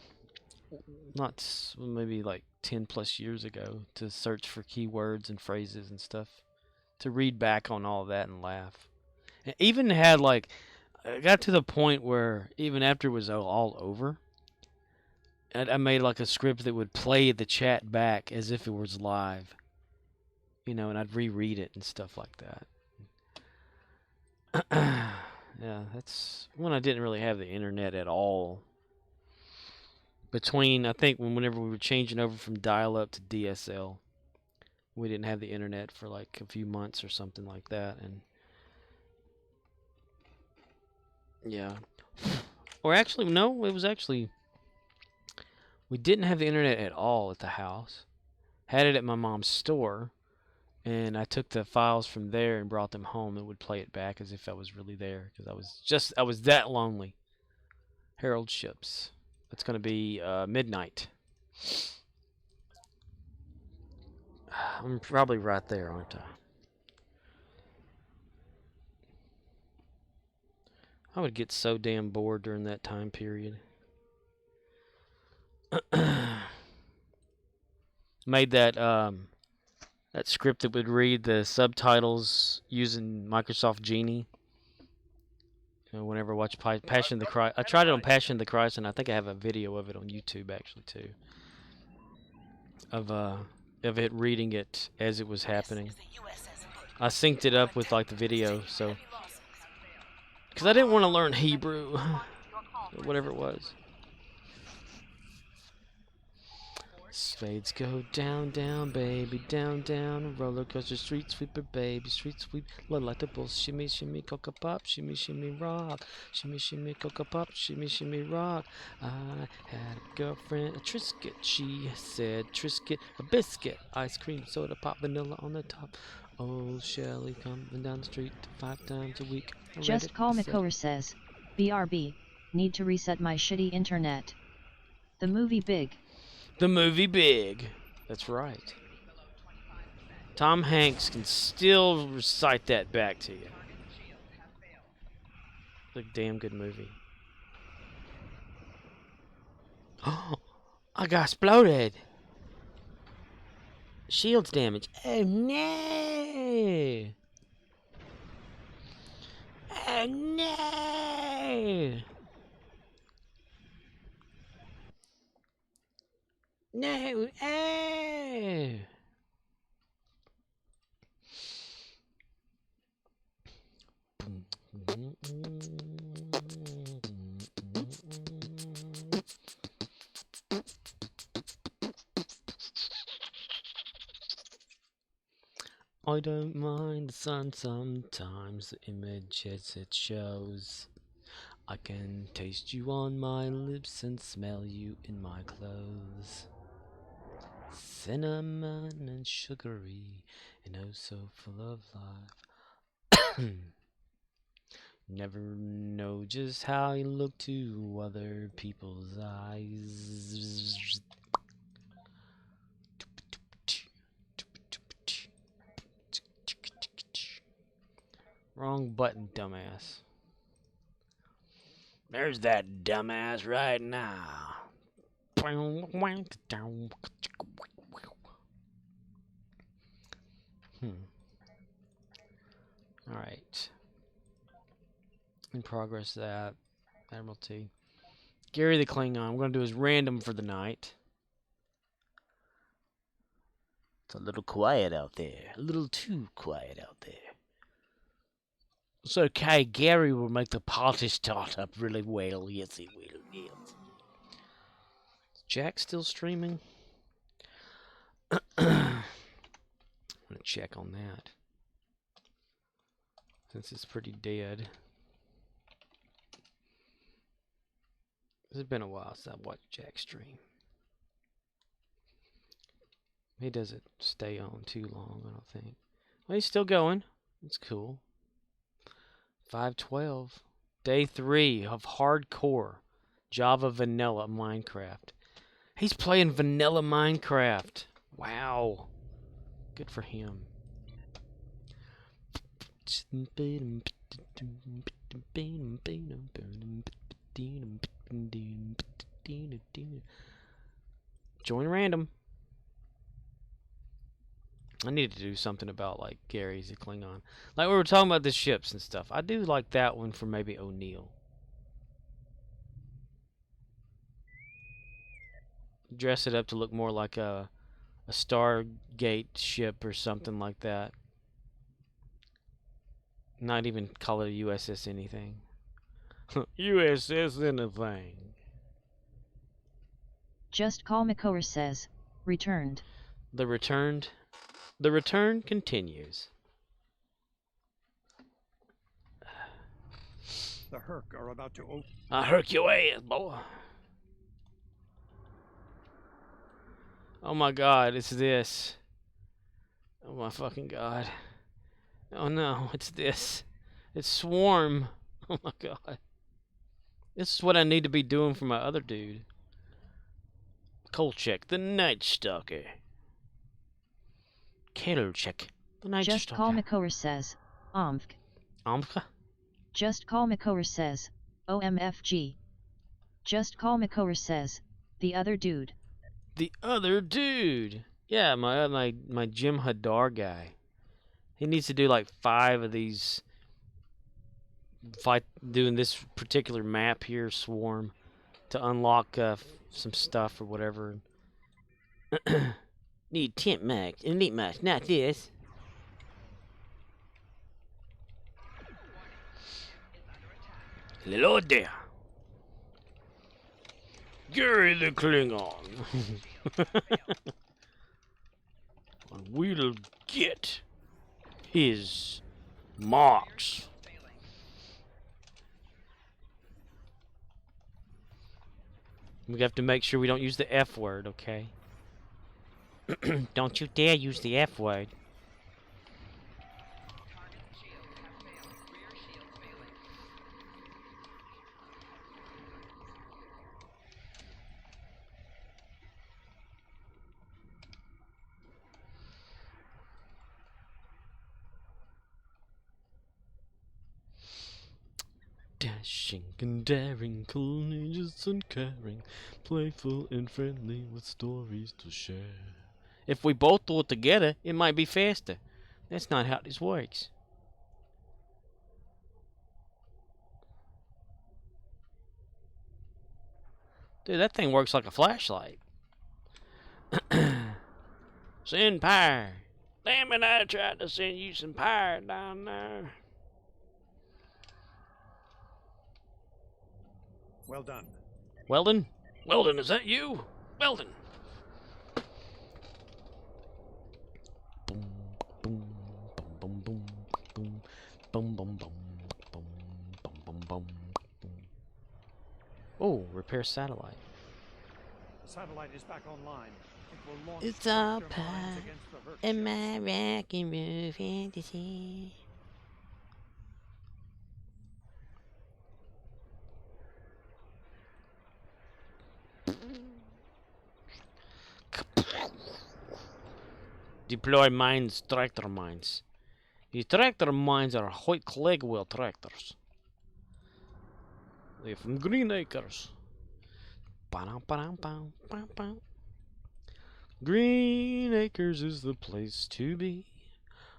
S1: maybe like 10 plus years ago, to search for keywords and phrases and stuff, to read back on all of that and laugh. And even had like, I got to the point where even after it was all over, I made like a script that would play the chat back as if it was live, you know, and I'd reread it and stuff like that. Yeah, that's when I didn't really have the internet at all. Between, I think, whenever we were changing over from dial-up to DSL, we didn't have the internet for like a few months or something like that, and yeah. Or actually, no, it was actually, we didn't have the internet at all at the house. Had it at my mom's store, and I took the files from there and brought them home and would play it back as if I was really there, because I was that lonely. Herald ships. It's going to be midnight. I'm probably right there, aren't I? I would get so damn bored during that time period. Made that script that would read the subtitles using Microsoft Genie. You know, whenever I watch Passion of the Christ, I tried it on Passion of the Christ, and I think I have a video of it on YouTube actually too. Of it reading it as it was happening. I synced it up with like the video, so because I didn't want to learn Hebrew or whatever it was. Spades go down, down, baby, down, down. Roller coaster, street sweeper, baby, street sweep. Look like the bulls, shimmy, shimmy, coca pop, shimmy, shimmy, rock. Shimmy, shimmy, coca pop, shimmy, shimmy, rock. I had a girlfriend, a Trisket. She said Trisket, a biscuit, ice cream, soda pop, vanilla on the top. Oh, Shelly coming down the street 5 times a week. I read
S2: Just
S1: it,
S2: Call
S1: said,
S2: Makower says, BRB, need to reset my shitty internet. The movie Big.
S1: the movie Big. That's right. Tom Hanks can still recite that back to you. It's a damn good movie. Oh, I got exploded. Shields damage. Oh no! Oh no! No! Oh! I don't mind the sun sometimes, the images it shows. I can taste you on my lips and smell you in my clothes. Cinnamon and sugary and oh so full of life. Never know just how you look to other people's eyes. Wrong button, dumbass. There's that dumbass right now. Alright. In progress that. Admiralty. Gary the Klingon. We're going to do his random for the night. It's a little quiet out there. A little too quiet out there. It's okay. Gary will make the party start up really well. Yes, he will. Yes. Is Jack still streaming? I'm going to check on that. Since it's pretty dead. It's been a while since I watched Jack stream. He doesn't stay on too long, I don't think. Well, he's still going. It's cool. 512. Day 3 of hardcore Java Vanilla Minecraft. He's playing Vanilla Minecraft. Wow. Good for him. Join random. I need to do something about like Gary's a Klingon. Like we were talking about the ships and stuff. I do like that one for maybe O'Neill. Dress it up to look more like a Stargate ship or something like that. Not even call it a USS anything. USS anything.
S2: Just Call Makower says, returned.
S1: The return continues.
S5: The Herc are about to open.
S1: I herc your ass, boy. Oh my god, it's this. Oh my fucking god. Oh no, it's this. It's Swarm. Oh my god. This is what I need to be doing for my other dude. Kolchak, the Night Stalker. Kolchak, the Night
S2: Just
S1: Stalker.
S2: Call Makower says, OMFK.
S1: Amka?
S2: Just Call Makower says, OMFG. Just Call Makower says, the other dude.
S1: The other dude. Yeah, my Jim Hadar guy. He needs to do like 5 of these. Fight doing this particular map here, Swarm, to unlock some stuff or whatever. Need tent max, elite max, not this. Hello there. Gary the Klingon. And we'll get his marks. We have to make sure we don't use the F word, okay? Don't you dare use the F word. Dashing and daring, courageous and caring, playful and friendly with stories to share. If we both do it together, it might be faster. That's not how this works. Dude, that thing works like a flashlight. Send power. Damn it, I tried to send you some power down there.
S5: Well done.
S1: Weldon? Weldon, is that you? Weldon. Boom, boom, boom, boom, boom, boom, boom, boom, boom, boom, boom, boom, boom. Oh, repair satellite.
S5: The satellite is back online. It will launch
S1: It's all
S5: structure mines
S1: part
S5: against the Verk
S1: in
S5: ships.
S1: my rock and roll fantasy. Deploy mines, tractor mines. These tractor mines are Hoyt Clegwell tractors. They're from Green Acres. Ba-dum-ba-dum-bum-bum-bum. Green Acres is the place to be.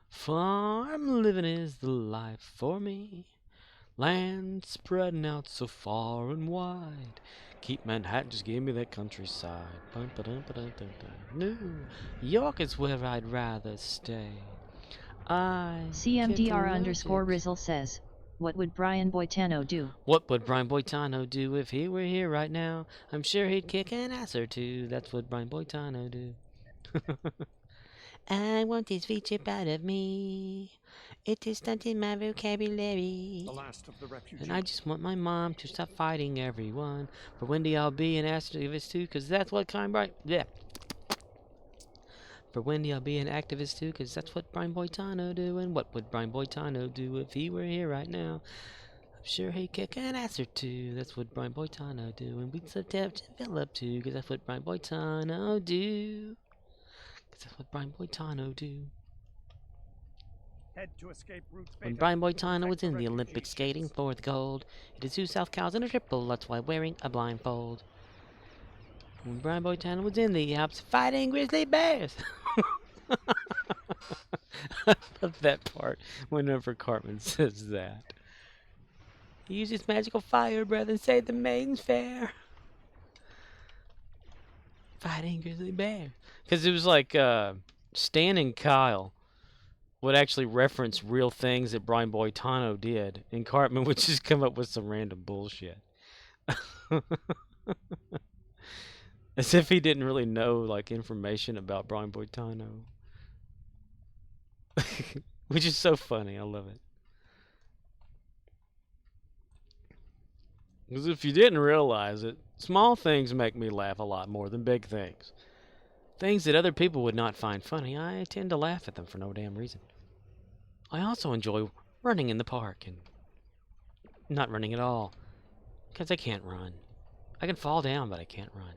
S1: Farm living is the life for me. Land spreading out so far and wide. Keep Manhattan, just give me that countryside. New York is where I'd rather stay.
S2: CMDR_Rizzle says, what would Brian Boitano do?
S1: What would Brian Boitano do if he were here right now? I'm sure he'd kick an ass or two. That's what Brian Boitano do. I want this feature out of me. It is stunting my vocabulary.
S5: The last of the refugees.
S1: And I just want my mom to stop fighting everyone. For Wendy, I'll be an activist too, cause that's what For Wendy, I'll be an activist too, cause that's what Brian Boitano do. And what would Brian Boitano do if he were here right now? I'm sure he'd kick an ass or two. That's what Brian Boitano do. And we'd develop too, cause that's what Brian Boitano do. Cause that's what Brian Boitano do.
S5: Head to escape routes
S1: When
S5: Beta
S1: Brian
S5: to
S1: Boitano
S5: protect
S1: was
S5: the
S1: in the
S5: refugee
S1: Olympics skating
S5: ships.
S1: for the gold, he did 2 South Cows and a triple, that's why wearing a blindfold. When Brian Boitano was in the Alps fighting grizzly bears. I love that part whenever Cartman says that. He used his magical fire breath and saved the maidens fair. Fighting grizzly bears. Because it was like Stan and Kyle would actually reference real things that Brian Boitano did, and Cartman would just come up with some random bullshit. As if he didn't really know, like, information about Brian Boitano. Which is so funny, I love it. Because if you didn't realize it, small things make me laugh a lot more than big things. Things that other people would not find funny, I tend to laugh at them for no damn reason. I also enjoy running in the park, and not running at all, because I can't run. I can fall down, but I can't run.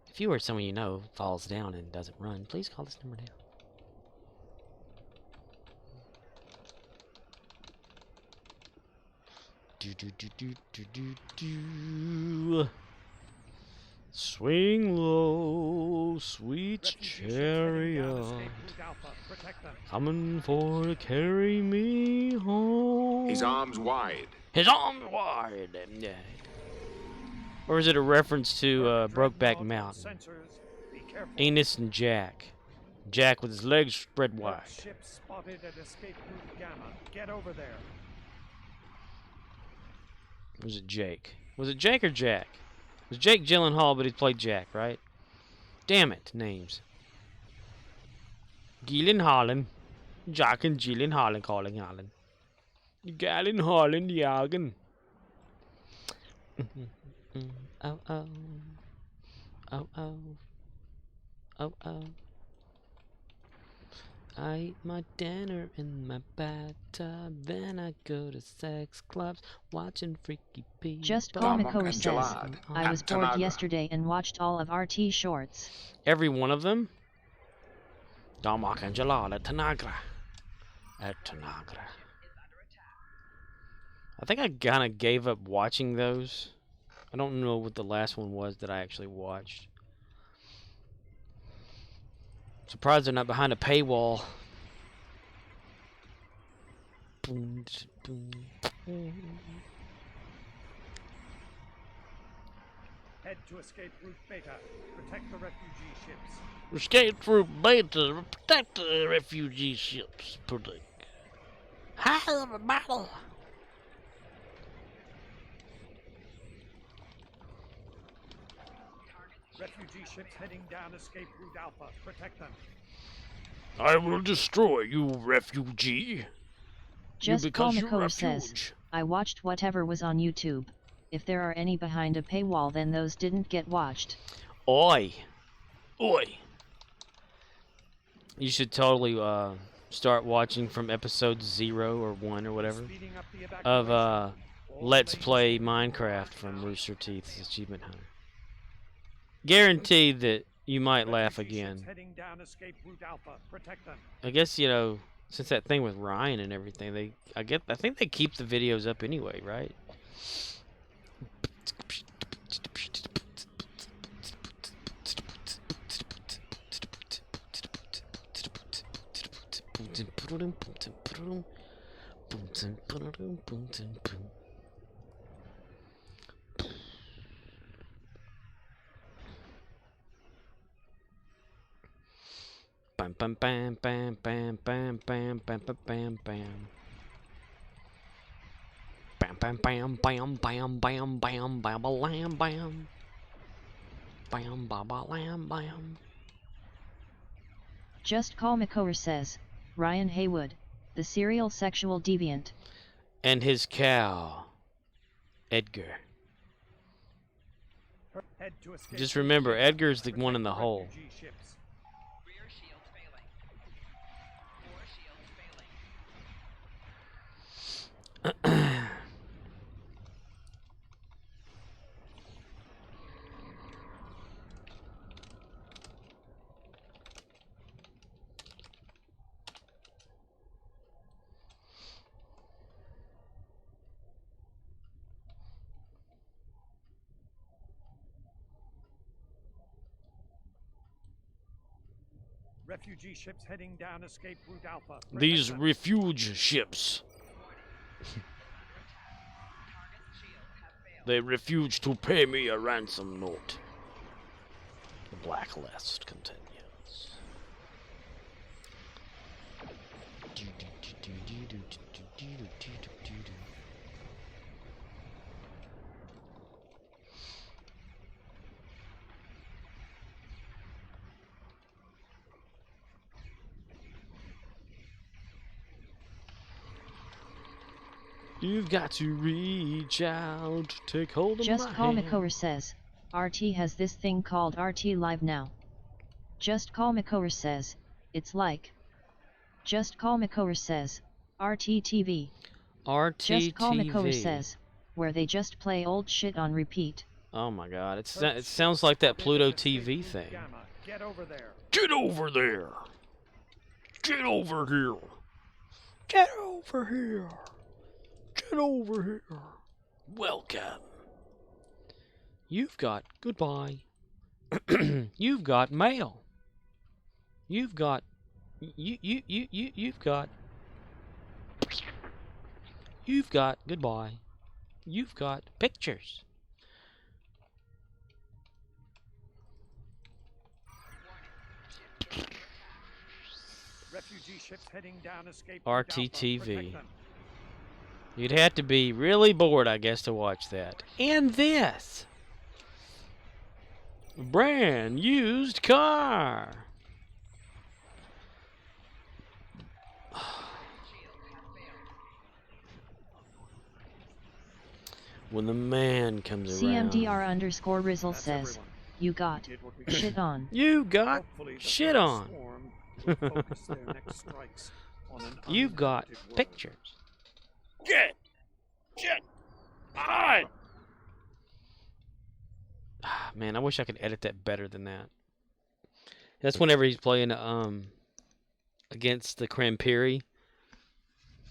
S1: If you or someone you know falls down and doesn't run, please call this number down. Do do do do do do do. Swing low, sweet
S5: Refugee ships heading down
S1: chariot,
S5: escape route Alpha. Protect them.
S1: coming for to carry me home.
S9: His arms wide.
S1: His arms wide. Or is it a reference to Brokeback Mountain?
S5: Sensors. Be careful.
S1: Enos and Jack. Jack with his legs spread
S5: Verk
S1: wide.
S5: ship spotted at escape route Gamma. Get over there.
S1: Or was it Jake? Was it Jake or Jack? was Jake Gyllenhaal, but he played Jack, right? Damn it, names. Gyllenhaal. Jack and Gyllenhaal calling Holland. Gyllenhaal jagen. Oh oh. Oh oh. Oh oh. I eat my dinner in my bathtub, then I go to sex clubs, watching freaky people.
S2: Just Call McCower says, I was bored yesterday and watched all of RT shorts.
S1: Every one of them? Damak and Jalal at Tanagra. At Tanagra. I think I kind of gave up watching those. I don't know what the last one was that I actually watched. Surprised they're not behind a paywall.
S5: Head to escape route Beta. Protect the refugee ships.
S1: Escape route Beta. Protect the refugee ships. Protect. High of a battle.
S5: Refugee ships heading down escape route Alpha. Protect them.
S1: I will destroy you, refugee.
S2: Just Call McCower says, I watched whatever was on YouTube. If there are any behind a paywall, then those didn't get watched.
S1: Oi. Oi. You should totally start watching from episode 0 or 1 or whatever of Let's Play Minecraft from Rooster Teeth's Achievement Hunter. Guaranteed that you might laugh again. I guess, you know, since that thing with Ryan and everything, I think they keep the videos up anyway, right? Bam bam bam bam bam bam bam bam bam bam bam. Bam bam bam bam bam bam bam bam bam bam. Bam bam bam bam.
S2: Just Call McCower says, Ryan Haywood, the serial sexual deviant.
S1: And his cow, Edgar. Just remember, Edgar's the one in the hole.
S5: Refugee ships heading down escape route Alpha.
S1: These refuge ships. They refuse to pay me a ransom note. The blacklist continues. You've got to reach out, take hold of
S2: Just
S1: my
S2: Call
S1: hand.
S2: McCower says, RT has this thing called RT Live now. Just Call McCower says, it's like. Just Call McCower says, RT TV. Just Call McCower says, where they just play old shit on repeat.
S1: Oh my god, it sounds like that Pluto TV thing.
S5: Get over there.
S1: Get over there. Get over here. Get over here. Get over here. Welcome. You've got goodbye. You've got mail. You've got you've got goodbye. You've got pictures.
S5: Refugee ships heading down escape
S1: RTTV. You'd have to be really bored, I guess, to watch that. And this. Brand used car. When the man comes around.
S2: CMDR_Rizzle
S6: That's
S2: says,
S6: everyone.
S2: you got
S6: We did what we
S2: shit
S6: could.
S2: on.
S1: You got
S6: Hopefully the
S1: shit
S6: third
S1: on.
S6: swarm will focus their next strikes on an
S1: You've got
S6: uninhabited world.
S1: pictures.
S5: Get! Shit! On!
S1: Man, I wish I could edit that better than that. That's whenever he's playing against the Crampiri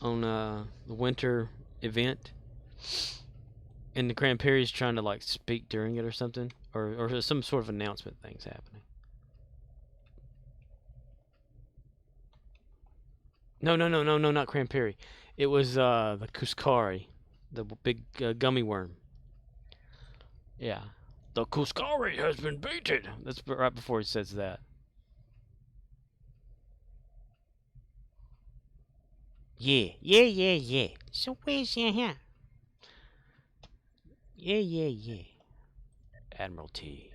S1: on the winter event. And the Crampiri is trying to like speak during it or something. Or some sort of announcement thing's happening. No, not Crampiri. It was the Kuskari. The big gummy worm. Yeah. The Kuskari has been baited. That's right before he says that. Yeah. So where's your hair? Yeah. Admiralty.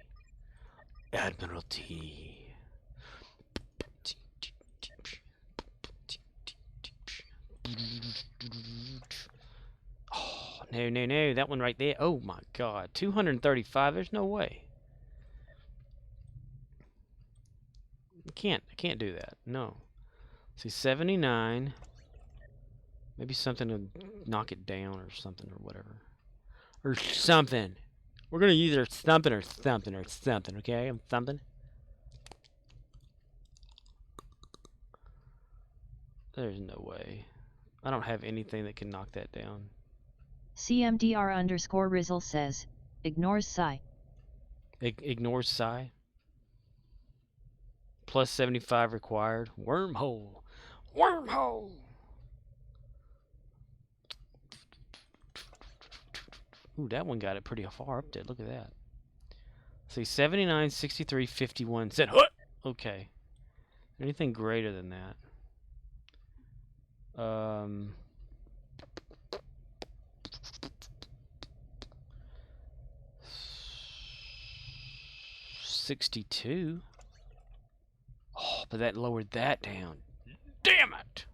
S1: Oh, no. That one right there. Oh, my God. 235. There's no way. I can't do that. No. See, 79. Maybe something to knock it down or something or whatever. Or something. We're going to use either something or something, okay? I'm something. There's no way. I don't have anything that can knock that down.
S2: CMDR_Rizzle says, ignores Psy.
S1: Ignores Psi. Plus 75 required. Wormhole. Ooh, that one got it pretty far up there. Look at that. See, 79, 63, 51. Said, what? Okay. Anything greater than that? 62. Oh, but that lowered that down. Damn it!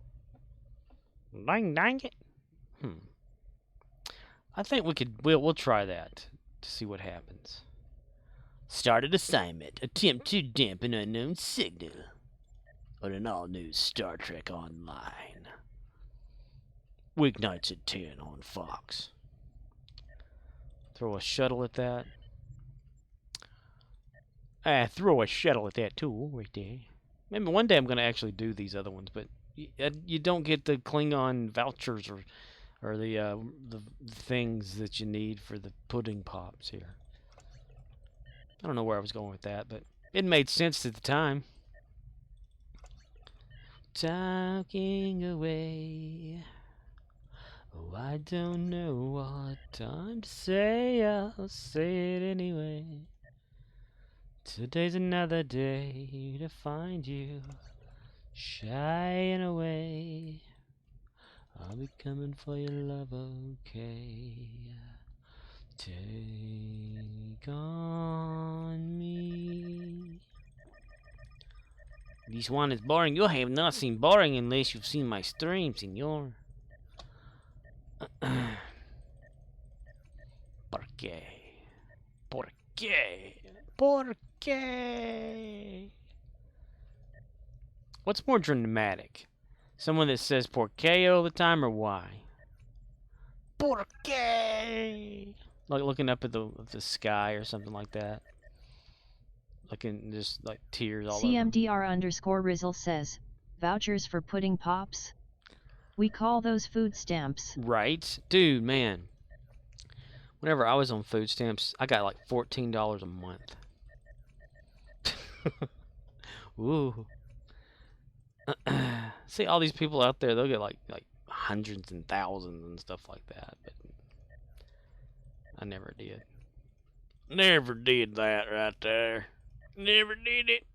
S1: Dang it. I think we'll try that to see what happens. Started assignment. Attempt to dampen unknown signal on an all-new Star Trek Online. Weeknights at 10 on Fox. Throw a shuttle at that. Throw a shuttle at that tool right there. Maybe one day I'm going to actually do these other ones, but you don't get the Klingon vouchers or the things that you need for the pudding pops here. I don't know where I was going with that, but it made sense at the time. Talking away. Oh, I don't know what time to say. I'll say it anyway. Today's another day to find you shying away. I'll be coming for your love, okay? Take on me. This one is boring. You have not seen boring unless you've seen my stream, senor. ¿Por qué? ¿Por qué? ¿Por qué? What's more dramatic? Someone that says por qué all the time or why? Por qué? Like looking up at the sky or something like that. Looking just like tears all over.
S2: CMDR_Rizzle says, vouchers for pudding pops? We call those food stamps.
S1: Right? Dude, man. Whenever I was on food stamps, I got like $14 a month. Ooh. See all these people out there, they'll get like hundreds and thousands and stuff like that, but I never did. Never did that right there. Never did it.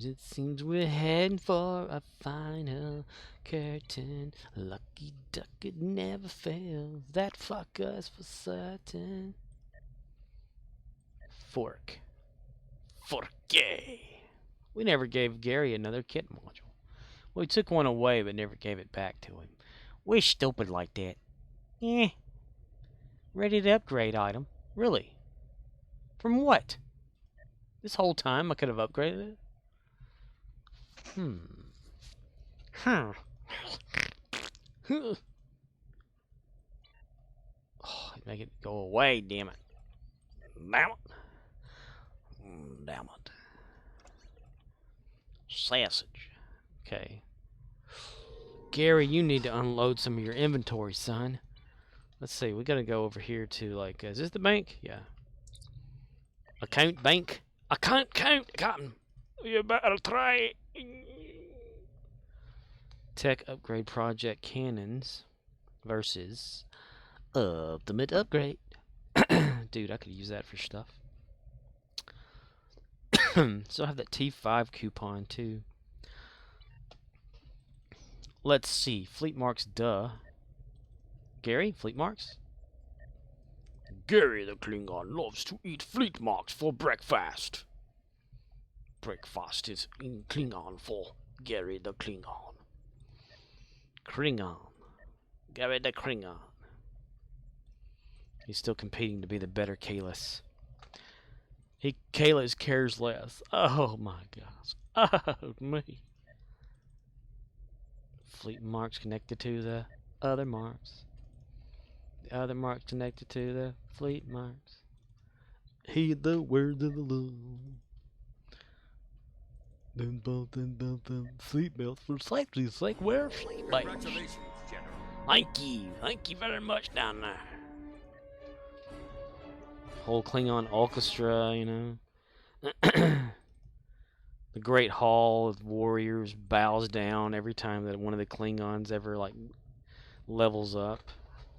S1: It seems we're heading for a final curtain. Lucky duck, it never fails. That fuck us for certain. Fork. Forque. We never gave Gary another kit module. We took one away but never gave it back to him. We're stupid like that. Eh. Ready to upgrade item. Really? From what? This whole time I could have upgraded it? Huh. Oh, make it go away, damn it. Damn it. Damn it. Sausage. Okay. Gary, you need to unload some of your inventory, son. Let's see, we gotta go over here to, like, is this the bank? Yeah. Account bank? Account, Captain. You better try. Tech upgrade project cannons versus ultimate upgrade. Dude, I could use that for stuff. So I have that T5 coupon too. Let's see. Fleet marks, duh. Gary, fleet marks? Gary the Klingon loves to eat fleet marks for breakfast. Breakfast is in Klingon for Gary the Klingon. Klingon. Gary the Klingon. He's still competing to be the better Kalis. Kalis cares less. Oh my gosh. Oh me. Fleet marks connected to the other marks. The other marks connected to the fleet marks. Heed the words of the law. Seat belts for safety's sake. Wear seat belts.
S5: Congratulations, General.
S1: Thank you very much down there. Whole Klingon orchestra, you know. The Great Hall of Warriors bows down every time that one of the Klingons ever, like, levels up.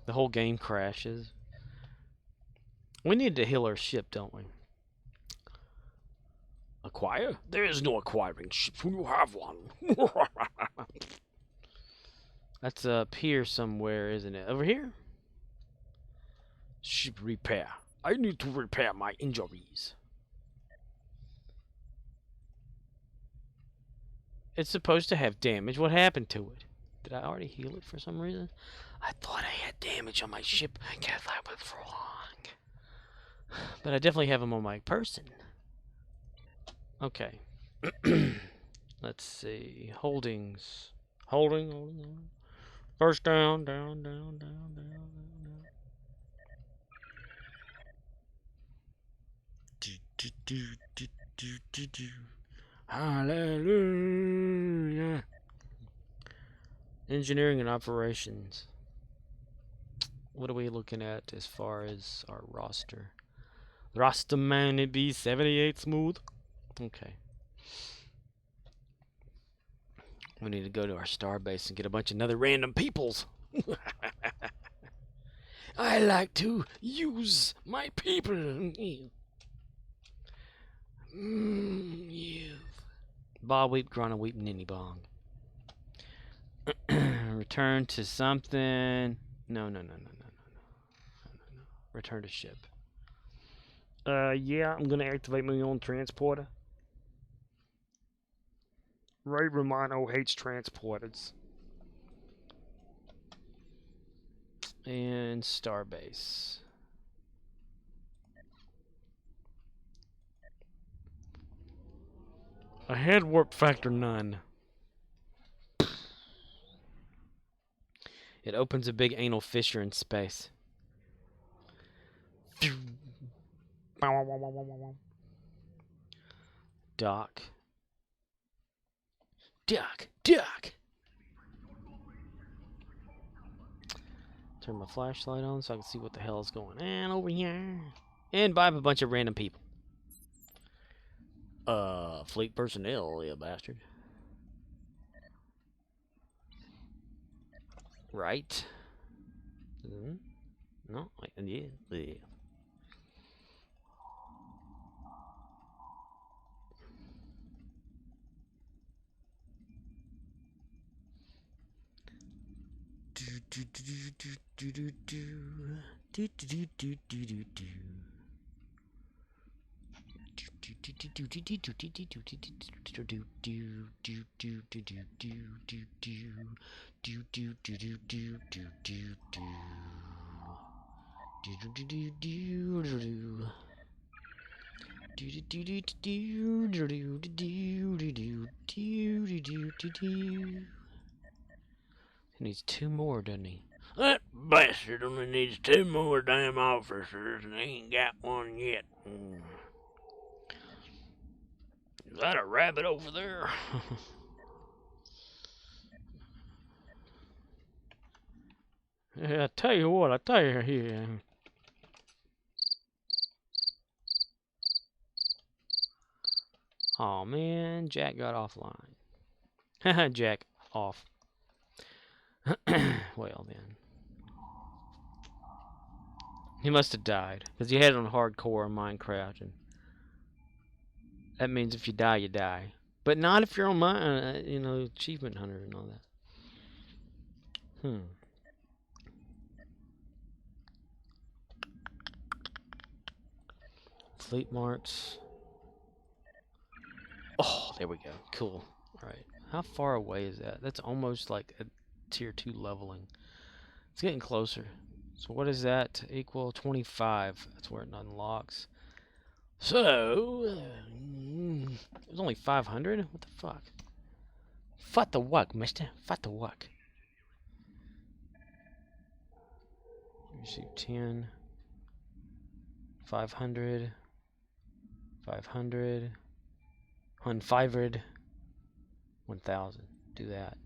S1: The whole game crashes. We need to heal our ship, don't we? Acquire? There is no acquiring ships when you have one. That's up here somewhere, isn't it? Over here? Ship repair. I need to repair my injuries. It's supposed to have damage. What happened to it? Did I already heal it for some reason? I thought I had damage on my ship. I guess I was wrong. But I definitely have them on my person. Okay. Let's see. Holdings. Holding. First down. Hallelujah. Engineering and operations. What are we looking at as far as our roster? Roster man, it be 78 smooth. Okay. We need to go to our star base and get a bunch of other random peoples. I like to use my people. You. Bob weep, grana weep, ninny bong. Return to something. No. Return to ship. Yeah, I'm gonna activate my own transporter. Ray Romano hates transporters. And Starbase. A head warp factor none. It opens a big anal fissure in space. Dock. Turn my flashlight on so I can see what the hell is going on over here. And buy up a bunch of random people. Fleet personnel, you bastard. Right. No, yeah. He needs 2 more, doesn't he? That bastard only needs 2 more damn officers, and he ain't got one yet. Is that a rabbit over there? Yeah, I tell you here. Oh man, Jack got offline. Jack off. Well then. He must have died, because he had it on hardcore in Minecraft, and that means if you die, you die. But not if you're on my, achievement hunter and all that. Fleet marks. Oh, there we go. Cool. Alright. How far away is that? That's almost like a tier 2 leveling. It's getting closer. So what is that equal? 25. That's where it unlocks. So, it's only 500? What the fuck? What the what, mister? What the what? Receive 10. 500. 500. 1,500. 1,000. Do that.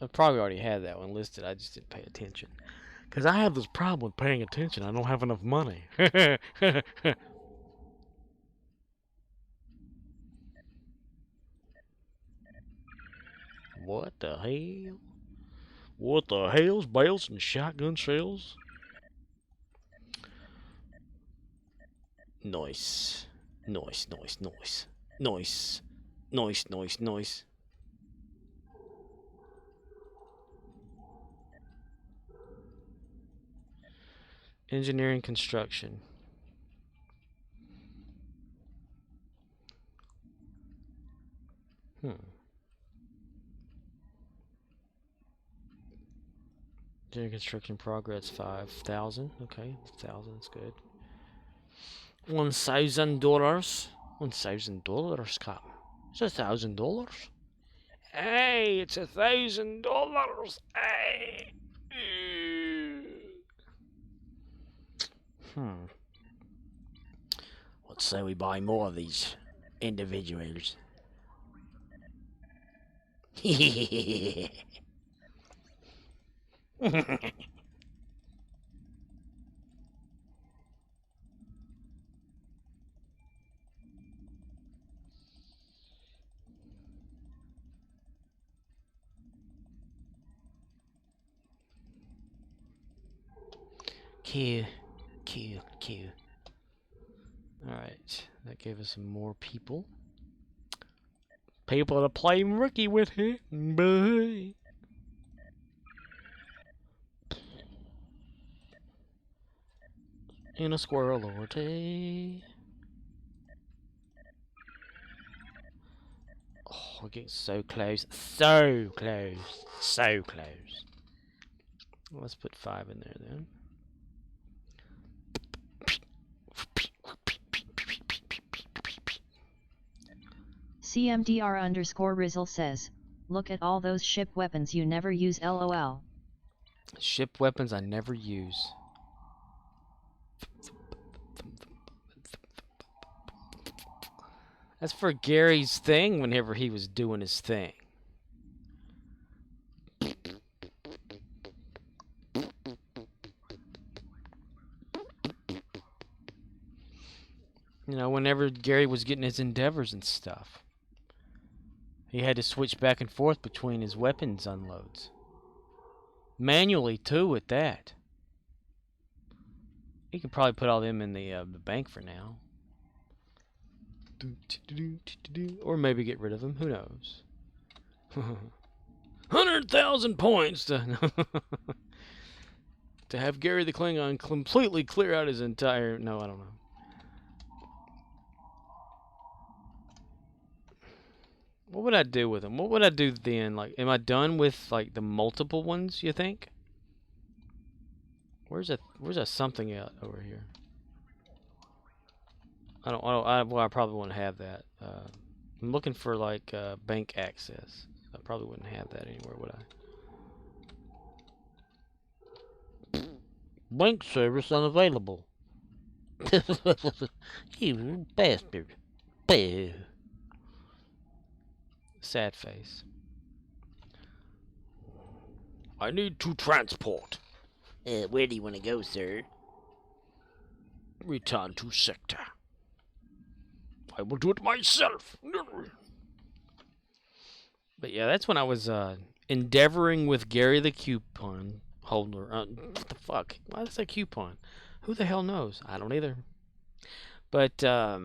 S1: I probably already had that one listed. I just didn't pay attention. Because I have this problem with paying attention. I don't have enough money. What the hell? What the hell's bells and shotgun shells? Nice. Nice, nice, nice. Nice. Nice, nice, nice. Engineering construction. Engineering construction progress 5,000. Okay, 1,000 is good. $1,000. $1,000, Cap. It's $1,000. Hey, it's $1,000. Hey. Let's say we buy more of these individuals. Q. Alright, that gave us some more people. People to play rookie with here. Bye. In a squirrel or two. Oh, we're getting so close. So close. So close. Let's put 5 in there then.
S2: CMDR_Rizzle says, look at all those ship weapons you never use, lol.
S1: Ship weapons I never use. That's for Gary's thing whenever he was doing his thing. You know, whenever Gary was getting his endeavors and stuff. He had to switch back and forth between his weapons unloads. Manually, too, at that. He could probably put all them in the bank for now. Or maybe get rid of them. Who knows? 100,000 points to to have Gary the Klingon completely clear out his entire. No, I don't know. What would I do with him? What would I do then? Like, am I done with like the multiple ones? You think? Where's that something at over here? Well, I probably wouldn't have that. I'm looking for like bank access. I probably wouldn't have that anywhere, would I? Bank service unavailable. You bastard. Boo. Sad face. I need to transport.
S9: Where do you want to go, sir?
S1: Return to sector. I will do it myself. But yeah, that's when I was endeavoring with Gary the coupon holder. What the fuck? Why is that coupon? Who the hell knows? I don't either. But yeah,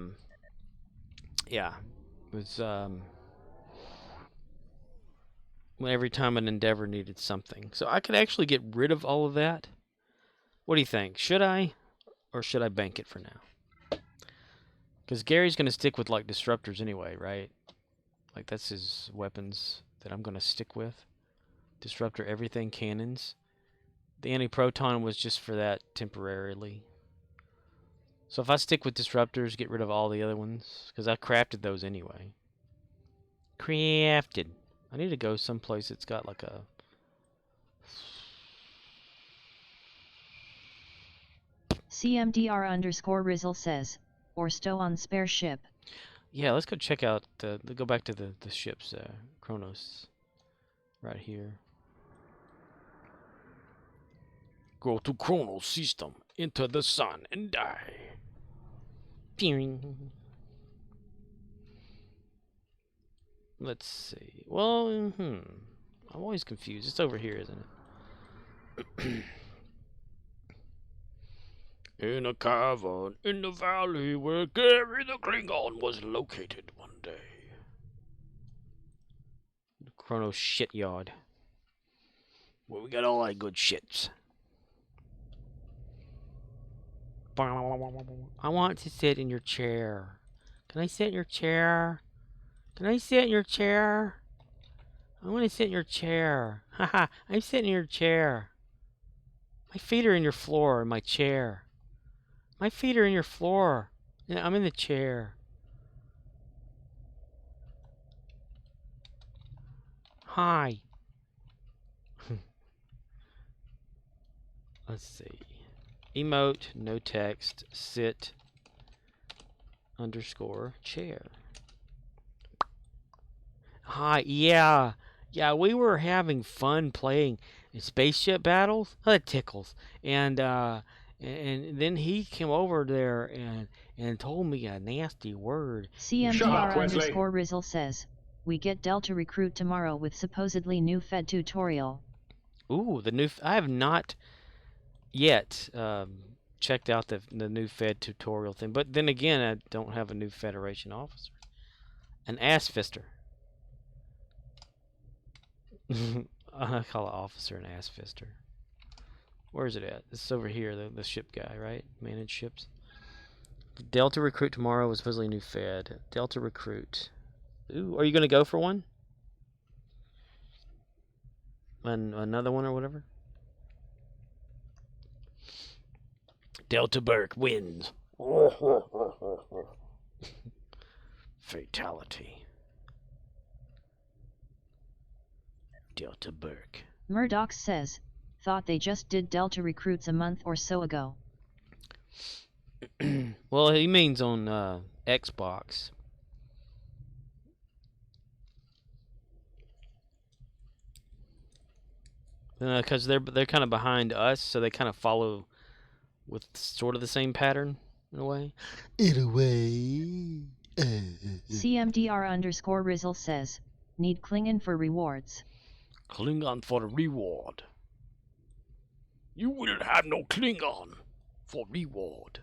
S1: it was when every time an endeavor needed something, so I could actually get rid of all of that. What do you think? Should I, or should I bank it for now? Because Gary's gonna stick with like disruptors anyway, right? Like that's his weapons that I'm gonna stick with. Disruptor, everything, cannons. The anti-proton was just for that temporarily. So if I stick with disruptors, get rid of all the other ones, because I crafted those anyway. Crafted. I need to go someplace that's got like a...
S2: CMDR_Rizzle says, or stow on spare ship.
S1: Yeah, let's go check out, go back to the ships, Kronos. Right here. Go to Kronos system, enter the sun, and die. Peering. Let's see. Well, I'm always confused. It's over here, isn't it? In a cavern in the valley where Gary the Klingon was located one day. The Chrono shit yard. Where we got all that good shits. I want to sit in your chair. Can I sit in your chair? Can I sit in your chair? I want to sit in your chair. Haha, I'm sitting in your chair. My feet are in your floor in my chair. My feet are in your floor. Yeah, I'm in the chair. Hi. Let's see. Emote, no text, sit, underscore, chair. Hi, yeah. Yeah, we were having fun playing in spaceship battles. Oh, that tickles. And then he came over there and told me a nasty word.
S2: CMDR_Rizzle says, we get Delta recruit tomorrow with supposedly new Fed tutorial.
S1: Ooh, the new... I have not yet checked out the new Fed tutorial thing. But then again, I don't have a new Federation officer. An ass fister. I call an officer an ass fister. Where is it at? It's over here, the ship guy, right? Manage ships. Delta recruit tomorrow was supposedly new Fed. Delta recruit. Ooh, are you going to go for one? Another one or whatever? Delta Burke wins. Fatality. Delta Burke.
S2: Murdoch says, thought they just did Delta recruits a month or so ago.
S1: Well, he means on Xbox. Because they're kind of behind us, so they kind of follow with sort of the same pattern in a way.
S2: CMDR_Rizzle says, need Klingon for rewards.
S1: Klingon for reward. You will have no Klingon for reward.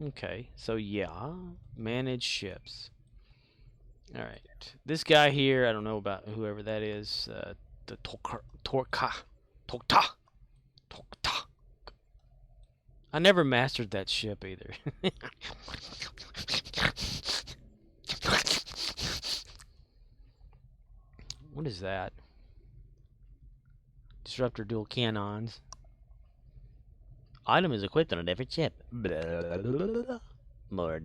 S1: Okay, so yeah, manage ships. All right. This guy here, I don't know about whoever that is. The Torka. I never mastered that ship either. What is that? Disruptor dual cannons.
S9: Item is equipped on a different ship. More.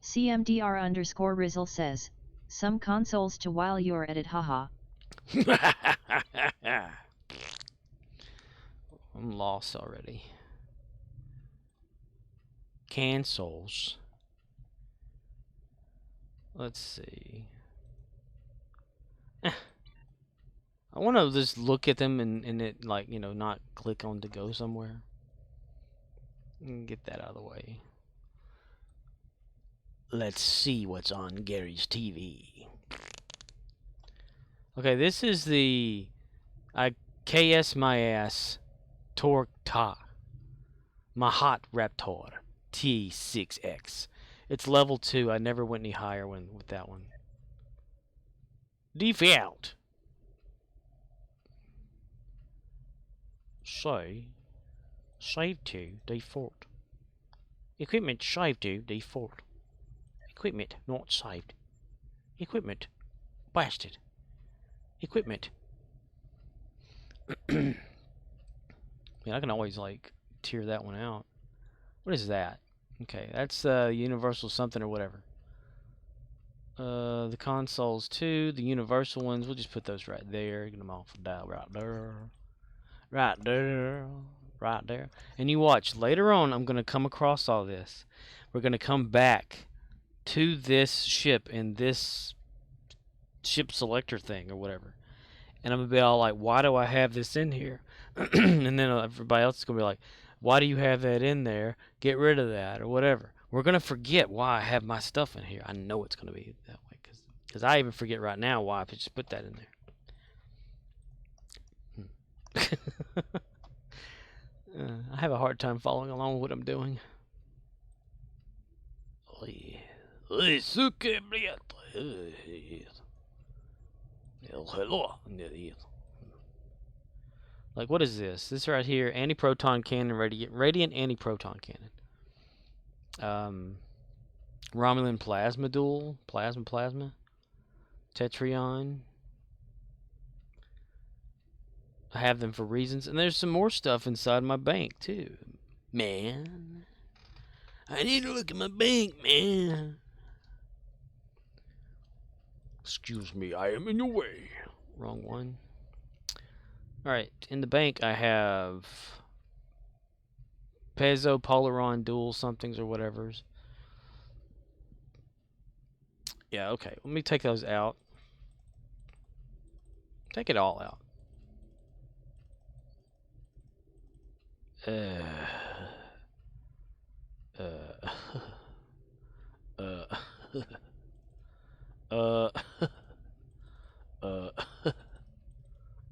S2: CMDR_Rizzle says, some consoles to while you're at it, haha.
S1: I'm lost already. Consoles. Let's see. I want to just look at them and it, like, you know, not click on to go somewhere. Get that out of the way.
S9: Let's see what's on Gary's TV.
S1: Okay, this is the KS my ass Torta Mahat Raptor T6X. It's level 2. I never went any higher with that one. Default. Save to default. Equipment saved to default. Equipment not saved. Equipment blasted. Equipment. I mean, I can always like tear that one out. What is that? Okay, that's universal something or whatever. The consoles too, the universal ones, we'll just put those right there. Get them off the dial right there. Right there. Right there. And you watch, later on I'm going to come across all this. We're going to come back to this ship in this ship selector thing or whatever. And I'm going to be all like, why do I have this in here? And then everybody else is going to be like, why do you have that in there? Get rid of that or whatever. We're going to forget why I have my stuff in here. I know it's going to be that way because I even forget right now why I just put that in there. I have a hard time following along with what I'm doing. Like, what is this? This right here, anti-proton cannon, radiant anti-proton cannon. Romulan plasma duel, plasma. Tetrion. I have them for reasons, and there's some more stuff inside my bank too.
S9: Man, I need to look at my bank, man.
S1: Excuse me, I am in your way. Wrong one. Alright, in the bank I have Pezzo, Polaron, dual somethings or whatever's. Yeah, okay. Let me take those out. Take it all out.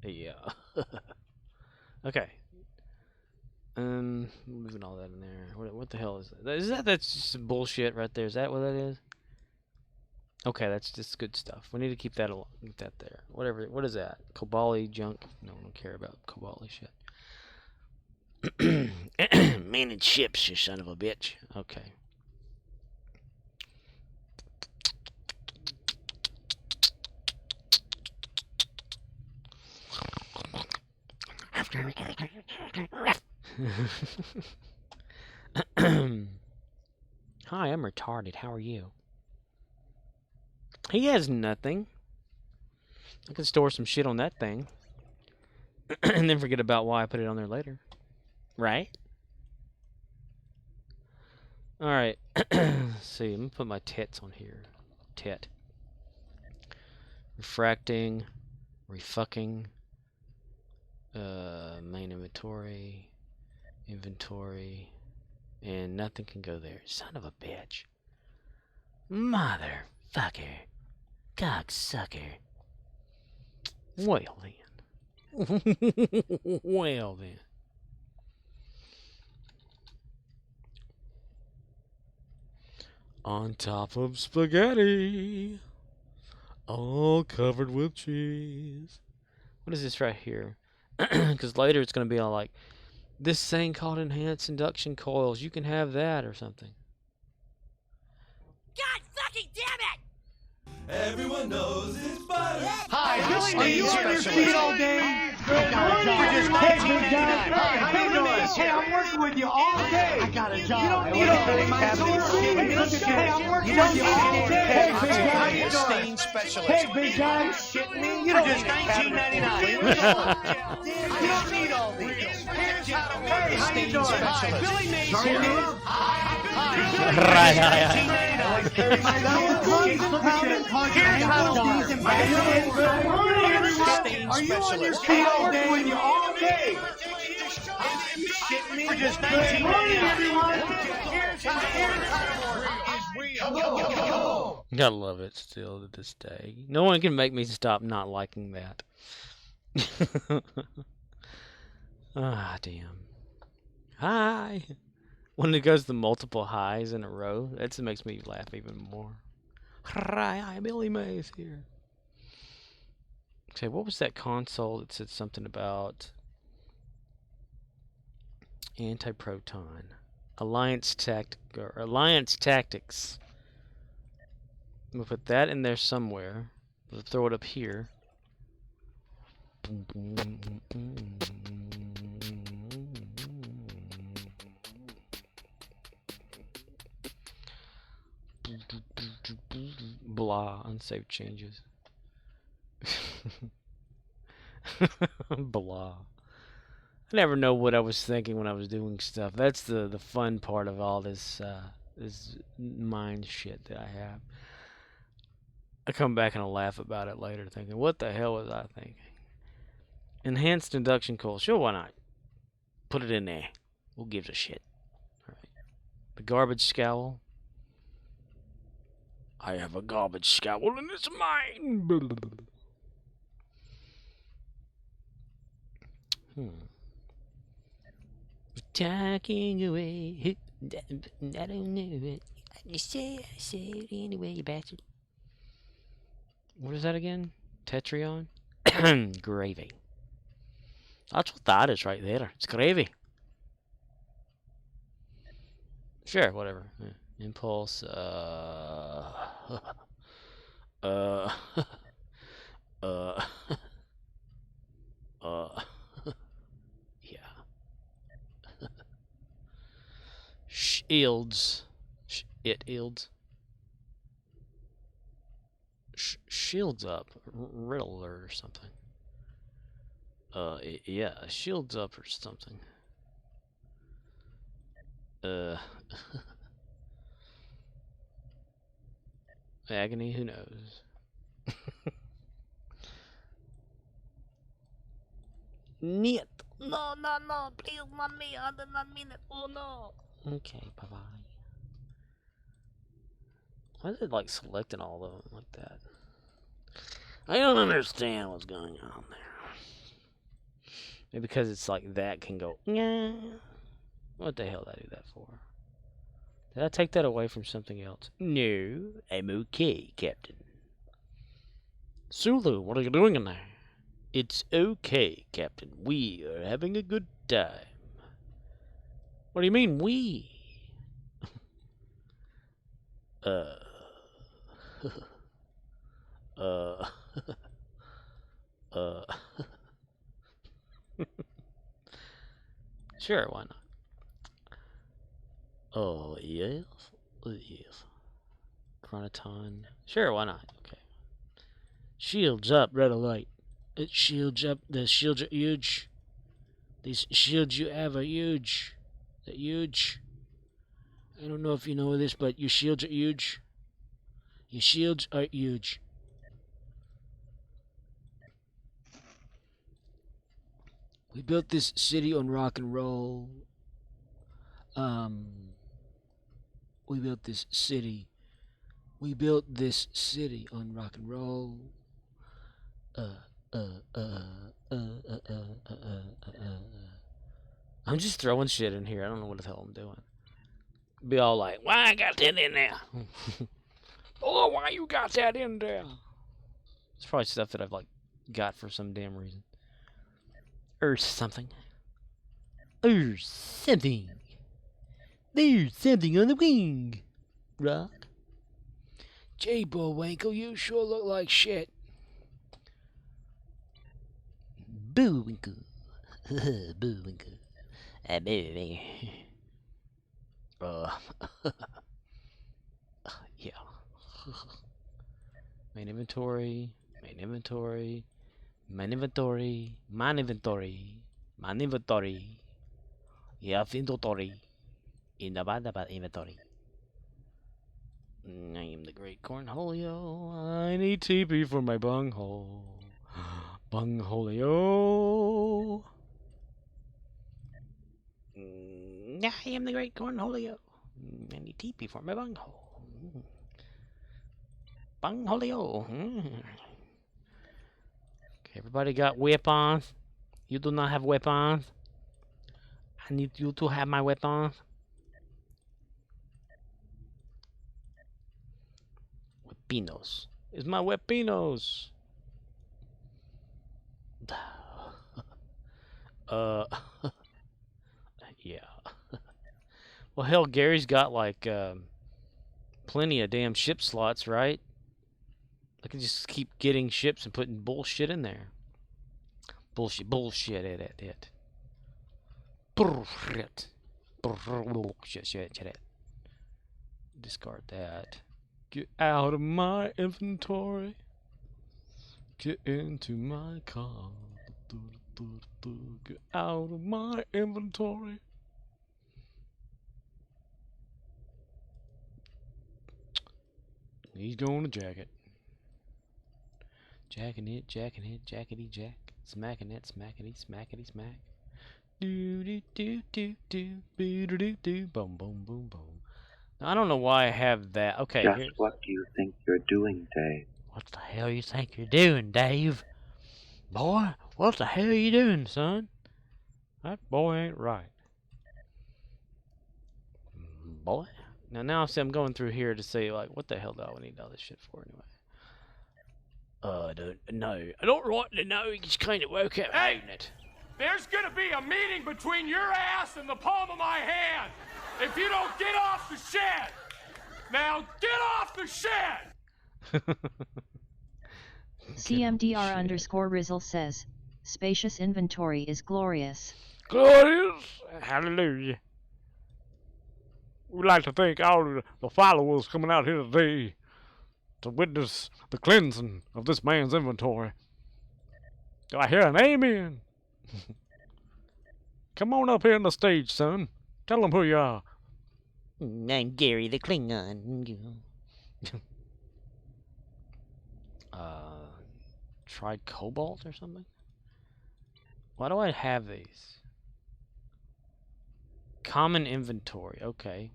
S1: Yeah. Okay. Moving all that in there. What the hell is that? That's just some bullshit right there. Is that what that is? Okay, that's just good stuff. We need to keep that there. Whatever. What is that? Kobali junk? No, I don't care about Kobali shit.
S9: Manage ships, you son of a bitch.
S1: Okay. Hi, I'm retarded. How are you? He has nothing. I can store some shit on that thing. And then forget about why I put it on there later. Right? Alright. Let's see. I'm going to put my tets on here. Tet. Refracting. Refucking. Main inventory. Inventory. And nothing can go there. Son of a bitch.
S9: Motherfucker. Cocksucker. Well then. Well then. On top of spaghetti. All covered with cheese. What is this right here? Because later it's going to be all like, this thing called enhanced induction coils. You can have that or something.
S3: God fucking damn it!
S10: Everyone knows it's butter.
S11: Hi, Billy, are you on your feet all day? I got a job. For just $19.99. Hi, how you doing? Hey, I'm working with you all day. I got a job. You don't need all my tools. Hey, I'm working with you all day. Hey, big guy.
S10: Stain specialist.
S11: Hey, big guy. Shitting me? You don't just $19.99. You don't need all these. Hey, how you doing? Hi, Billy Mays here. Are you on your feet all day? When you all day? For just $19.99.
S1: I love it still to this day. No one can make me stop not liking that. Ah, damn. Hi. When it goes to multiple highs in a row, that makes me laugh even more. Hi, Billy Mays here. Okay, what was that console that said something about anti-proton? Alliance Tactics. I'm gonna put that in there somewhere. We'll throw it up here. Blah, unsaved changes. Blah. I never know what I was thinking when I was doing stuff. That's the fun part of all this this mind shit that I have. I come back and I laugh about it later, thinking, what the hell was I thinking? Enhanced induction coil. Sure, why not? Put it in there. Who gives a shit? All right. The garbage scowl. I have a garbage scowl and it's mine. Talking away. I don't know it. I say it anyway, you bastard. What is that again? Tetrion? Gravy. That's what that is right there. It's gravy. Sure, whatever. Yeah. Impulse. Yeah. Shields. Shields. Shields up. Riddler or something. Yeah, shields up or something. Agony, who knows? Niet. No, please, not me. I did not mean it. Oh no. Okay, bye-bye. Why is it like selecting all of them like that? I don't understand what's going on there. Maybe because it's like that can go, yeah. What the hell did I do that for? Did I take that away from something else? No, I'm okay, Captain. Sulu, what are you doing in there? It's okay, Captain. We are having a good time. What do you mean, we? Sure, why not? Oh, yes? Yes. Chronoton. Sure, why not? Okay. Shields up, red alert. It shields up. The shields are huge. These shields you have are huge. They're huge. I don't know if you know this, but your shields are huge. Your shields are huge. We built this city on rock and roll. We built this city We built this city on rock and roll. I'm just throwing shit in here. I don't know what the hell I'm doing. Be all like, why I got that in there? Oh, why you got that in there? It's probably stuff that I've like got for some damn reason. Or something. Or something. There's something on the wing. Rock. Gee, Bullwinkle, you sure look like shit. Bullwinkle. Bullwinkle. Bullwinkle. Yeah. Main inventory. Main inventory. Main inventory. Mine inventory. Mine inventory. Yeah, inventory. In the bad inventory. I am the great Cornholio. I need TP for my bunghole. Bungholio. I am the great Cornholio. I need TP for my bunghole. Bungholio. Okay, everybody got weapons? You do not have weapons? I need you to have my weapons. Weapinos. It's my weapinos. Yeah. Well, hell, Gary's got like plenty of damn ship slots, right? I can just keep getting ships and putting bullshit in there. Bullshit, bullshit, it. Bullshit. Shit. Discard that. Get out of my inventory. Get into my car. Get out of my inventory. He's going to jack it. Jacking it, jackety jack. Smacking it, smackety, smackety smack. Do do do do do do do do do boom boom boom boom. Now, I don't know why I have that. Okay,
S12: Just
S1: here's
S12: what do you think you're doing, Dave?
S1: what the hell you think you're doing, Dave? Boy, what the hell you doing, son? That boy ain't right. Boy. Now see I'm going through here to say like what the hell do I need all this shit for anyway? I don't know. I don't want to know. You just kind of woke up, ain't it?
S5: There's gonna be a meeting between your ass and the palm of my hand if you don't get off the shed. Now get off the shed.
S2: CMDR_Rizzle says, spacious inventory is glorious.
S1: Glorious! Hallelujah. We'd like to thank all of the followers coming out here today to witness the cleansing of this man's inventory. Do I hear an amen? Come on up here on the stage, son. Tell them who you are. I'm Gary the Klingon. Tried cobalt or something? Why do I have these? Common inventory, okay.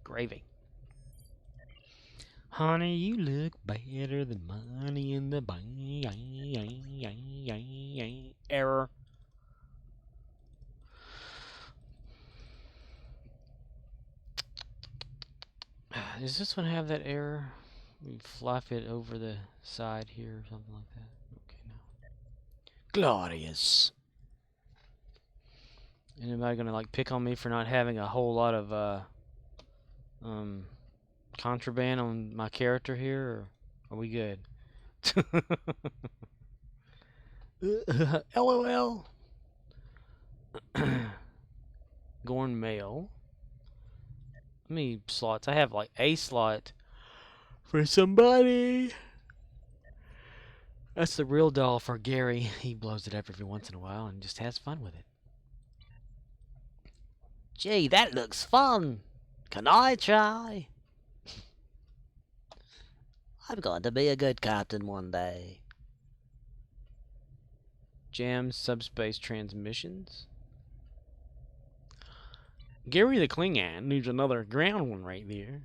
S1: Gravy. Honey, you look better than money in the bank. Error. Does this one have that error? We flap it over the side here or something like that. Okay, no. Glorious. Anybody gonna like pick on me for not having a whole lot of contraband on my character here, or are we good? LOL. Gorn mail. How many slots? I have like a slot for somebody. That's the real doll for Gary. He blows it up every once in a while and just has fun with it. Gee, that looks fun. Can I try? I'm going to be a good captain one day. Jam subspace transmissions.
S9: Gary the Klingon needs another ground one right there.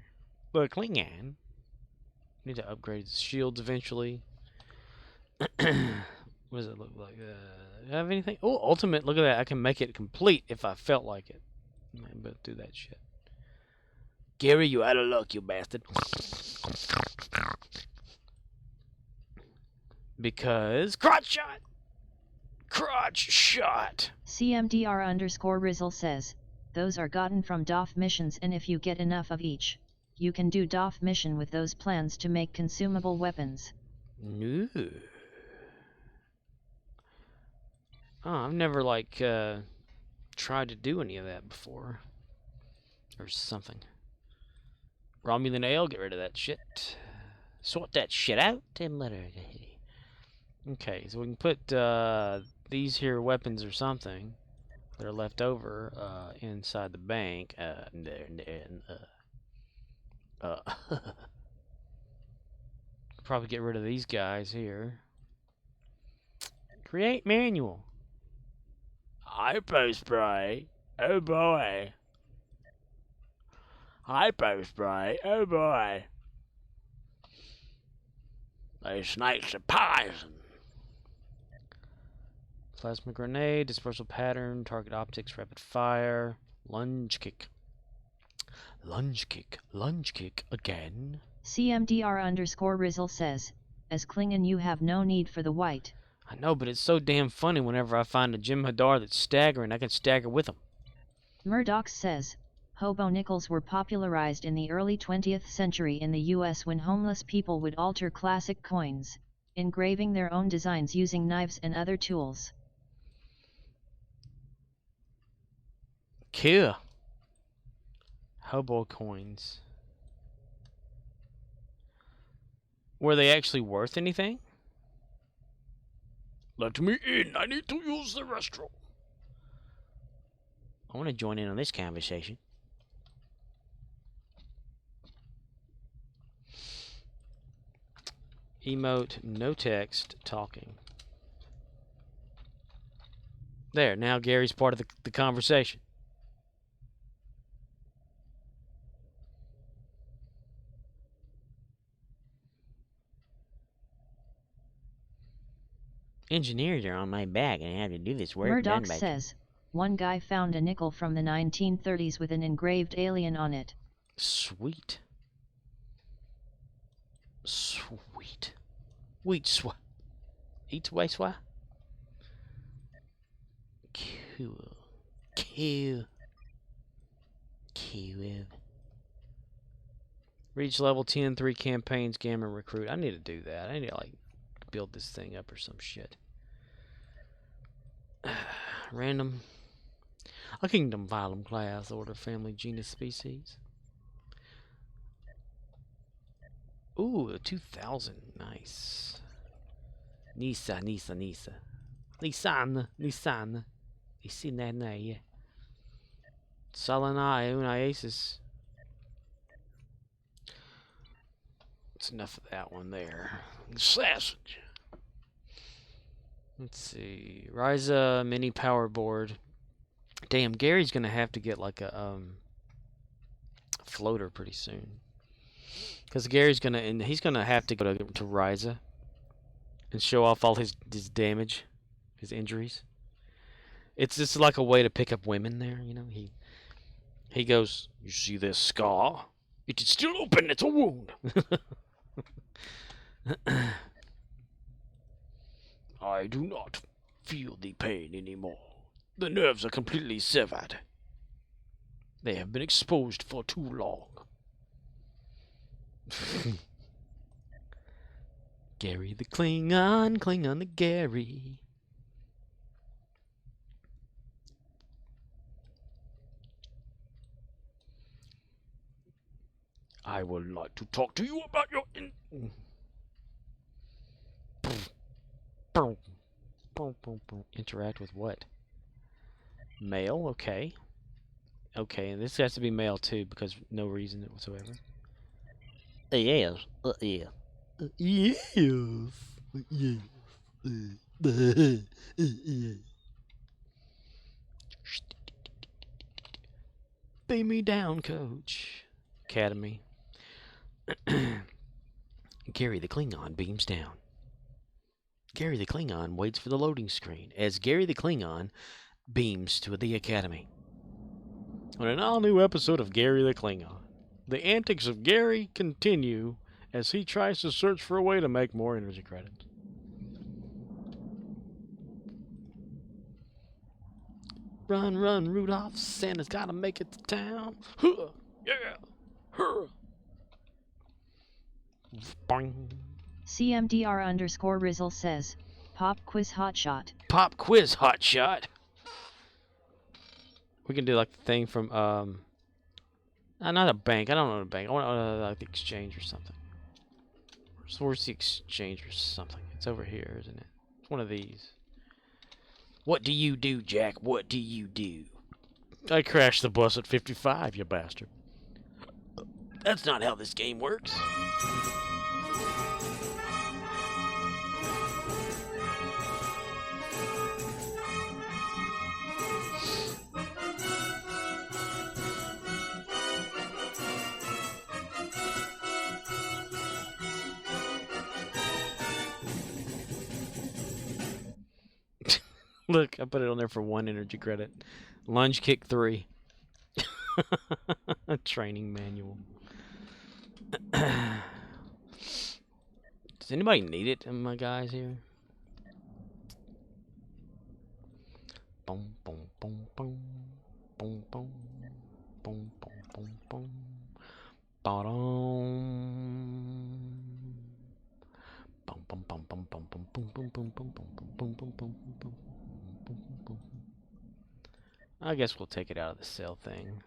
S9: The Klingon. Need to upgrade his shields eventually. What does it look like? Do I have anything? Oh, ultimate. Look at that. I can make it complete if I felt like it. But do that shit. Gary, you out of luck, you bastard. Because crotch shot. Crotch shot.
S2: CMDR_Rizzle says, those are gotten from DOF missions, and if you get enough of each, you can do DOF mission with those plans to make consumable weapons.
S9: No. Oh, I've never tried to do any of that before. Or something. Romulan ale, get rid of that shit. Sort that shit out and let her. Okay, so we can put these here weapons or something that are left over inside the bank. Probably get rid of these guys here. Create manual. Hypo spray. Oh boy. Hypo spray. Oh boy. Those snakes are poison. Plasma grenade, dispersal pattern, target optics, rapid fire, lunge kick. Lunge kick, lunge kick again.
S2: CMDR_Rizzle says, as Klingon you have no need for the white.
S9: I know, but it's so damn funny whenever I find a Jim Hadar that's staggering, I can stagger with him.
S2: Murdoch says, hobo nickels were popularized in the early 20th century in the US when homeless people would alter classic coins, engraving their own designs using knives and other tools.
S9: Cool. Hobo coins. Were they actually worth anything? Let me in. I need to use the restroom. I want to join in on this conversation. Emote, no text, talking. There, now Gary's part of the conversation. Engineers are on my back and I have to do this work.
S2: Murdoch says, one guy found a nickel from the 1930s with an engraved alien on it.
S9: Sweet. Sweet. Wheat swa. Eat way swa. Cool. Cool. Cool. Reach level 10, 3 campaigns, gamma recruit. I need to do that. I need to build this thing up or some shit. Random. A kingdom, phylum, class, order, family, genus, species. Ooh, 2000. Nice. Nisa. Nissan. Isinanae. Salanai, Uniasis. That's enough of that one there. Sausage. Let's see. Ryza mini power board. Damn, Gary's gonna have to get like a floater pretty soon. Because Gary's gonna he's gonna have to go to Ryza and show off all his damage, his injuries. It's just like a way to pick up women there, you know. He goes, you see this scar? It is still open. It's a wound. I do not feel the pain anymore. The nerves are completely severed. They have been exposed for too long. Gary the Klingon the Gary. I would like to talk to you about your interact with what? Male, okay. Okay, and this has to be male too because no reason whatsoever. Yes. Yeah. Yes. Yes.
S1: Beam me down, Coach. Academy. Gary the Klingon beams down. Gary the Klingon waits for the loading screen as Gary the Klingon beams to the Academy. On an all-new episode of Gary the Klingon, the antics of Gary continue as he tries to search for a way to make more energy credits. Run, run, Rudolph. Santa's gotta make it to town. Huh, yeah. Huh. Boing.
S2: CMDR_Rizzle says, Pop quiz hotshot.
S1: Pop quiz hotshot. We can do like the thing from, not a bank. I don't know the bank. I want like the exchange or something. Where's the exchange or something? It's over here, isn't it? It's one of these. What do you do, Jack? What do you do? I crashed the bus at 55, you bastard. That's not how this game works. Look, I put it on there for 1 energy credit. Lunge kick 3. Training manual. Does anybody need it, my guys here? Boom, boom, boom, boom, boom, boom, boom, boom, boom, boom, bum, bum, bum, bum, bum, bum, boom, boom, boom, boom, boom, boom, boom, boom, boom, boom. I guess we'll take it out of the cell thing.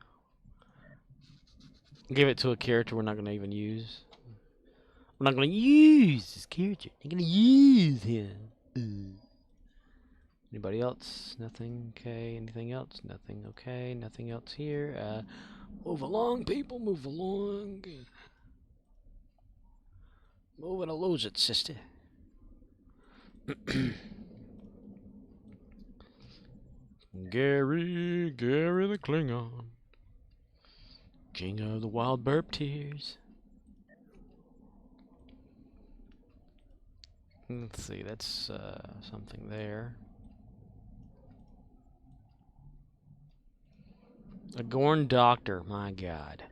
S1: Give it to a character we're not going to even use. We're not going to use this character. We're going to use him. Anybody else? Nothing. Okay. Anything else? Nothing. Okay. Nothing else here. Move along, people. Move along. Moving a lose it, sister. Gary the Klingon, king of the wild burp tears. Let's see, that's something there. A Gorn doctor, my God.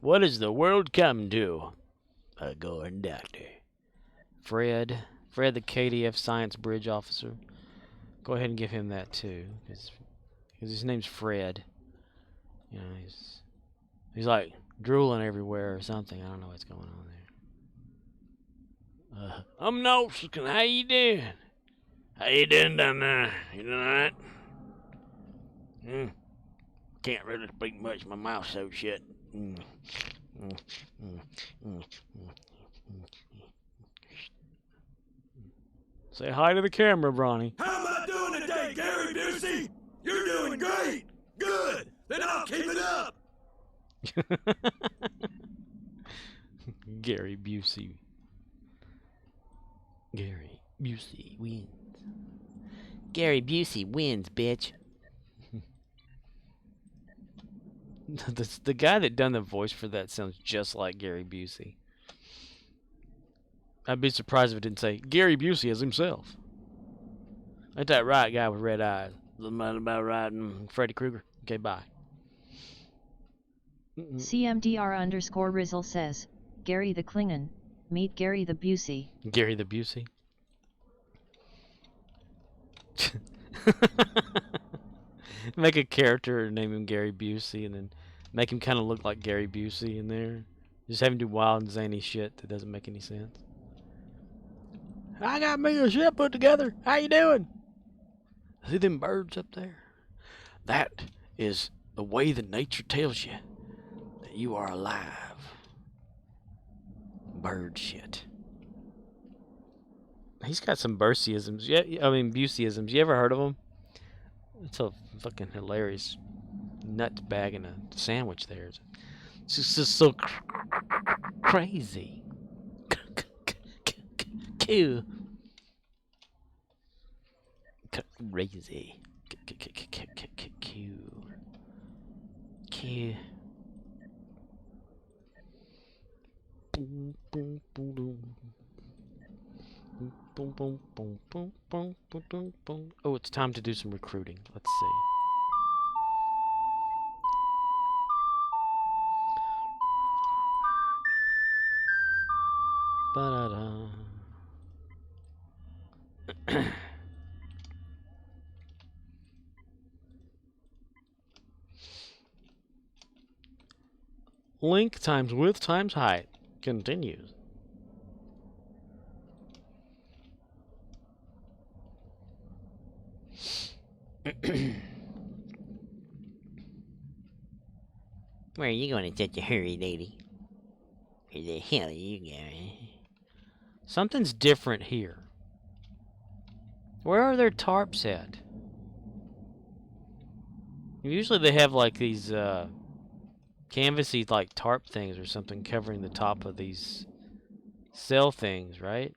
S1: What has the world come to? A Gorn doctor. Fred the KDF Science Bridge Officer. Go ahead and give him that too, because his name's Fred. You know, he's like drooling everywhere or something. I don't know what's going on there. I'm Noxican. How you doing? How you doing down there? You doing alright? Can't really speak much. My mouth's so shut. Say hi to the camera, Bronny.
S10: How am I doing today, Gary Busey? You're doing great. Good. Then I'll keep it up.
S1: Gary Busey. Gary Busey wins. Gary Busey wins, bitch. The guy that done the voice for that sounds just like Gary Busey. I'd be surprised if it didn't say Gary Busey as himself. Ain't that right, guy with red eyes? Something about riding Freddy Krueger. Okay, bye.
S2: CMDR_Rizzle says, Gary the Klingon, meet Gary the Busey.
S1: Gary the Busey. Make a character, name him Gary Busey, and then make him kind of look like Gary Busey in there. Just have him do wild and zany shit that doesn't make any sense. I got me a ship put together. How you doing? See them birds up there? That is the way that nature tells you that you are alive. Bird shit. He's got some Buseyisms. Yeah, I mean Buseyisms. You ever heard of them? It's a fucking hilarious nut bag in a sandwich there. It's just so crazy. Crazy. Okay. Boom, boom, boom, boom. Boom, boom, boom, boom, boom, boom, boom, boom. Oh, it's time to do some recruiting. Let's see. Ba-da-da. Length times width times height continues. Where are you going in such a hurry, lady? Where the hell are you going? Something's different here. Where are their tarps at? Usually they have like these canvasy like tarp things or something covering the top of these cell things, right?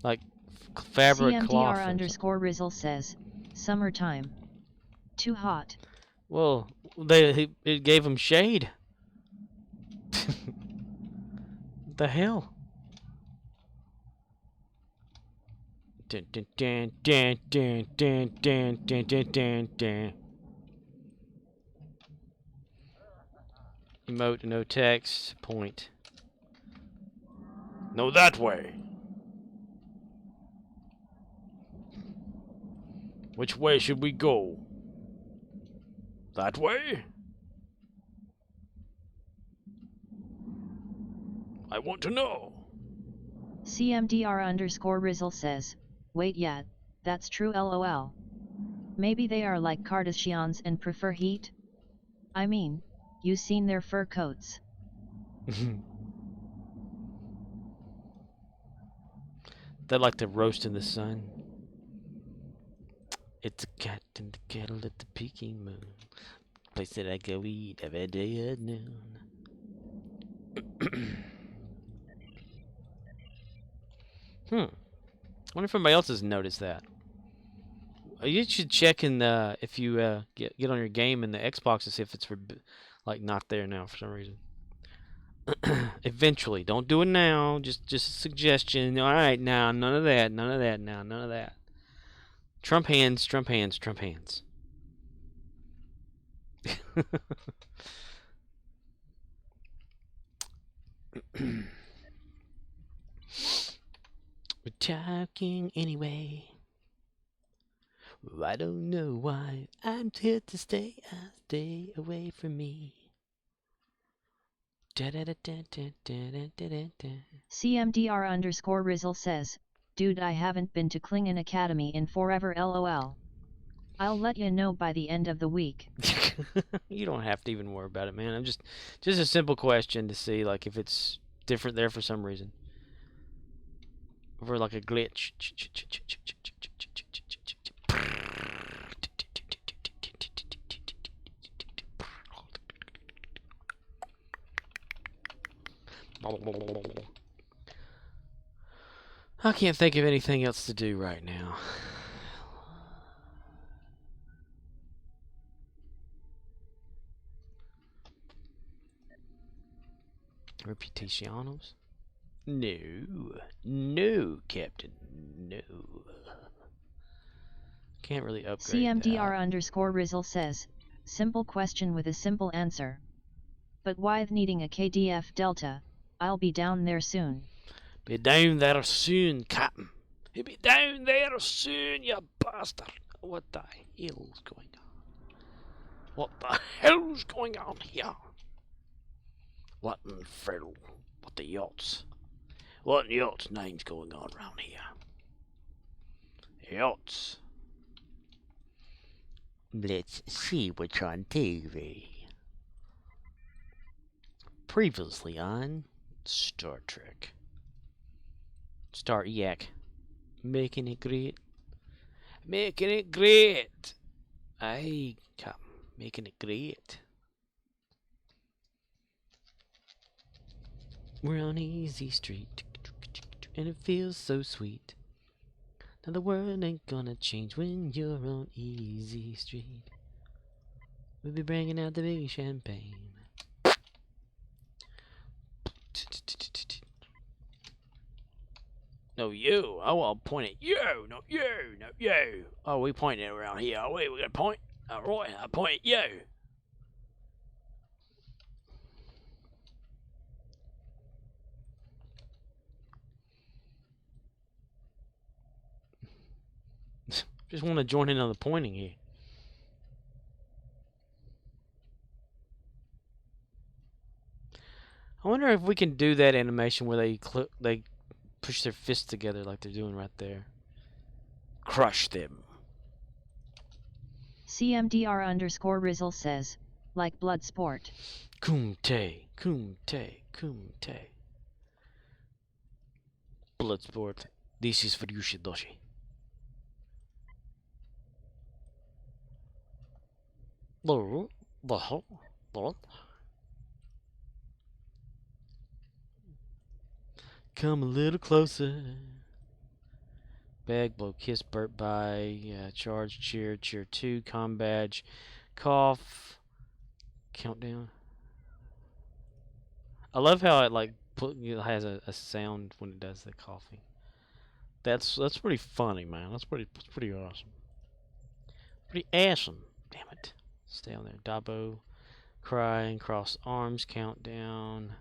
S1: Like fabric cloth.
S2: CMDR_Rizzle says, summertime. Too hot.
S1: Well, it gave them shade. The hell? Dun, dun, dun, dun, dun, dun, dun, dun, dun, dun, dun. Emote, no text, point.
S5: No, that way. Which way should we go? That way? I want to know.
S2: CMDR_Rizzle says, wait yet, that's true lol. Maybe they are like Kardashians and prefer heat? I mean, you seen their fur coats.
S1: They like to roast in the sun. It's a cat in the kettle at the peaking moon. Place that I go eat every day at noon. Wonder if anybody else has noticed that. You should check in the if you get on your game in the Xbox to see if it's like not there now for some reason. Eventually, don't do it now. Just a suggestion. All right, now none of that. None of that. Now none of that. Trump hands. Trump hands. Trump hands. We're talking anyway. I don't know why I'm here to stay. Stay away from me.
S2: CMDR_Rizzle says, dude, I haven't been to Klingon Academy in forever lol. I'll let you know by the end of the week.
S1: You don't have to even worry about it, man. I'm just a simple question to see like if it's different there for some reason. For like a glitch. I can't think of anything else to do right now. Reputationals? No, Captain, no. Can't really upgrade
S2: CMDR_Rizzle says, simple question with a simple answer. But why needing a KDF Delta? I'll be down there soon.
S1: Be down there soon, Captain. He'll be down there soon, you bastard. What the hell's going on? What the hell's going on here? What in Phil? What the yachts? What yachts name's going on round here? Yachts. Let's see what's on TV. Previously on Star Trek. Star Yak. Making it great. Making it great. Aye, come. Making it great. We're on Easy Street. And it feels so sweet.
S9: Now the world ain't gonna change when you're on Easy Street. We'll be bringing out the big champagne. No, you. Oh, I'll point at you. No, you. No, you. Oh, we pointing around here. Oh, wait, we got to point. All right, I point at you. Just want to join in on the pointing here. I wonder if we can do that animation where they push their fists together like they're doing right there. Crush them.
S2: CMDR_Rizzle says, like blood sport.
S9: Kumte, kumte, kumte. Blood sport. This is for you, Shidoshi. Come a little closer. Bag, blow, kiss, burp, by, charge, cheer, cheer 2, com badge, cough, countdown. I love how it has a sound when it does the coughing. That's pretty funny, man. That's pretty awesome. Pretty awesome. Damn it. Stay on there. Dabo, crying, cross arms, countdown,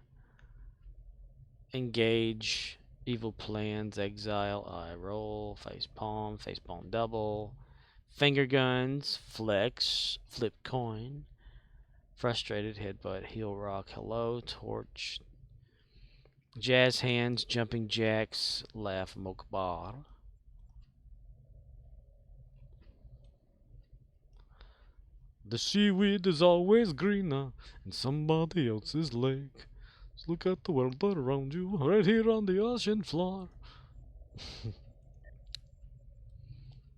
S9: engage, evil plans, exile, eye roll, face palm double, finger guns, flex, flip coin, frustrated, headbutt, heel rock, hello, torch, jazz hands, jumping jacks, laugh, mokbar. The seaweed is always greener in somebody else's lake. Just look at the world around you, right here on the ocean floor.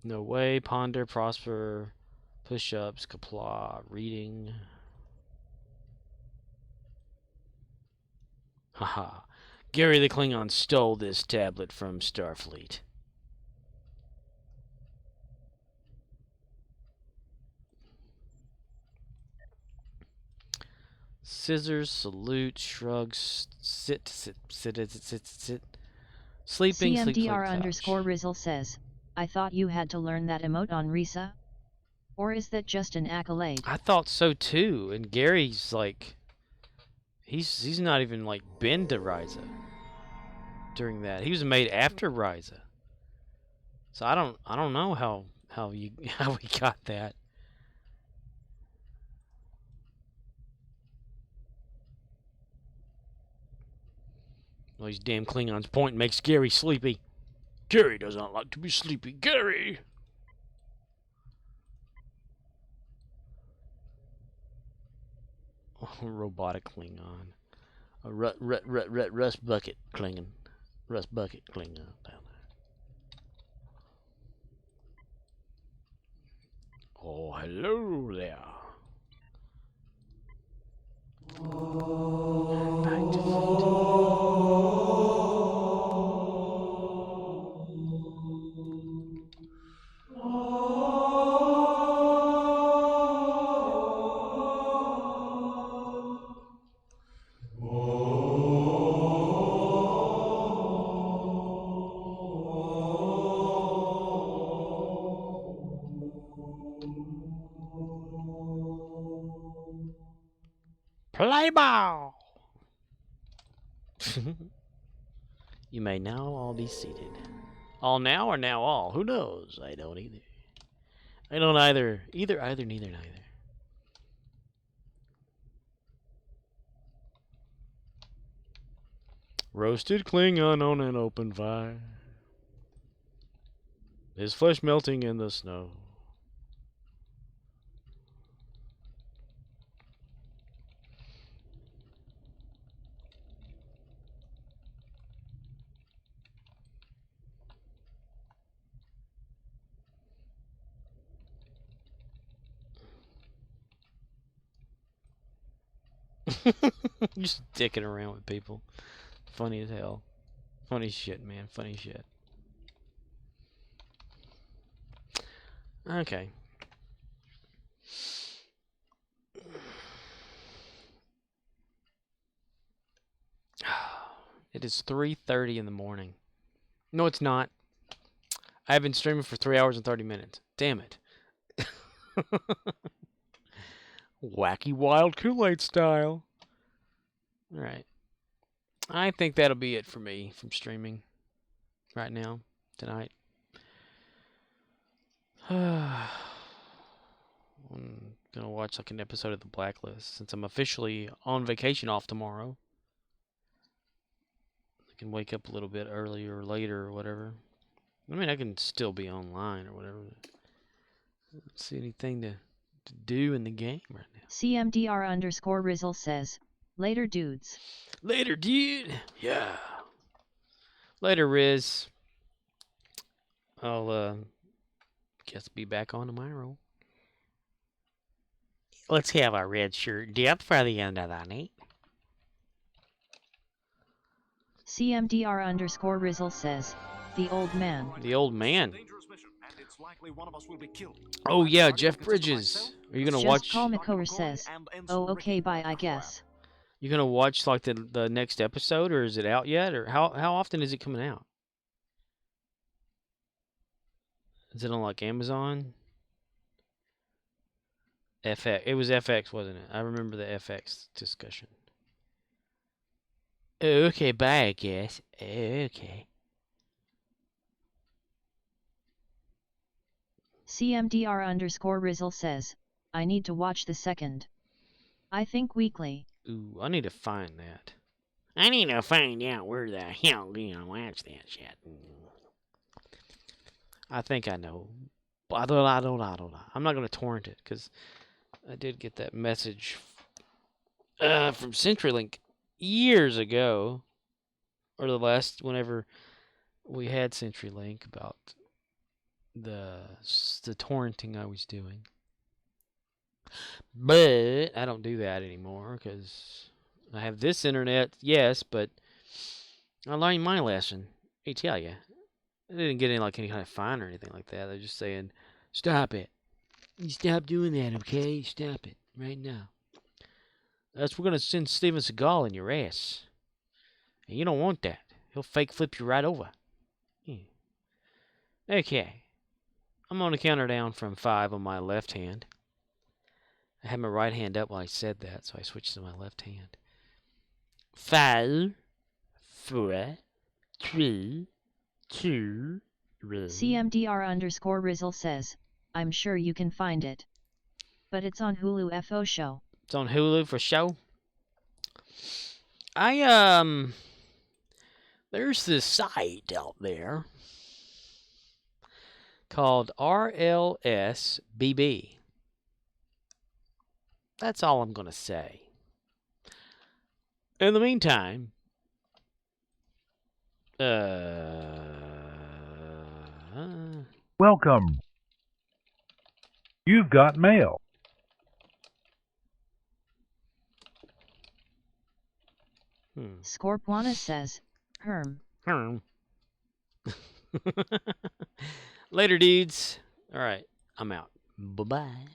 S9: No way, ponder, prosper, push-ups, kapla, reading. Haha. Gary the Klingon stole this tablet from Starfleet. Scissors, salute, shrugs, sit. Sleeping,
S2: CMDR_Rizzle says, I thought you had to learn that emote on Risa? Or is that just an accolade?
S9: I thought so too, and Gary's like, he's not even like been to Risa during that. He was made after Risa. So I don't know how we got that. Well, these damn Klingons point makes Gary sleepy. Gary does not like to be sleepy. Gary! Oh, robotic Klingon. A rust bucket Klingon. Rust bucket Klingon down there. Oh, hello there. Back to play ball. You may now all be seated. All now or now all? Who knows? I don't either. I don't either. Either, neither, neither. Roasted Klingon on an open fire. His flesh melting in the snow. Just dicking around with people. Funny as hell. Funny shit, man. Funny shit.
S1: Okay. It is 3:30 in the morning. No, it's not. I have been streaming for 3 hours and 30 minutes. Damn it. Wacky Wild Kool-Aid style. Alright. I think that'll be it for me from streaming right now, tonight. I'm gonna watch like an episode of The Blacklist since I'm officially on vacation off tomorrow. I can wake up a little bit earlier or later or whatever. I mean, I can still be online or whatever. I don't see anything to do in the game right now.
S2: CMDR_Rizzle says, later dudes.
S1: Later, dude. Yeah. Later, Riz. I'll guess be back on tomorrow. Let's have a red shirt dip for the end of the night.
S2: CMDR_Rizzle says, the old man.
S1: The old man. Oh yeah, Jeff Bridges. Are you gonna watch?
S2: Just Call says, oh okay bye I guess.
S1: You gonna watch like the next episode, or is it out yet, or how often is it coming out? Is it on like Amazon? FX. It was FX, wasn't it? I remember the FX discussion. Okay, bye I guess. Okay.
S2: CMDR_Rizzle says, I need to watch the second. I think weekly.
S1: Ooh, I need to find that. I need to find out where the hell you know watch that shit. I think I know, but I don't know. I'm not gonna torrent it because I did get that message from CenturyLink years ago, or the last whenever we had CenturyLink about the torrenting I was doing. But I don't do that anymore because I have this internet, yes, but I learned my lesson. I tell you, I didn't get any kind of fine or anything like that. They're just saying, stop it. You stop doing that, okay? Stop it right now. We're gonna send Steven Seagal in your ass, and you don't want that. He'll fake flip you right over. Yeah. Okay. I'm going to count her down from 5 on my left hand. I had my right hand up while I said that, so I switched to my left hand. 5, 4, 3, 2, 1.
S2: CMDR_Rizzle says, I'm sure you can find it. But it's on Hulu FO show.
S1: It's on Hulu for show. There's this site out there called RLSBB. That's all I'm going to say. In the meantime,
S13: welcome. You've got mail.
S2: Scorpwana says, Herm.
S1: Later, dudes. All right, I'm out. Bye-bye.